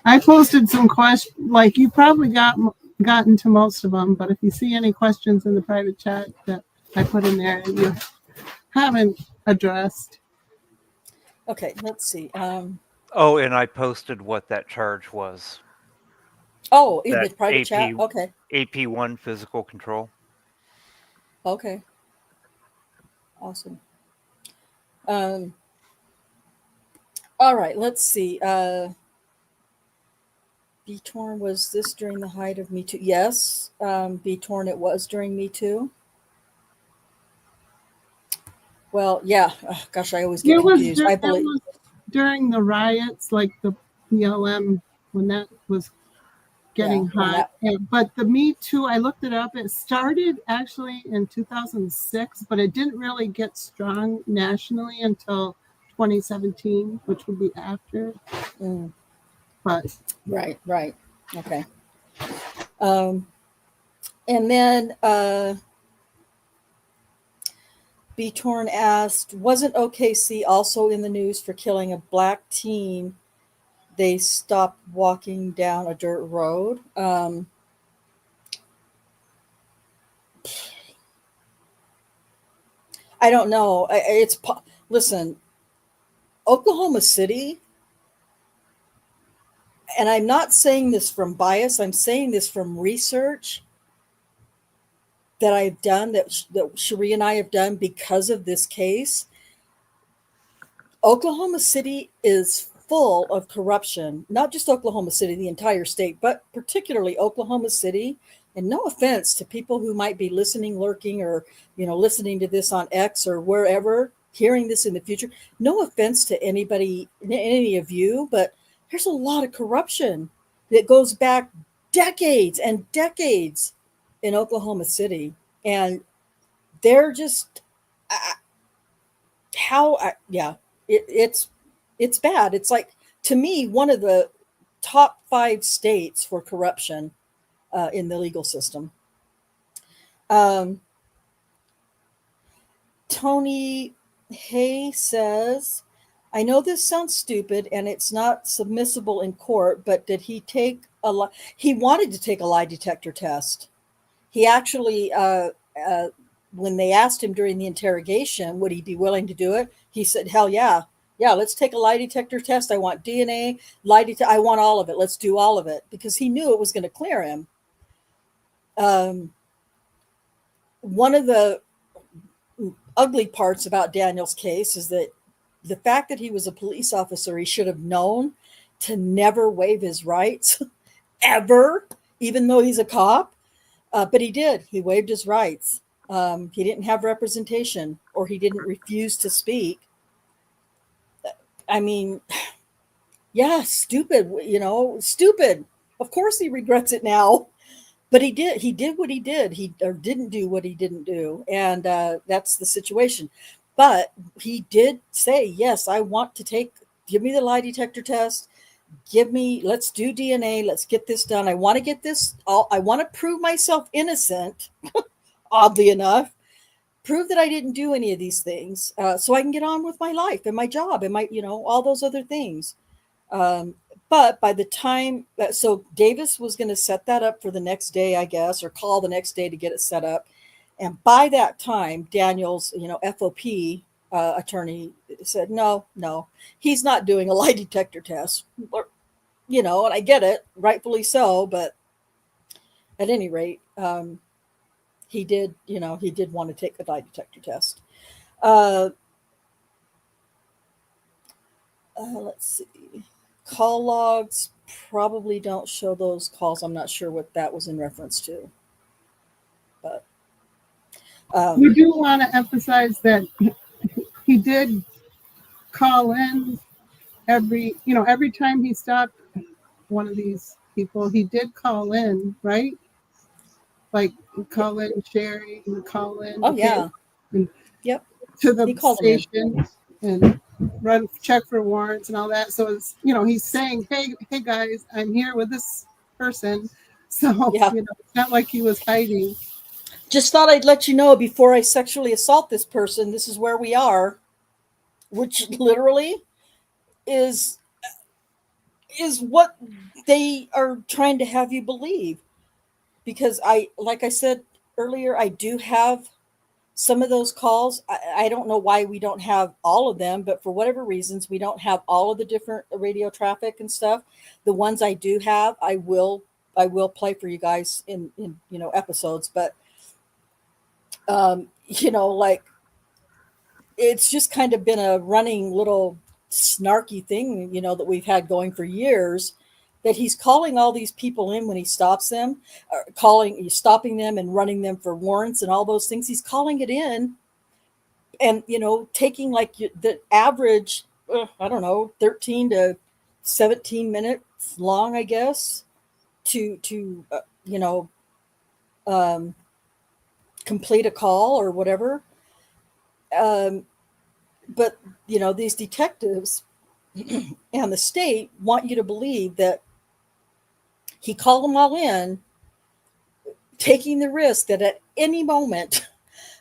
I posted some questions, like you probably gotten to most of them, but if you see any questions in the private chat that I put in there and you haven't addressed. Okay, let's see. and I posted what that charge was. Oh, in That the private AP, chat? Okay. AP1 physical control. Okay. Awesome. All right, let's see. B-Torn, was this during the height of Me Too? Yes, B-Torn, it was during Me Too. Well, yeah. Oh, gosh, I always get confused. I believe it was during the riots, like the BLM, when that was getting hot. But the Me Too, I looked it up. It started actually in 2006, but it didn't really get strong nationally until 2017, which would be after. But right. Okay. And then B-Torn asked, wasn't OKC also in the news for killing a black teen? They stopped walking down a dirt road. I don't know. Listen, Oklahoma City, and I'm not saying this from bias, I'm saying this from research that I've done, that Sherry and I have done because of this case. Oklahoma City is full of corruption, not just Oklahoma City, the entire state, but particularly Oklahoma City. And no offense to people who might be listening, lurking, or, listening to this on X or wherever, hearing this in the future. No offense to anybody, any of you, but there's a lot of corruption that goes back decades and decades in Oklahoma City. And they're just, it's bad. It's like, to me, one of the top 5 states for corruption in the legal system. Tony Hay says, I know this sounds stupid and it's not submissible in court, but did he take he wanted to take a lie detector test. He actually, when they asked him during the interrogation, would he be willing to do it? He said, hell yeah. Yeah, let's take a lie detector test. I want DNA, I want all of it. Let's do all of it, because he knew it was going to clear him. One of the ugly parts about Daniel's case is that the fact that he was a police officer, he should have known to never waive his rights ever, even though he's a cop. But he did. He waived his rights. He didn't have representation, or he didn't refuse to speak. I mean, yeah, stupid, stupid. Of course he regrets it now. But he did what he did. He or didn't do what he didn't do. And that's the situation. But he did say, yes, I want to give me the lie detector test. Let's do DNA. Let's get this done. I want to get this. I want to prove myself innocent, oddly enough, prove that I didn't do any of these things so I can get on with my life and my job and my, all those other things. But by the time, so Davis was going to set that up for the next day, I guess, or call the next day to get it set up. And by that time, Daniel's, FOP attorney said, no, he's not doing a lie detector test. Or, and I get it, rightfully so. But at any rate, he did want to take the lie detector test. Let's see. Call logs probably don't show those calls. I'm not sure what that was in reference to. But we do want to emphasize that he did call in every time he stopped one of these people, he did call in, right? Like call in Sherry and call in. Oh, yeah. Yep. To the station and check for warrants and all that. So it's, he's saying, hey guys, I'm here with this person. So yeah. It's not like he was hiding. Just thought I'd let you know before I sexually assault this person, this is where we are, which literally is what they are trying to have you believe. Because like I said earlier, I do have some of those calls. I don't know why we don't have all of them, but for whatever reasons, we don't have all of the different radio traffic and stuff. The ones I do have, I will play for you guys in episodes. But like it's just kind of been a running little snarky thing, that we've had going for years. That he's calling all these people in when he stops them, he's stopping them and running them for warrants and all those things. He's calling it in and, taking like the average, 13 to 17 minutes long, I guess, to complete a call or whatever. But, these detectives and the state want you to believe that he called them all in, taking the risk that at any moment,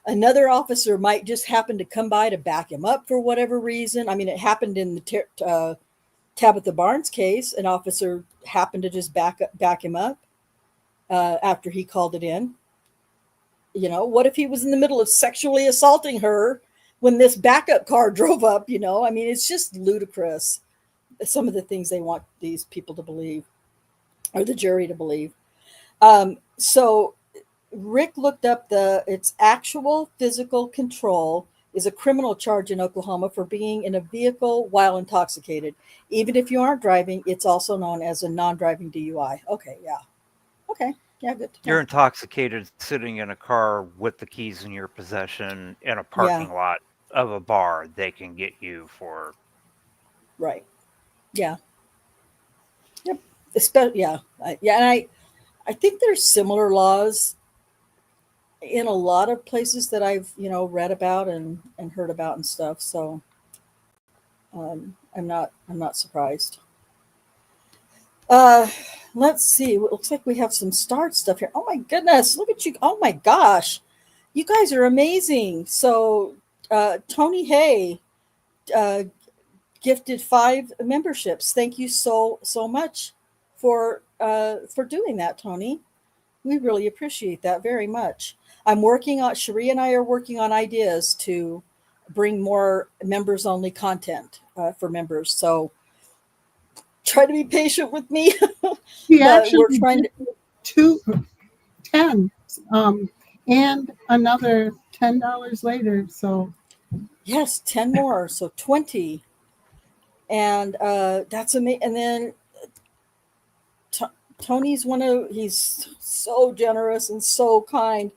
another officer might just happen to come by to back him up for whatever reason. I mean, it happened in the Tabitha Barnes case. An officer happened to just back him up after he called it in. What if he was in the middle of sexually assaulting her when this backup car drove up? I mean, it's just ludicrous. Some of the things they want these people to believe. Or the jury to believe. So Rick looked up its actual physical control is a criminal charge in Oklahoma for being in a vehicle while intoxicated. Even if you aren't driving, it's also known as a non-driving DUI. Okay, yeah. Okay, yeah, good. You're intoxicated sitting in a car with the keys in your possession in a parking lot of a bar. They can get you for... Right. Yeah. Yep. And I think there's similar laws in a lot of places that I've read about and heard about and stuff. So I'm not surprised. Let's see. It looks like we have some start stuff here. Oh my goodness! Look at you! Oh my gosh, you guys are amazing. So Tony Hay gifted 5 memberships. Thank you so much for doing that, Tony. We really appreciate that very much. Sheree and I are working on ideas to bring more members only content for members. So try to be patient with me. He actually we're trying to 10 and another $10 later. So yes, 10 more. So 20. And that's amazing. And then Tony's he's so generous and so kind.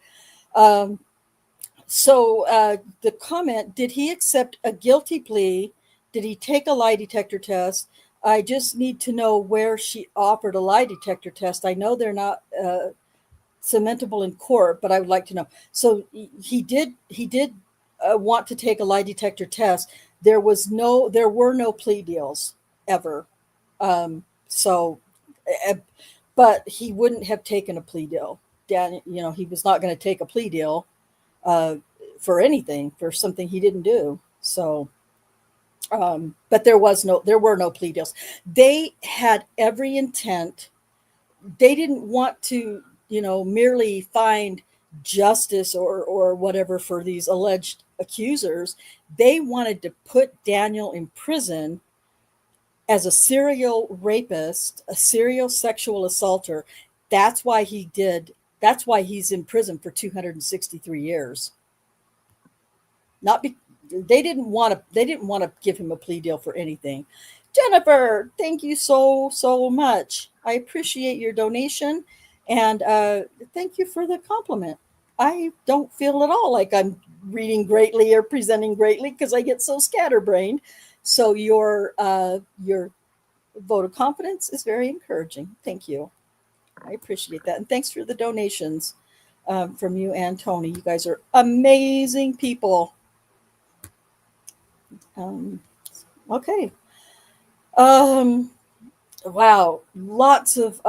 So the comment, did he accept a guilty plea Did he take a lie detector test? I just need to know where she offered a lie detector test. I know they're not cementable in court, but I would like to know. So he did want to take a lie detector test. There were no plea deals ever. So, but he wouldn't have taken a plea deal. Dan, he was not going to take a plea deal for anything, for something he didn't do. So, but there were no plea deals. They had every intent. They didn't want to, merely find justice or whatever for these alleged accusers. They wanted to put Daniel in prison as a serial rapist, a serial sexual assaulter. That's why he's in prison for 263 years. They didn't want to give him a plea deal for anything. Jennifer, thank you so much. I appreciate your donation, and thank you for the compliment. I don't feel at all like I'm reading greatly or presenting greatly because I get so scatterbrained. So your vote of confidence is very encouraging. Thank you. I appreciate that, and thanks for the donations from you and Tony. You guys are amazing people. Okay. Wow. Lots of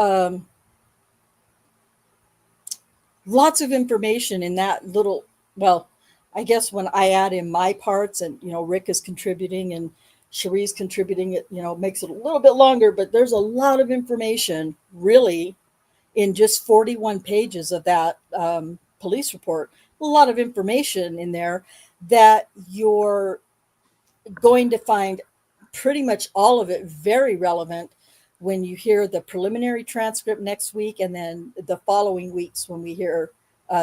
information in that little, well, I guess when I add in my parts and, Rick is contributing and Cherie's contributing, it, makes it a little bit longer, but there's a lot of information really in just 41 pages of that police report. A lot of information in there that you're going to find pretty much all of it very relevant when you hear the preliminary transcript next week and then the following weeks when we hear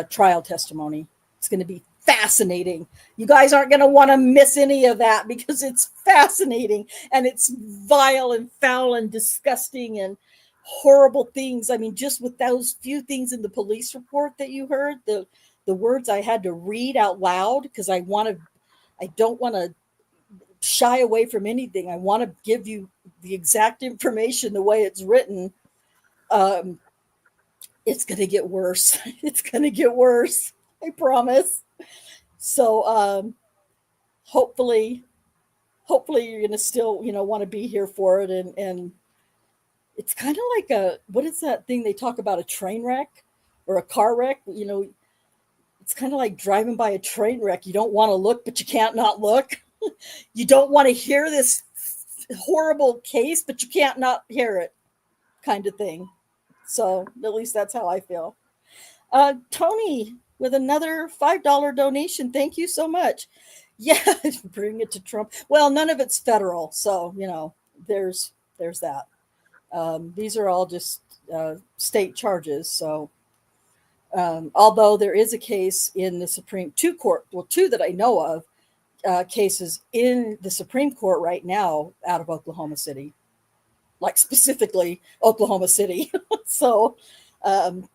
trial testimony. It's going to be fascinating. You guys aren't going to want to miss any of that because it's fascinating and it's vile and foul and disgusting and horrible things. I mean, just with those few things in the police report that you heard, the words I had to read out loud because I don't want to shy away from anything. I want to give you the exact information the way it's written. It's going to get worse. It's going to get worse. I promise. So hopefully you're going to still, want to be here for it. And it's kind of like what is that thing they talk about, a train wreck or a car wreck? It's kind of like driving by a train wreck. You don't want to look, but you can't not look. You don't want to hear this horrible case, but you can't not hear it, kind of thing. So at least that's how I feel. Tony with another $5 donation. Thank you so much. Yeah, bring it to Trump. Well, none of it's federal, so there's that. These are all just state charges. So although there is a case in the two that I know of. Cases in the Supreme Court right now out of Oklahoma City, like specifically Oklahoma City. So, and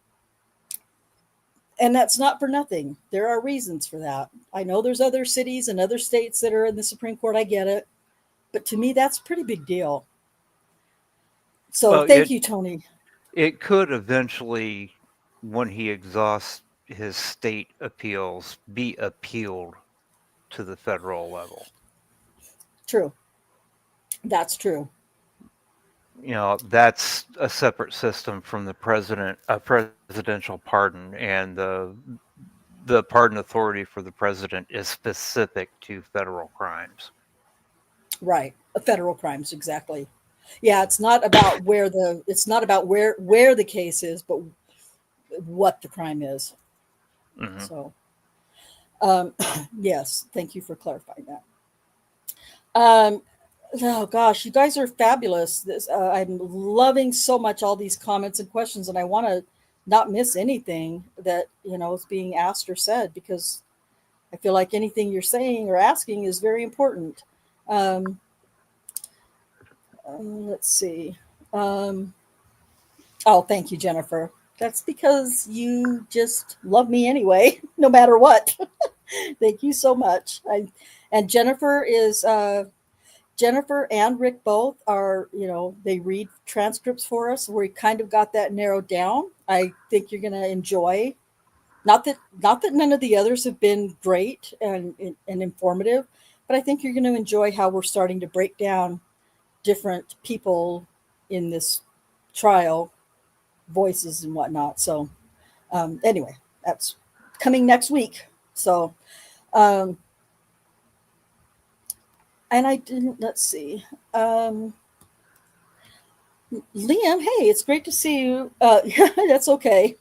that's not for nothing. There are reasons for that. I know there's other cities and other states that are in the Supreme Court. I get it. But to me, that's a pretty big deal. So thank you, Tony. It could eventually, when he exhausts his state appeals, be appealed to the federal level. True. That's true. That's a separate system from the presidential pardon, and the pardon authority for the president is specific to federal crimes. Right. Federal crimes. Exactly. Yeah. It's not about where the case is, but what the crime is. Mm-hmm. So, yes, thank you for clarifying that. Oh gosh, you guys are fabulous. I'm loving so much all these comments and questions, and I want to not miss anything that is being asked or said because I feel like anything you're saying or asking is very important. Let's see. Oh, thank you, Jennifer. That's because you just love me anyway, no matter what. Thank you so much. And Jennifer is Jennifer and Rick both are, they read transcripts for us. We kind of got that narrowed down. I think you're going to enjoy. Not that none of the others have been great and informative, but I think you're going to enjoy how we're starting to break down different people in this trial, voices and whatnot. So anyway, that's coming next week. So, and I didn't, let's see. Liam, hey, it's great to see you. That's okay.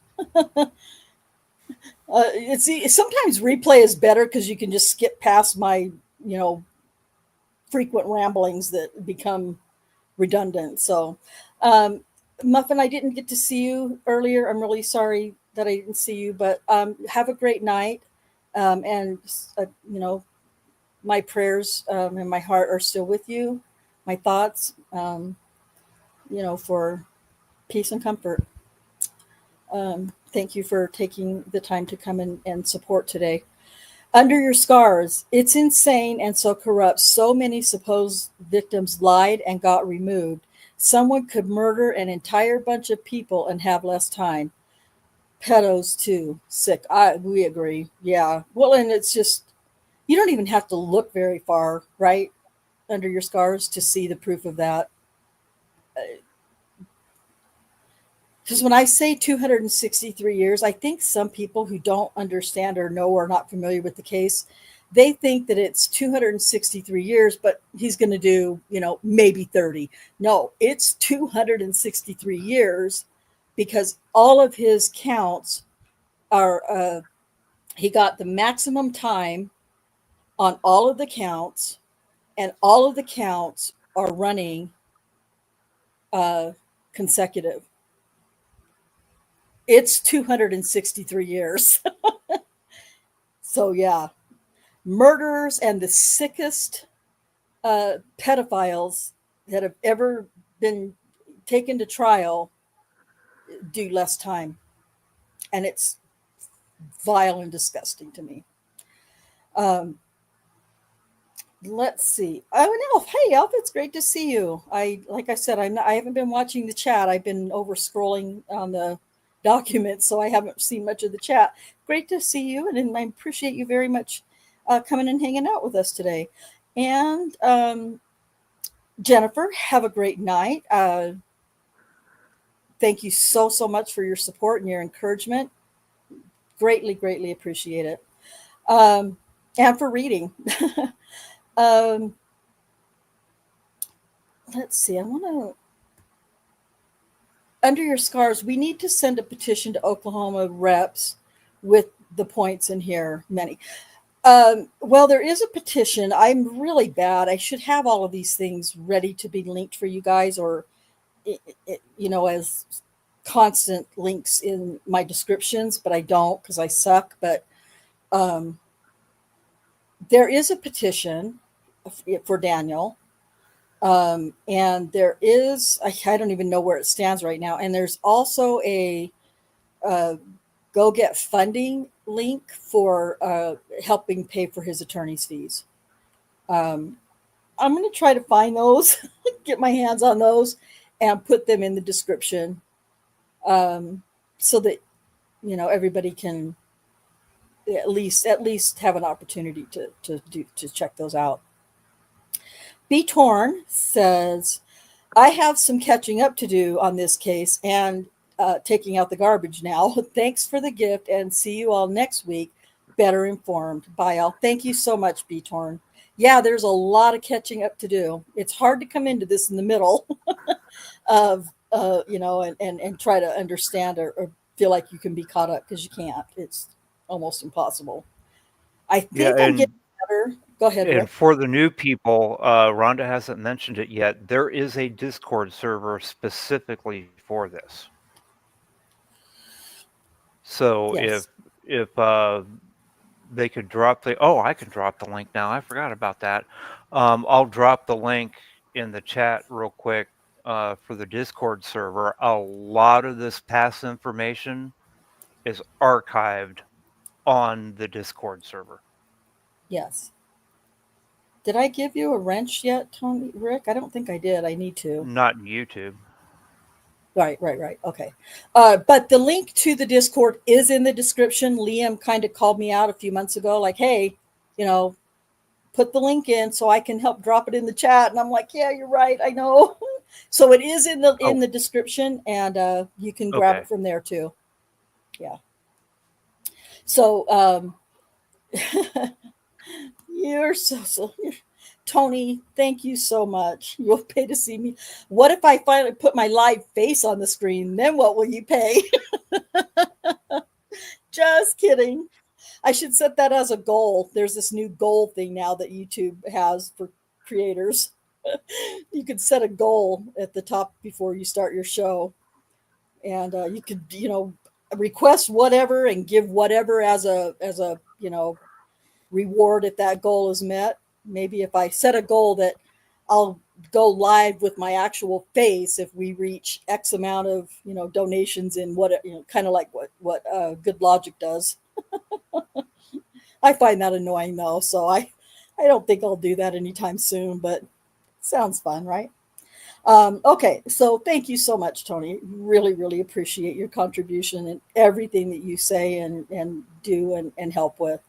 Sometimes replay is better because you can just skip past my, frequent ramblings that become redundant. So, Muffin, I didn't get to see you earlier. I'm really sorry that I didn't see you, but have a great night. And my prayers and my heart are still with you. My thoughts, for peace and comfort. Thank you for taking the time to come in and support today. Under your scars, it's insane and so corrupt. So many supposed victims lied and got removed. Someone could murder an entire bunch of people and have less time. Pedos too. Sick. We agree. Yeah. Well, and it's just, you don't even have to look very far, right? Under your scars to see the proof of that. Because when I say 263 years, I think some people who don't understand or know or are not familiar with the case, they think that it's 263 years, but he's going to do, maybe 30. No, it's 263 years because all of his counts are, he got the maximum time on all of the counts, and all of the counts are running consecutive. It's 263 years. So yeah, murderers and the sickest pedophiles that have ever been taken to trial do less time. And it's vile and disgusting to me. Let's see. Oh, Elf. Hey, Elf, it's great to see you. Like I said, I haven't been watching the chat. I've been over scrolling on the documents, so I haven't seen much of the chat. Great to see you, and I appreciate you very much coming and hanging out with us today. And Jennifer, have a great night. Thank you so much for your support and your encouragement. Greatly appreciate it. And for reading. Let's see. I want to. Under your scars, we need to send a petition to Oklahoma reps with the points in here, many. Well, there is a petition. I'm really bad. I should have all of these things ready to be linked for you guys, or, as constant links in my descriptions, but I don't because I suck. But there is a petition for Daniel. And there is, I don't even know where it stands right now. And there's also a go get funding link for helping pay for his attorney's fees. I'm going to try to find those, get my hands on those, and put them in the description so that, everybody can at least have an opportunity to check those out. Be Torn says, I have some catching up to do on this case and taking out the garbage now. Thanks for the gift and see you all next week. Better informed. Bye all. Thank you so much, Be Torn. Yeah, there's a lot of catching up to do. It's hard to come into this in the middle of, and try to understand or feel like you can be caught up because you can't. It's almost impossible. I think I'm getting better. Go ahead, Rick. And for the new people, Rhonda hasn't mentioned it yet. There is a Discord server specifically for this. So Yes. if they could drop I can drop the link now. I forgot about that. I'll drop the link in the chat real quick for the Discord server. A lot of this past information is archived on the Discord server. Yes. Did I give you a wrench yet, Tony? Rick? I don't think I did. I need to. Not in YouTube. Right. Okay. But the link to the Discord is in the description. Liam kind of called me out a few months ago, like, hey, put the link in so I can help drop it in the chat. And I'm like, yeah, you're right. I know. So it is in the description, and you can grab it from there too. Yeah. So you're so Tony, thank you so much. You'll pay to see me. What if I finally put my live face on the screen? Then what will you pay? Just kidding. I should set that as a goal. There's this new goal thing now that YouTube has for creators. You could set a goal at the top before you start your show. And you could, request whatever and give whatever as a reward if that goal is met. Maybe if I set a goal that I'll go live with my actual face if we reach X amount of donations in what kind of like what Good Logic does. I find that annoying though, so I don't think I'll do that anytime soon, but it sounds fun, right? Okay, so thank you so much, Tony. Really, really appreciate your contribution and everything that you say and do and help with.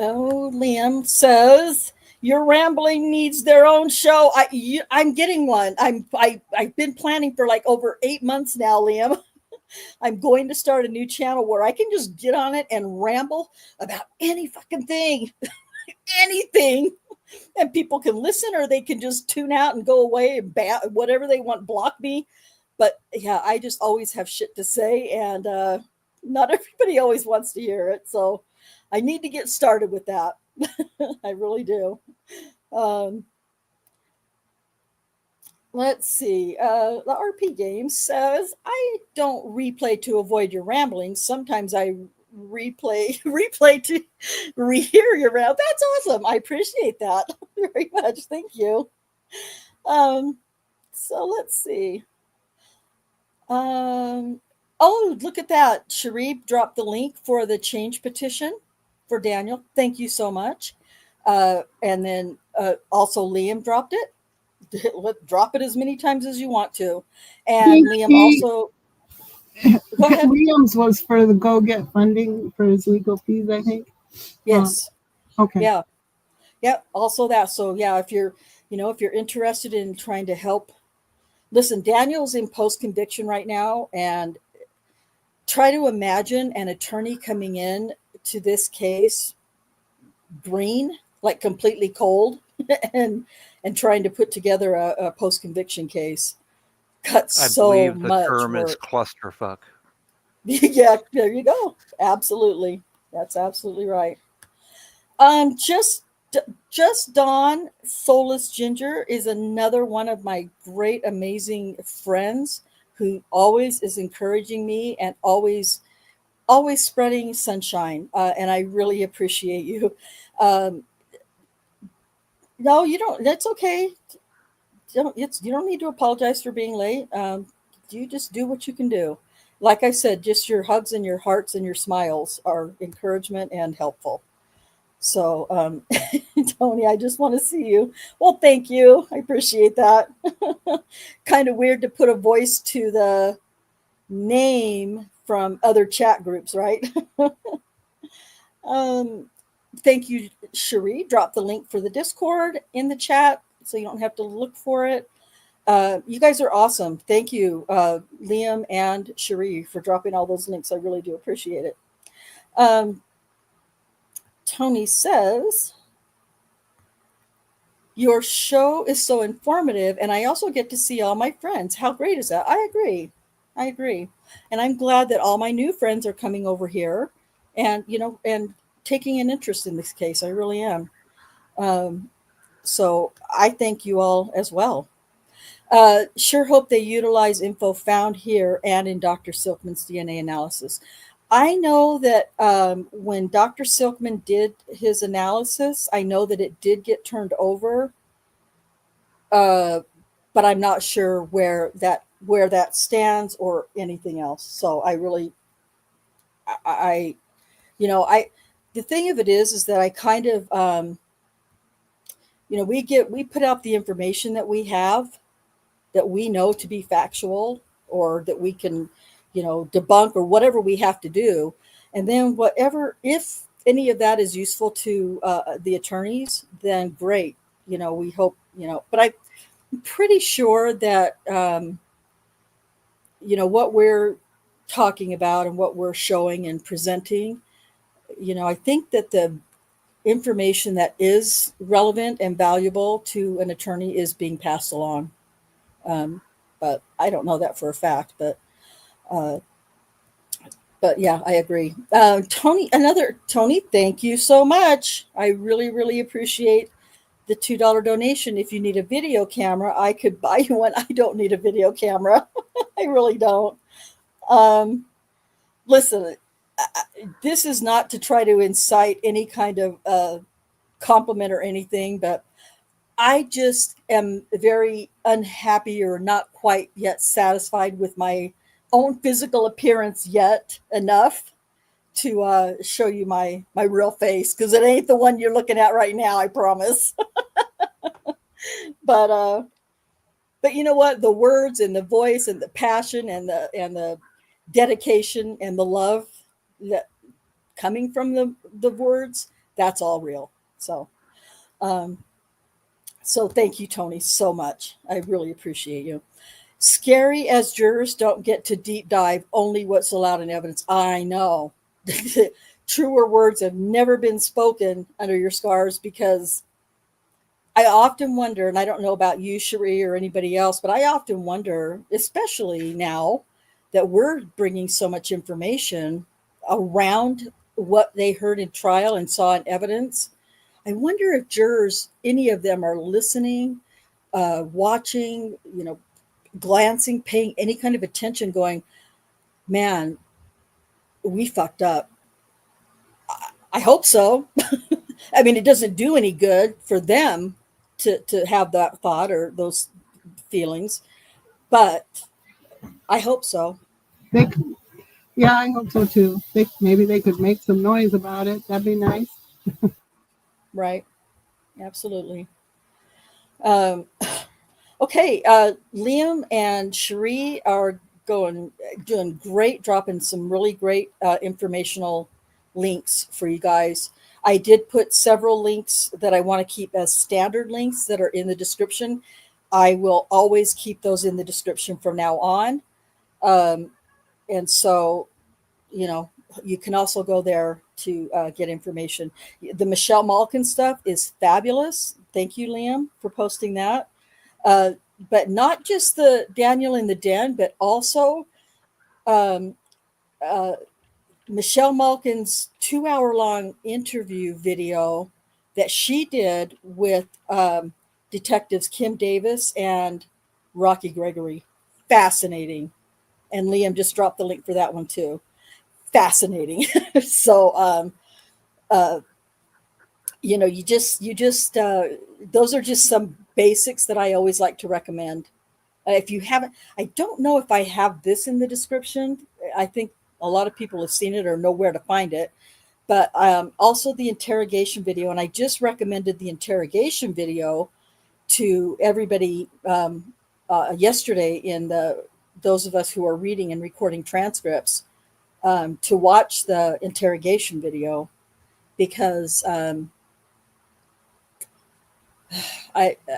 Liam says your rambling needs their own show. I'm getting one. I've been planning for like over 8 months now, Liam. I'm going to start a new channel where I can just get on it and ramble about any fucking thing, anything, and people can listen or they can just tune out and go away and whatever they want, block me. But yeah, I just always have shit to say, and not everybody always wants to hear it. So I need to get started with that. I really do. Let's see. The RP game says, I don't replay to avoid your ramblings. Sometimes I replay to rehear your ramble. That's awesome. I appreciate that very much. Thank you. So let's see. Oh, look at that. Sherry dropped the link for the change petition for Daniel. Thank you so much. And then also Liam dropped it. Drop it as many times as you want to. And Liam also go ahead. Liam's was for the go get funding for his legal fees, I think. Yes. Okay. Yeah. Also that. So yeah, if you're interested in trying to help, listen, Daniel's in post-conviction right now, and try to imagine an attorney coming in to this case green, like completely cold, and trying to put together a post-conviction case. Cuts so much. I believe the term is clusterfuck. Yeah, there you go. Absolutely. That's absolutely right. Just Dawn Soulless Ginger is another one of my great, amazing friends who always is encouraging me and always spreading sunshine. And I really appreciate you. No, you don't. That's okay. You don't need to apologize for being late. You just do what you can do. Like I said, just your hugs and your hearts and your smiles are encouragement and helpful. So, Tony, I just want to see you. Well, thank you. I appreciate that. Kind of weird to put a voice to the name from other chat groups, right? Thank you, Cherie. Drop the link for the Discord in the chat so you don't have to look for it. You guys are awesome. Thank you, Liam and Cherie, for dropping all those links. I really do appreciate it. Tony says, your show is so informative, and I also get to see all my friends. How great is that? I agree. And I'm glad that all my new friends are coming over here and, and taking an interest in this case. I really am. So I thank you all as well. Sure hope they utilize info found here and in Dr. Silkman's DNA analysis. I know that when Dr. Silkman did his analysis, I know that it did get turned over, but I'm not sure where that stands or anything else. So I really, the thing of it is that I kind of, we put out the information that we have, that we know to be factual, or that we can, debunk, or whatever we have to do. And then whatever, if any of that is useful to the attorneys, then great. We hope, but I'm pretty sure that, what we're talking about and what we're showing and presenting, I think that the information that is relevant and valuable to an attorney is being passed along. But I don't know that for a fact, but yeah, I agree. Tony, thank you so much. I really, really appreciate the $2 donation. If you need a video camera, I could buy you one. I don't need a video camera. I really don't. Listen, this is not to try to incite any kind of compliment or anything, but I just am very unhappy, or not quite yet satisfied with my own physical appearance yet enough to show you my real face, because it ain't the one you're looking at right now, I promise. But you know what? The words and the voice and the passion and the dedication and the love that coming from the words, that's all real. So thank you, Tony, so much. I really appreciate you. Scary as jurors don't get to deep dive only what's allowed in evidence. I know. Truer words have never been spoken under your scars, because I often wonder, and I don't know about you, Sherry, or anybody else, but I often wonder, especially now that we're bringing so much information around what they heard in trial and saw in evidence. I wonder if jurors, any of them, are listening, watching, glancing, paying any kind of attention, going, man, we fucked up. I hope so. I mean, it doesn't do any good for them to have that thought or those feelings, but I hope so. Yeah, I hope so too. Maybe they could make some noise about it. That'd be nice. Right. Absolutely. Okay. Liam and Sherry are doing great, dropping some really great informational links for you guys. I did put several links that I want to keep as standard links that are in the description. I will always keep those in the description from now on. And so, you can also go there to get information. The Michelle Malkin stuff is fabulous. Thank you, Liam, for posting that. But not just the Daniel in the Den, but also Michelle Malkin's 2-hour-long interview video that she did with detectives Kim Davis and Rocky Gregory. Fascinating. And Liam just dropped the link for that one too. Fascinating. So, you just those are just some basics that I always like to recommend. If you haven't, I don't know if I have this in the description. I think a lot of people have seen it or know where to find it, but also the interrogation video. And I just recommended the interrogation video to everybody yesterday in those of us who are reading and recording transcripts to watch the interrogation video, because I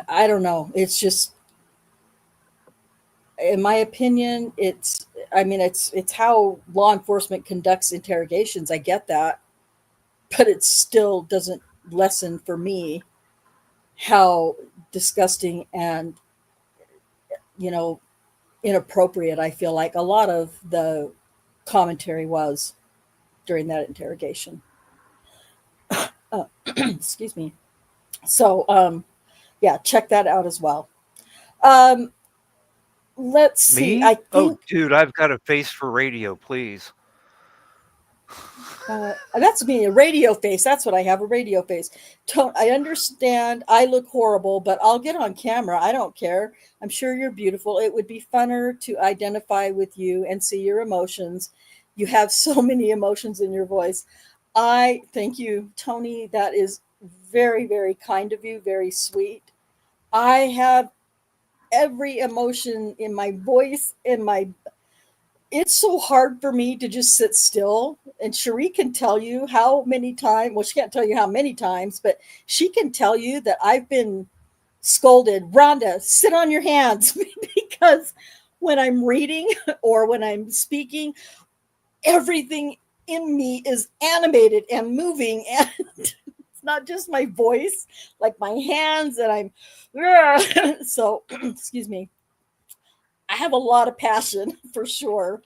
don't know. It's just, in my opinion, it's how law enforcement conducts interrogations. I get that, but it still doesn't lessen for me how disgusting and, inappropriate I feel like a lot of the commentary was during that interrogation. Excuse me. So, yeah, check that out as well. Let's see. Me? Oh, dude, I've got a face for radio, please. That's me, a radio face. That's what I have, a radio face. I understand I look horrible, but I'll get on camera. I don't care. I'm sure you're beautiful. It would be funner to identify with you and see your emotions. You have so many emotions in your voice. I thank you, Tony. That is very, very kind of you, very sweet. I have every emotion in my voice, in my it's so hard for me to just sit still. And Cherie can tell you how many times, well, she can't tell you how many times, but she can tell you that I've been scolded, Rhonda, sit on your hands, because when I'm reading or when I'm speaking, everything in me is animated and moving. And it's not just my voice, like my hands, and I'm, so, excuse me. I have a lot of passion for sure.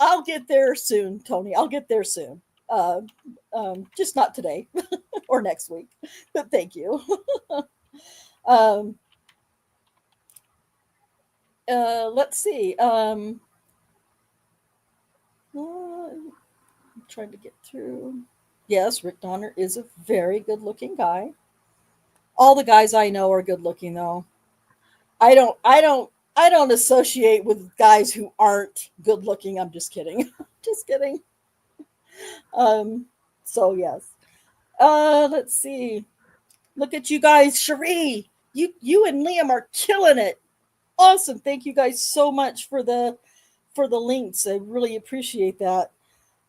I'll get there soon, Tony. I'll get there soon. Uh, just not today or next week, but thank you. um, let's see. I'm trying to get through. Yes, Rick Donner is a very good looking guy. All the guys I know are good looking though. I don't associate with guys who aren't good looking. I'm just kidding. Just kidding. Um, so yes. Let's see. Look at you guys, Cherie. You and Liam are killing it. Awesome. Thank you guys so much for the links. I really appreciate that.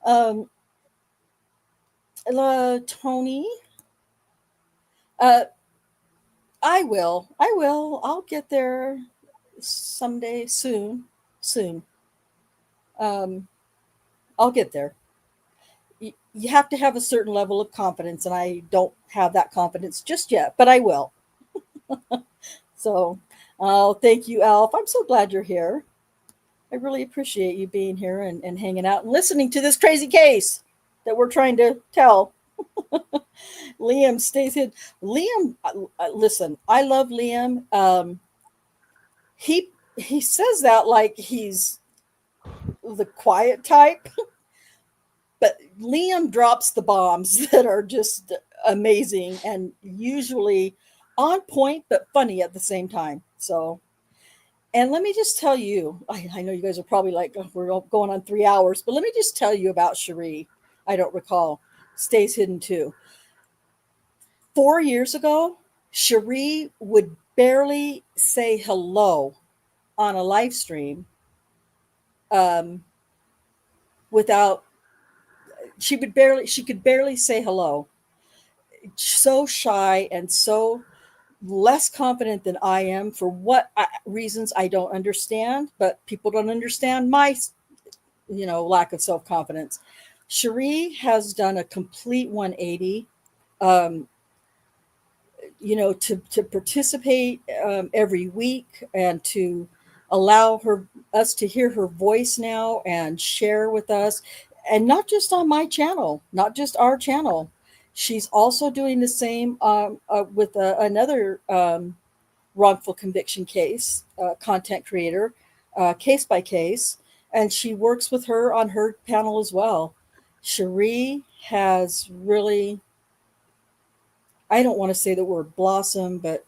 Um, Tony. Uh, I will. I will. I'll get there someday soon. Soon. Um, I'll get there. You have to have a certain level of confidence, and I don't have that confidence just yet, but I will. So, oh, thank you, Alf. I'm so glad you're here. I really appreciate you being here and hanging out and listening to this crazy case that we're trying to tell. Liam stays in. Liam, listen, I love Liam. He says that like he's the quiet type, but Liam drops the bombs that are just amazing and usually on point but funny at the same time. So, and let me just tell you, I know you guys are probably like, oh, we're going on 3 hours, but let me just tell you about Cherie. I don't recall. Stays hidden too. 4 years ago, Cherie would barely say hello on a live stream um, without, she could barely say hello. So shy and so less confident than I am for reasons I don't understand, but people don't understand my, lack of self-confidence. Cherie has done a complete 180. Um, to participate every week and to allow us to hear her voice now and share with us, and not just on my channel, not just our channel. She's also doing the same with another wrongful conviction case, content creator, case by case, and she works with her on her panel as well. Cherie has really, I don't want to say the word blossom, but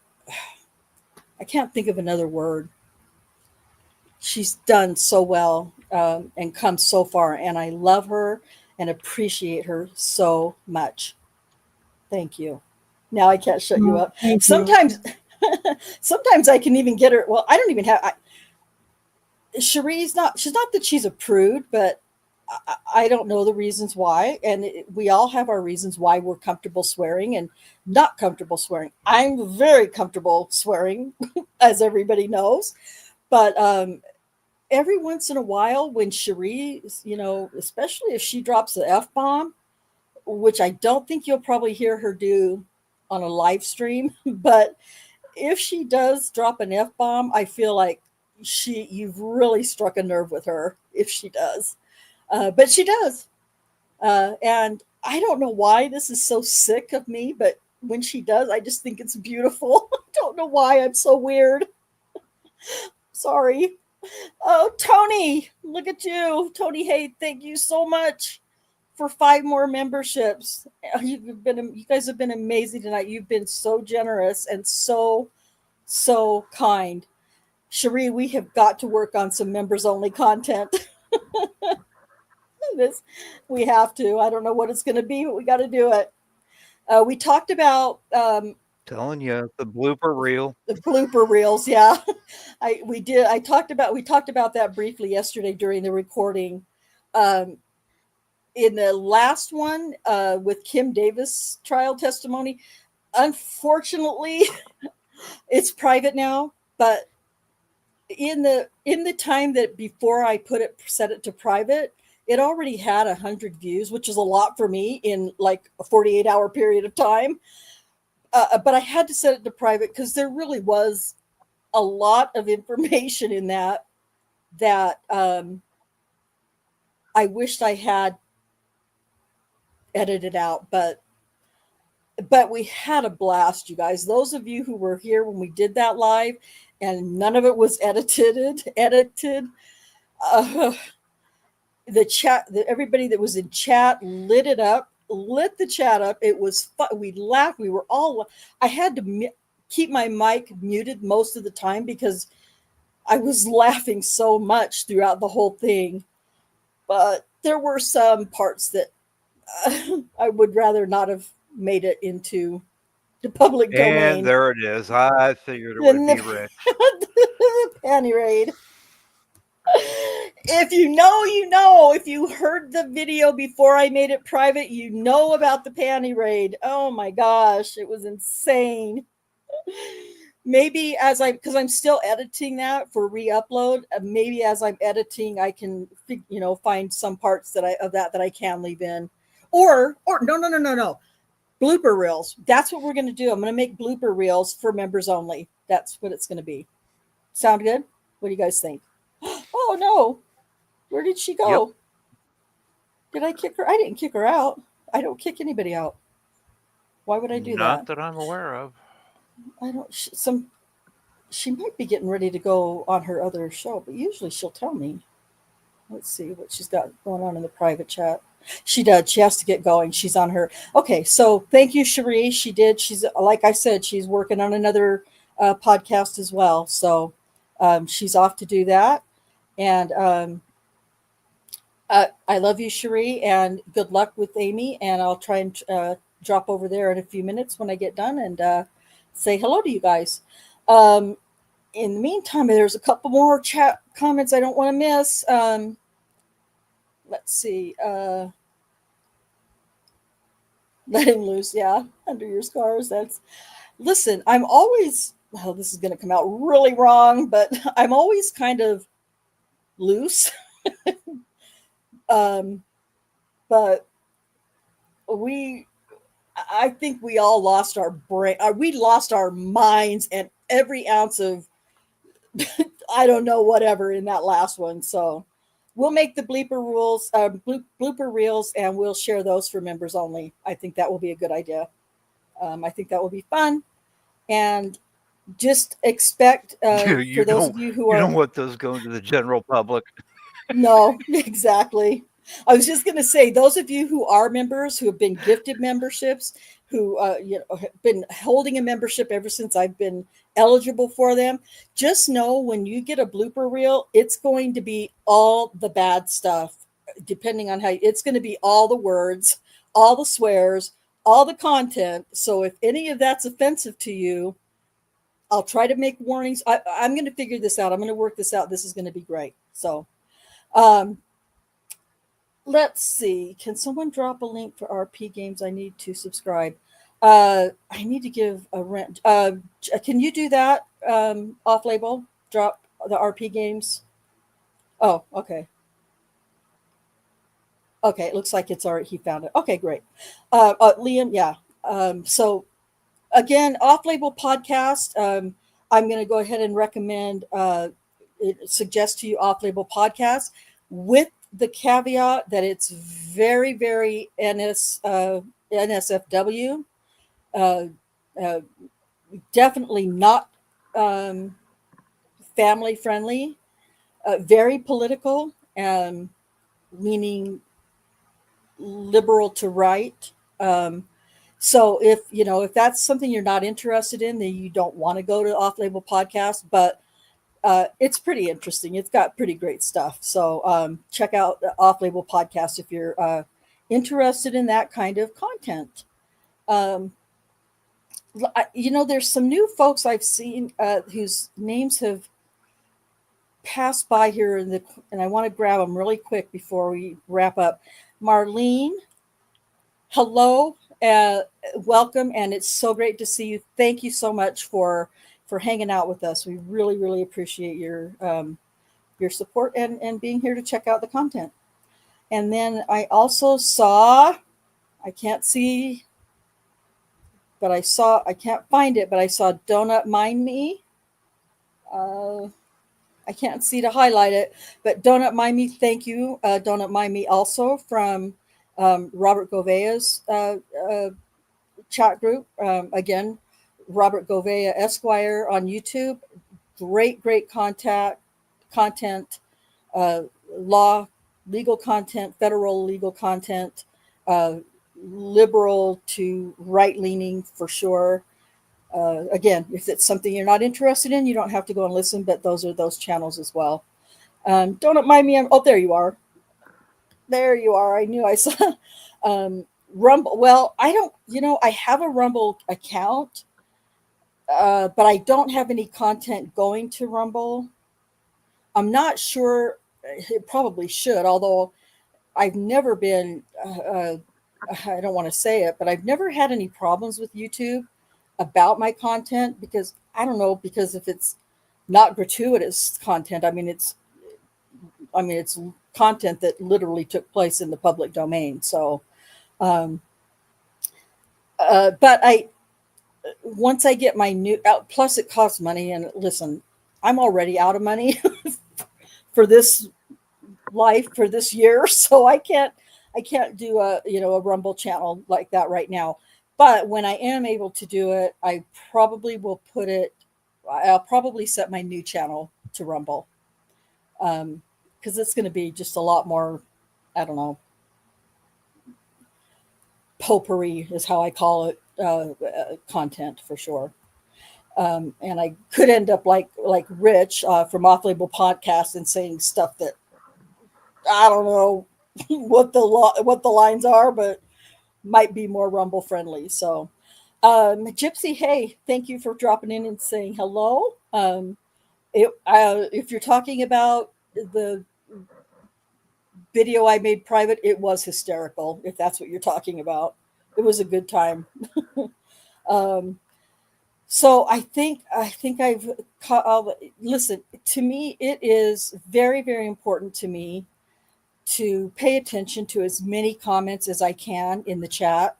I can't think of another word. She's done so well and come so far, and I love her and appreciate her so much. Thank you. Now I can't shut you up. Sometimes, sometimes I can even get her. Well, I don't even have. Cherie's not. She's not that she's a prude, but I don't know the reasons why. And we all have our reasons why we're comfortable swearing and not comfortable swearing. I'm very comfortable swearing, as everybody knows. But every once in a while, when Cherie, especially if she drops the F-bomb, which I don't think you'll probably hear her do on a live stream, but if she does drop an F-bomb, I feel like you've really struck a nerve with her if she does. But she does. And I don't know why this is so sick of me, but when she does, I just think it's beautiful. I don't know why I'm so weird. Sorry. Oh, Tony, look at you. Tony Hay, thank you so much for 5 more memberships. You guys have been amazing tonight. You've been so generous and so, so kind. Cherie, we have got to work on some members only content. We have to. I don't know what it's going to be, but we got to do it. We talked about Telling you, the blooper reel. the blooper reels. Yeah, we did. We talked about that briefly yesterday during the recording. Um, in the last one with Kim Davis trial testimony, unfortunately, it's private now. But in the time that before I set it to private, it already had 100 views, which is a lot for me in like a 48-hour period of time. But I had to set it to private because there really was a lot of information in that I wished I had edited out, but we had a blast, you guys. Those of you who were here when we did that live, and none of it was edited. The chat, everybody that was in chat lit the chat up. It was fun. We laughed. We were all. I had to keep my mic muted most of the time because I was laughing so much throughout the whole thing. But there were some parts that I would rather not have made it into the public domain. And there it is. I figured it would be rich. The panty raid. If you know, you know. If you heard the video before I made it private, you know about the panty raid. Oh my gosh, it was insane. Maybe because I'm still editing that for re-upload. Maybe as I'm editing, I can find some parts that I can leave in, or no. Blooper reels. That's what we're going to do. I'm going to make blooper reels for members only. That's what it's going to be. Sound good? What do you guys think? Oh no. Where did she go? Yep. Did I kick her? I didn't kick her out. I don't kick anybody out. Why would I do that? Not that I'm aware of. I don't. She might be getting ready to go on her other show, but usually she'll tell me. Let's see what she's got going on in the private chat. She does. She has to get going. She's on her. Okay, so thank you, Sherry. She did. She's, like I said, she's working on another podcast as well. So she's off to do that. And I love you, Sherry, and good luck with Amy. And I'll try and drop over there in a few minutes when I get done and say hello to you guys. In the meantime, there's a couple more chat comments I don't want to miss. Let's see. Let him loose. Yeah. Under your scars. Listen, I'm always, this is going to come out really wrong, but I'm always kind of loose. But I think we all lost our brain. We lost our minds and every ounce of, I don't know, whatever in that last one. So we'll make the blooper reels, and we'll share those for members only. I think that will be a good idea. I think that will be fun. And just expect for those of you who you don't want those going to the general public. No, exactly. I was just going to say, those of you who are members, who have been gifted memberships, who have been holding a membership ever since I've been eligible for them, just know when you get a blooper reel, it's going to be all the bad stuff, depending on it's going to be all the words, all the swears, all the content. So if any of that's offensive to you, I'll try to make warnings. I'm going to figure this out. I'm going to work this out. This is going to be great. So, let's see. Can someone drop a link for RP games? I need to subscribe. I need to give a rent. Can you do that off label? Drop the RP games. Oh, okay. Okay, it looks like it's already, he found it. Okay, great. Liam, yeah. So again, off label podcast. I'm going to go ahead and recommend, suggest to you off label podcast with the caveat that it's very, very NSFW, definitely not family friendly, very political, leaning liberal to right. So if that's something you're not interested in, then you don't want to go to off label podcast. But it's pretty interesting. It's got pretty great stuff. So check out the Off Label podcast if you're interested in that kind of content. There's some new folks I've seen whose names have passed by here and I want to grab them really quick before we wrap up. Marlene, hello, welcome, and it's so great to see you. Thank you so much for hanging out with us. We really, really appreciate your support and being here to check out the content. And then I also saw, I can't see, but I can't find it, but I saw Donut Mind Me. I can't see to highlight it, but Donut Mind Me, thank you. Donut Mind Me also from Robert Govea's chat group. Again, Robert Govea Esquire on YouTube. Great content, legal content, federal legal content, liberal to right-leaning for sure. Again, if it's something you're not interested in, you don't have to go and listen, but those are those channels as well. Don't mind me. There you are. There you are. I knew I saw Rumble. Well, I don't, I have a Rumble account, but I don't have any content going to Rumble. I'm not sure. It probably should, although I've never been, I don't want to say it, but I've never had any problems with YouTube about my content because if it's not gratuitous content, it's content that literally took place in the public domain. So, but once I get my new out, plus it costs money, and listen, I'm already out of money for this life for this year, so I can't do a Rumble channel like that right now. But when I am able to do it, I probably will I'll probably set my new channel to Rumble. Because it's going to be just a lot more, I don't know, potpourri is how I call it, content for sure. And I could end up like Rich from Off Label Podcast and saying stuff that I don't know what the lines are, but might be more Rumble friendly. So Gypsy, hey, thank you for dropping in and saying hello. If you're talking about the video I made private, it was hysterical. If that's what you're talking about, it was a good time. So I think I've listen, to me, it is very, very important to me to pay attention to as many comments as I can in the chat.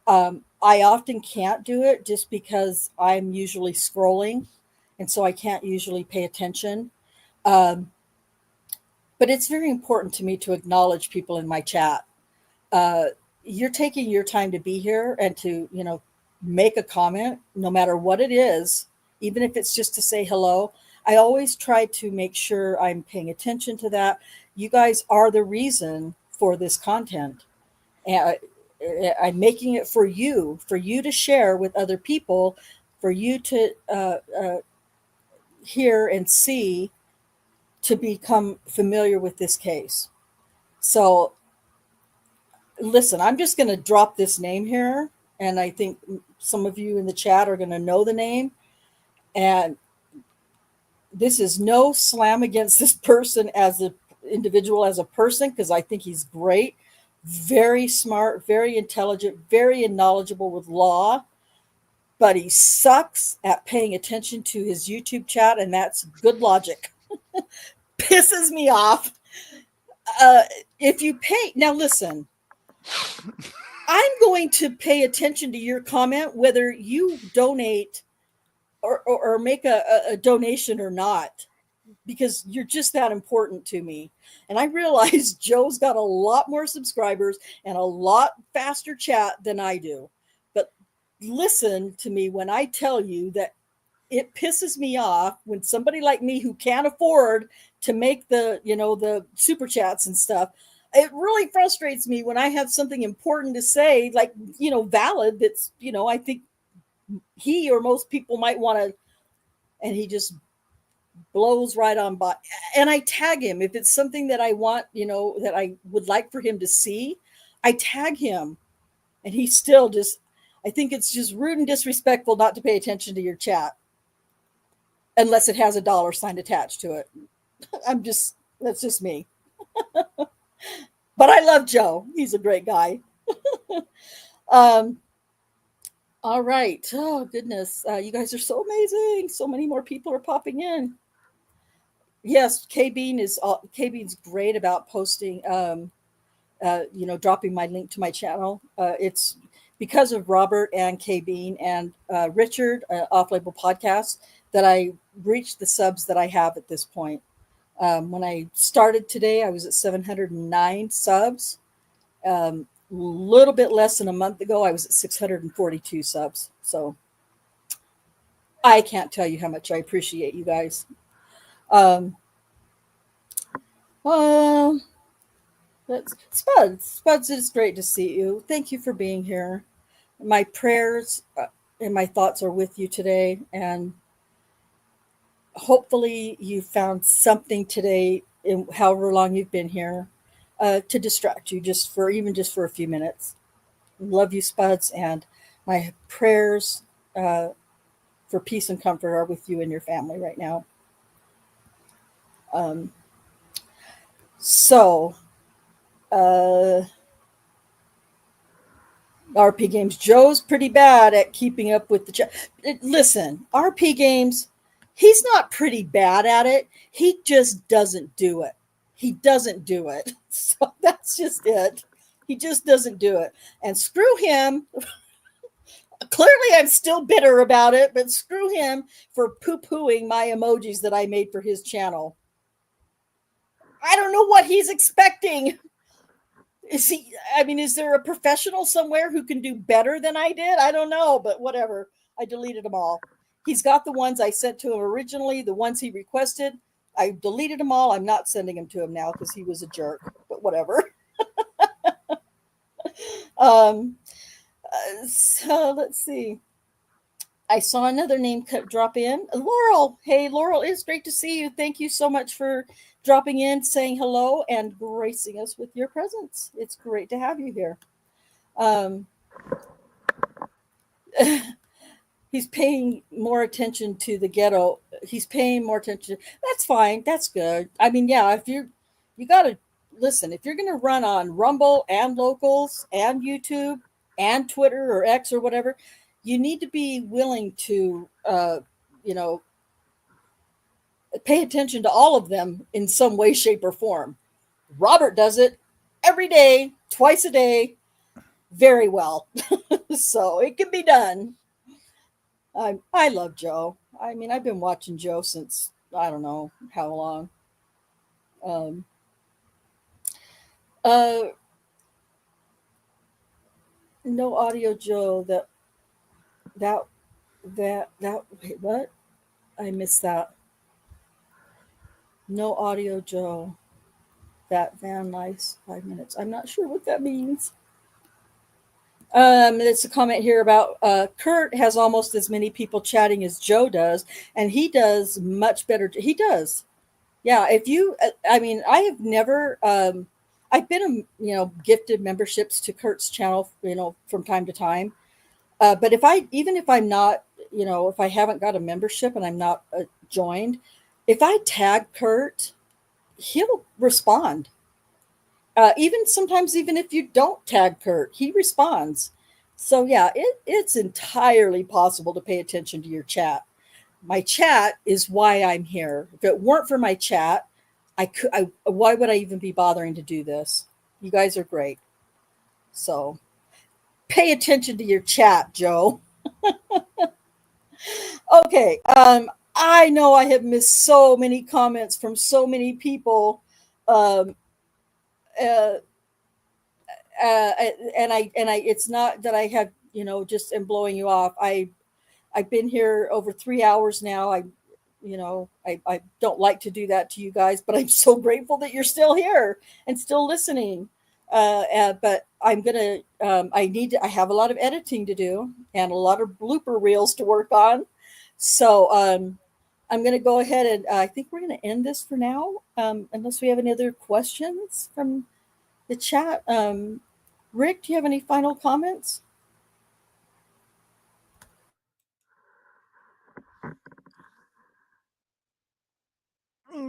I often can't do it just because I'm usually scrolling, and so I can't usually pay attention. But it's very important to me to acknowledge people in my chat. You're taking your time to be here and to, make a comment, no matter what it is, even if it's just to say hello. I always try to make sure I'm paying attention to that. You guys are the reason for this content. And I'm making it for you to share with other people, for you to hear and see, to become familiar with this case. So listen, I'm just going to drop this name here, and I think some of you in the chat are going to know the name. And this is no slam against this person as an individual, as a person, because I think he's great, very smart, very intelligent, very knowledgeable with law, but he sucks at paying attention to his YouTube chat, and that's good logic. Pisses me off. If you pay, now listen, I'm going to pay attention to your comment, whether you donate or make a donation or not, because you're just that important to me. And I realize Joe's got a lot more subscribers and a lot faster chat than I do. But listen to me when I tell you that it pisses me off when somebody like me, who can't afford to make the super chats and stuff, it really frustrates me when I have something important to say, like, valid, that's, I think he or most people might want to, and he just blows right on by. And I tag him. If it's something that I want, that I would like for him to see, I tag him. And he still just, I think it's just rude and disrespectful not to pay attention to your chat. Unless it has a dollar sign attached to it. That's just me. But I love Joe. He's a great guy. All right. Oh, goodness. You guys are so amazing. So many more people are popping in. Yes, K-Bean's great about posting, dropping my link to my channel. It's because of Robert and K-Bean and Richard, Off-Label Podcast, that I reached the subs that I have at this point. When I started today, I was at 709 subs. Little bit less than a month ago, I was at 642 subs. So I can't tell you how much I appreciate you guys. Spuds, it's great to see you. Thank you for being here. My prayers and my thoughts are with you today, and hopefully you found something today in however long you've been here to distract you just for a few minutes. Love you, Spuds, and my prayers for peace and comfort are with you and your family right now. RP Games, Joe's pretty bad at keeping up with the chat. Listen, RP Games, he's not pretty bad at it. He just doesn't do it. He doesn't do it. So that's just it. He just doesn't do it. And screw him. Clearly, I'm still bitter about it, but screw him for poo-pooing my emojis that I made for his channel. I don't know what he's expecting. Is there a professional somewhere who can do better than I did? I don't know, but whatever. I deleted them all. He's got the ones I sent to him originally, the ones he requested. I deleted them all. I'm not sending them to him now because he was a jerk, but whatever. So let's see. I saw another name drop in. Laurel. Hey, Laurel, it's great to see you. Thank you so much for dropping in, saying hello, and gracing us with your presence. It's great to have you here. He's paying more attention to the ghetto. He's paying more attention. That's fine. That's good. I mean, yeah, if you got to listen, if you're going to run on Rumble and Locals and YouTube and Twitter or X or whatever, you need to be willing to, pay attention to all of them in some way, shape, or form. Robert does it every day, twice a day, very well. So it can be done. I love Joe. I mean, I've been watching Joe since I don't know how long. No audio, Joe. That wait, what? I missed that. No audio, Joe. That van lies 5 minutes. I'm not sure what that means. It's a comment here about Kurt has almost as many people chatting as Joe does, and he does much better. He does. Yeah. I have never, I've been, gifted memberships to Kurt's channel, from time to time. But if I'm not, if I haven't got a membership and I'm not joined, if I tag Kurt, he'll respond. Sometimes if you don't tag Kurt, he responds. So yeah, it's entirely possible to pay attention to your chat. My chat is why I'm here. If it weren't for my chat, why would I even be bothering to do this? You guys are great. So pay attention to your chat, Joe. Okay. I know I have missed so many comments from so many people. It's not that I have, just am blowing you off. I've been here over 3 hours now. I don't like to do that to you guys, but I'm so grateful that you're still here and still listening. But I have a lot of editing to do and a lot of blooper reels to work on. So I'm going to go ahead and I think we're going to end this for now, unless we have any other questions from the chat. Rick, do you have any final comments?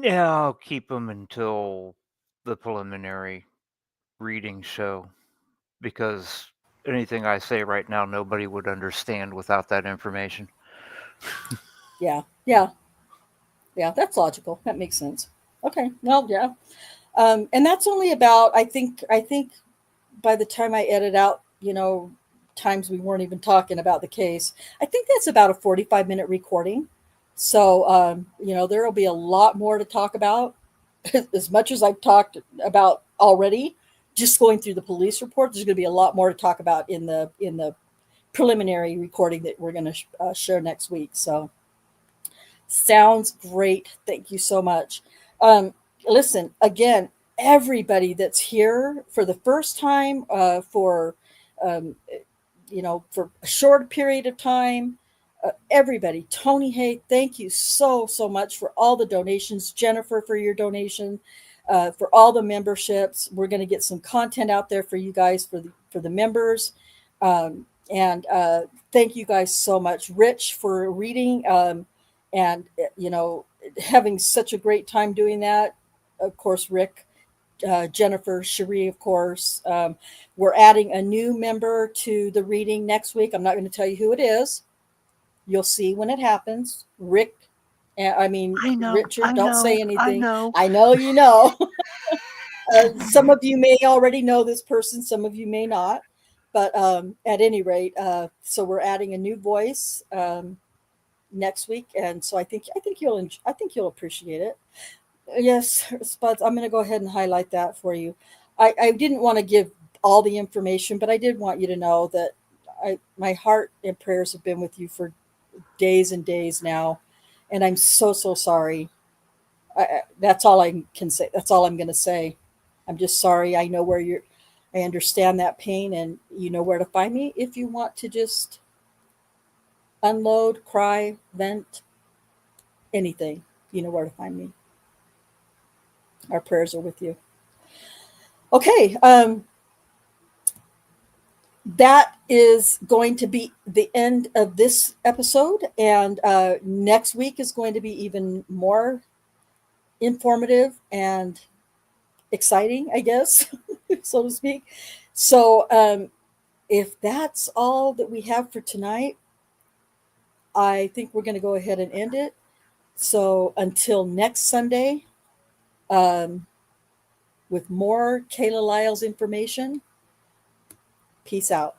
Yeah, I'll keep them until the preliminary reading show, because anything I say right now, nobody would understand without that information. Yeah, that's logical. That makes sense. Okay, well, yeah. And that's only about, I think by the time I edit out, times we weren't even talking about the case, I think that's about a 45-minute recording. So, there will be a lot more to talk about. As much as I've talked about already, just going through the police report, there's going to be a lot more to talk about in the preliminary recording that we're going to share next week. So, sounds great. Thank you so much. Listen, again, everybody that's here for the first time, for for a short period of time, everybody, Tony Hay, thank you so much for all the donations. Jennifer, for your donation, for all the memberships. We're going to get some content out there for you guys, for the members, and thank you guys so much. Rich, for reading, and having such a great time doing that. Of course, Rick, Jennifer, Sherry, of course. We're adding a new member to the reading next week. I'm not going to tell you who it is. You'll see when it happens. Rick, I mean, Richard, don't say anything. I know you know. Some of you may already know this person. Some of you may not. But at any rate, so we're adding a new voice next week, and so I think you'll appreciate it. Yes, Spuds, I'm going to go ahead and highlight that for you. I didn't want to give all the information, but I did want you to know that my heart and prayers have been with you for days and days now, and I'm so sorry. That's all I can say. That's all I'm going to say. I'm just sorry. I know I understand that pain, and you know where to find me if you want to just unload, cry, vent, anything. You know where to find me. Our prayers are with you. Okay, that is going to be the end of this episode, and next week is going to be even more informative and exciting, I guess, so to speak. So if that's all that we have for tonight, I think we're going to go ahead and end it. So until next Sunday, with more Kala Lyles information, peace out.